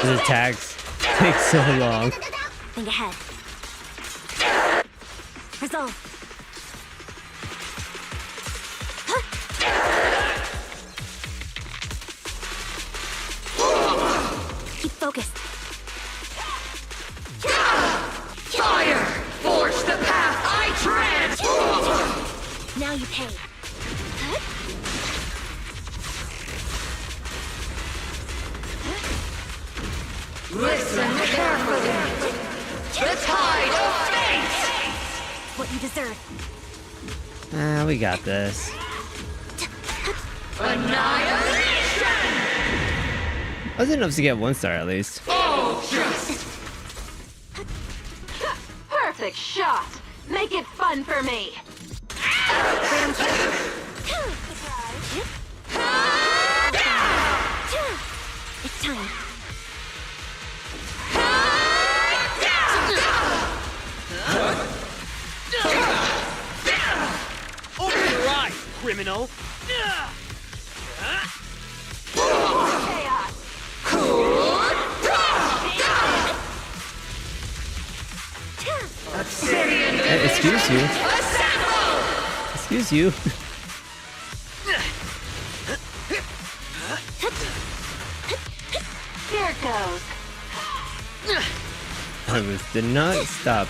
His attacks take so long.
Think ahead. Resolve. Keep focused.
Fire! Forge the path I tread!
Now you pay.
Listen carefully. The tide of fate!
What you deserve.
We got this.
Annihilation!
I was enough to get 1 star at least.
Ultras!
Perfect shot. Make it fun for me.
It's time.
Open your eyes, criminal!
Excuse you. Excuse you.
Here goes.
Did not stop.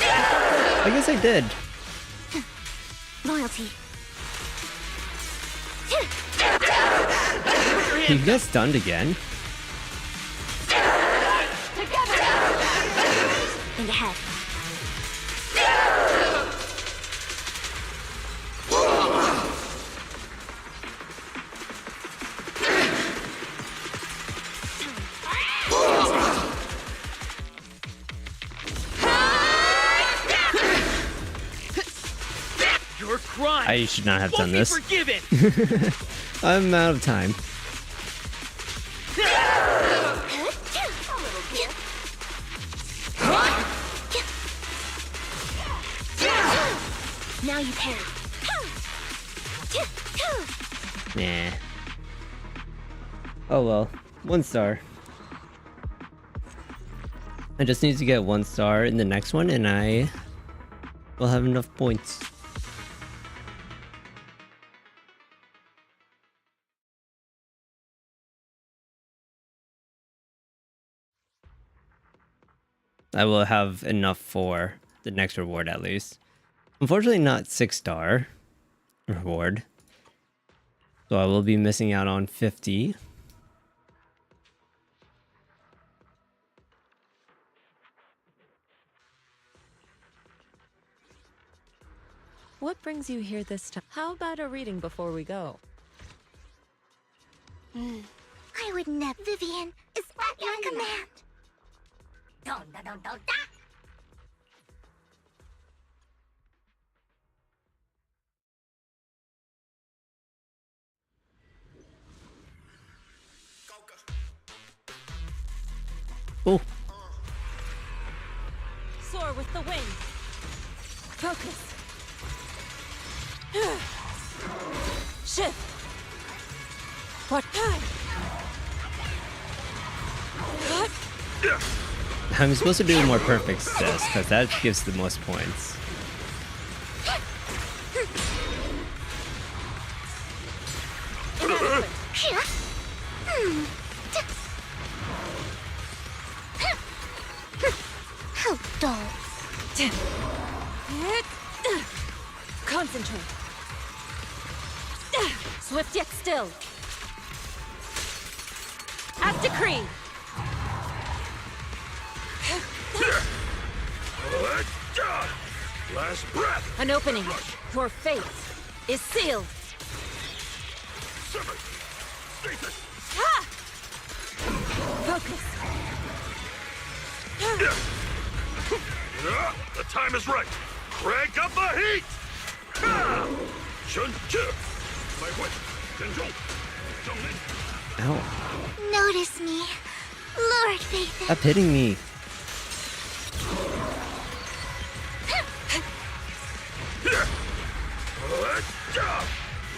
I guess I did.
Loyalty.
He got stunned again.
Think ahead.
Your crime.
I should not have done
won't be
this.
forgiven.
I'm out of time.
Now you parry.
Nah. Oh well. 1 star. I just need to get 1 star in the next one and I will have enough points. I will have enough for the next reward at least. Unfortunately not 6 star reward. So I will be missing out on 50.
What brings you here this time? How about a reading before we go?
I would never. Vivian, is that your command?
Oh.
Soar with the wind. Focus. Shift. What?
I'm supposed to do more perfect this because that gives the most points.
How dull.
Concentrate. Swift yet still. As decreed.
Last breath.
An opening. Your fate is sealed. Focus.
The time is right. Crank up the heat.
Ow.
Notice me, Lord Faith.
Stop hitting me.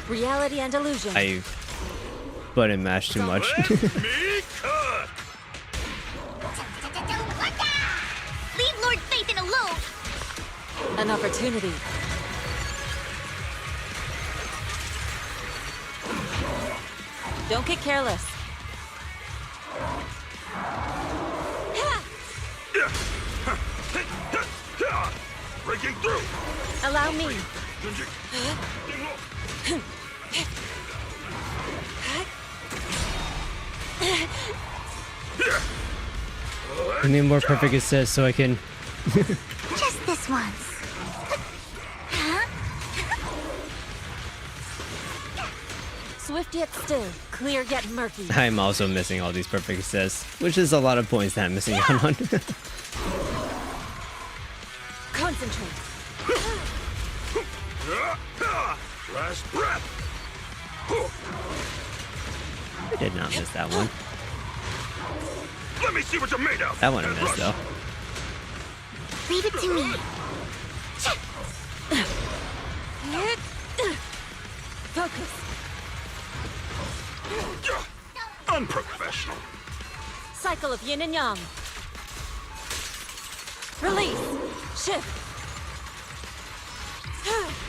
Reality and illusion.
I button mashed too much.
Leave Lord Faith alone.
An opportunity. Don't get careless.
Breaking through.
Allow me.
Give me more perfect assist so I can.
Just this once.
Swift yet still, clear yet murky.
I'm also missing all these perfect assists, which is a lot of points that I'm missing out on.
Concentrate.
Last breath.
I did not miss that one.
Let me see what you're made of.
That one I missed though.
Leave it to me.
Focus.
Unprofessional.
Cycle of yin and yang. Release. Shift.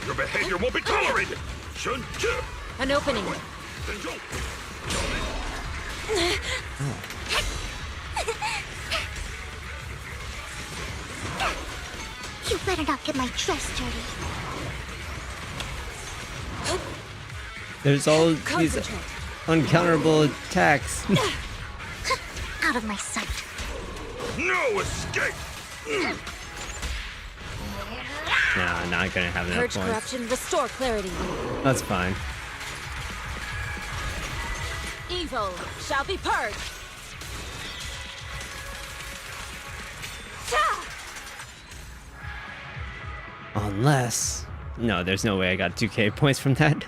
Your behavior won't be tolerated. Shun.
An opening.
You better not get my dress dirty.
There's all these uncounterable attacks.
Out of my sight.
No escape.
Nah, not gonna have enough
Purge
points.
corruption, restore clarity.
That's fine.
Evil shall be purged.
Unless... No, there's no way I got 2k points from that.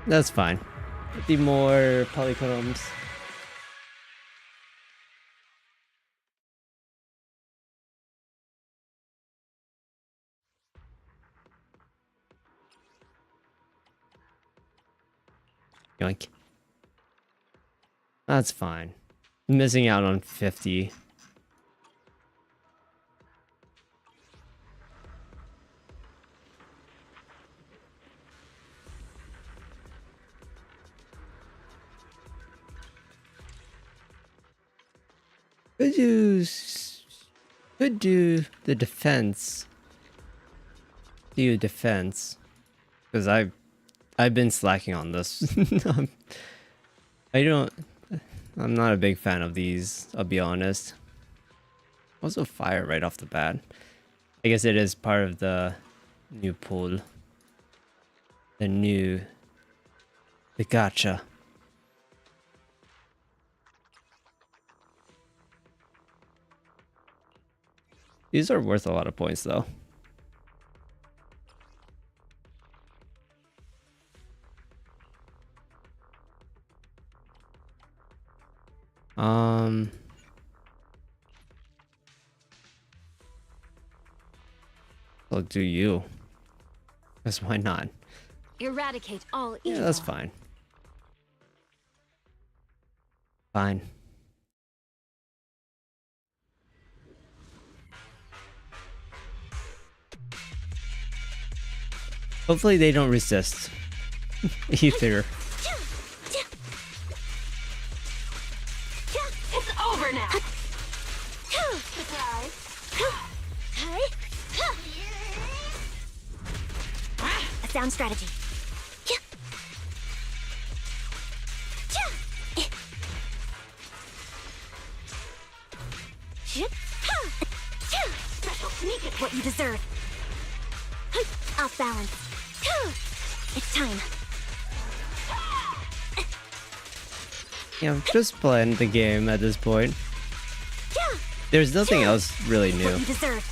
That's fine. 50 more polychromes. Yoink. That's fine. Missing out on 50. Could do the defense. Do defense, because I've been slacking on this. I'm not a big fan of these, I'll be honest. Also fire right off the bat. I guess it is part of the new pool. The gacha. These are worth a lot of points though. I'll do you. Because why not?
Eradicate all evil.
Yeah, that's fine. Fine. Hopefully they don't resist. Either.
It's over now.
A sound strategy. What you deserve. Off balance. It's time.
Yeah, just playing the game at this point. There's nothing else really new.
What you deserve.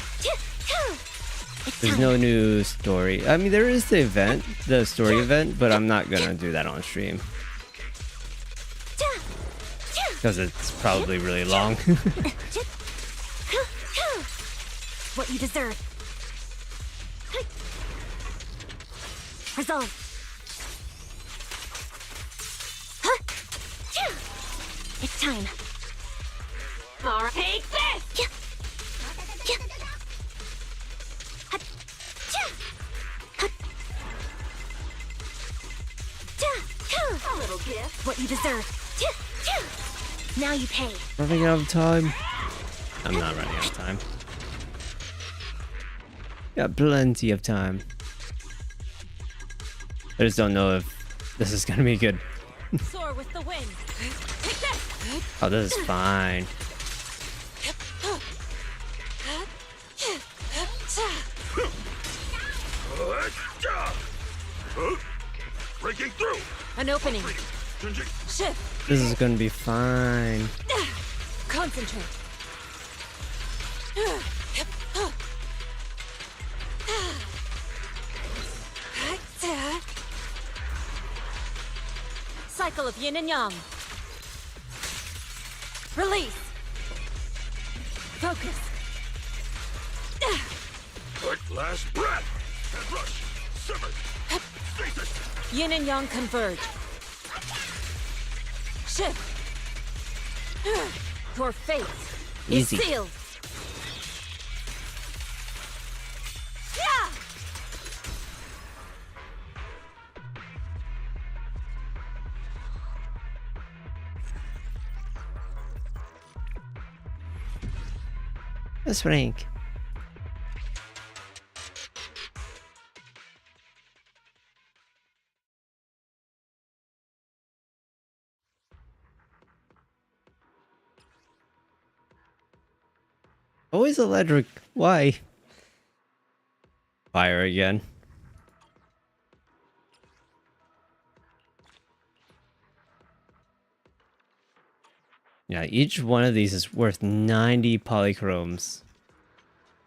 There's no new story. I mean, there is the event, the story event, but I'm not gonna do that on stream. Because it's probably really long.
What you deserve. Resolve. It's time.
Alright, take this!
A little gift. What you deserve. Now you pay.
Running out of time. I'm not running out of time. Got plenty of time. I just don't know if this is gonna be good.
Soar with the wind. Take this.
Oh, this is fine.
Breaking through.
An opening. Shift.
This is gonna be fine.
Concentrate. Cycle of yin and yang. Release. Focus.
Quick last breath. And rush. Simmer. Stasis.
Yin and yang converge. Shift. Your fate
Easy.
is sealed. Yeah!
Let's rank. Always electric. Why? Fire again. Yeah, each one of these is worth 90 polychromes.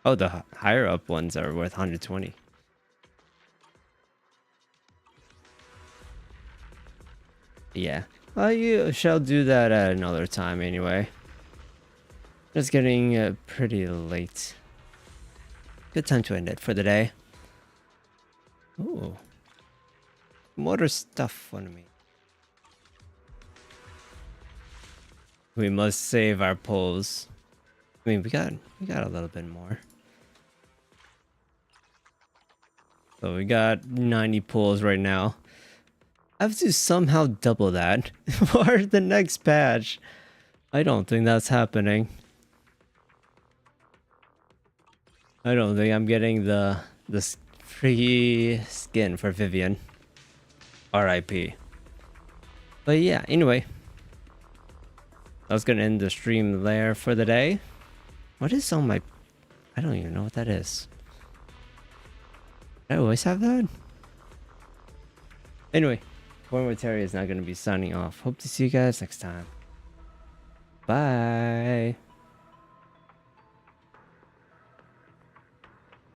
Oh, the higher up ones are worth 120. Yeah. Well, you shall do that at another time anyway. It's getting pretty late. Good time to end it for the day. Ooh. More stuff on me. We must save our poles. I mean, we got a little bit more. So we got 90 pulls right now. I have to somehow double that for the next patch. I don't think that's happening. I don't think I'm getting the free skin for Vivian. RIP. But yeah, anyway. I was gonna end the stream there for the day. What is on my... I don't even know what that is. Did I always have that? Anyway, Vorteri is not gonna be signing off. Hope to see you guys next time. Bye.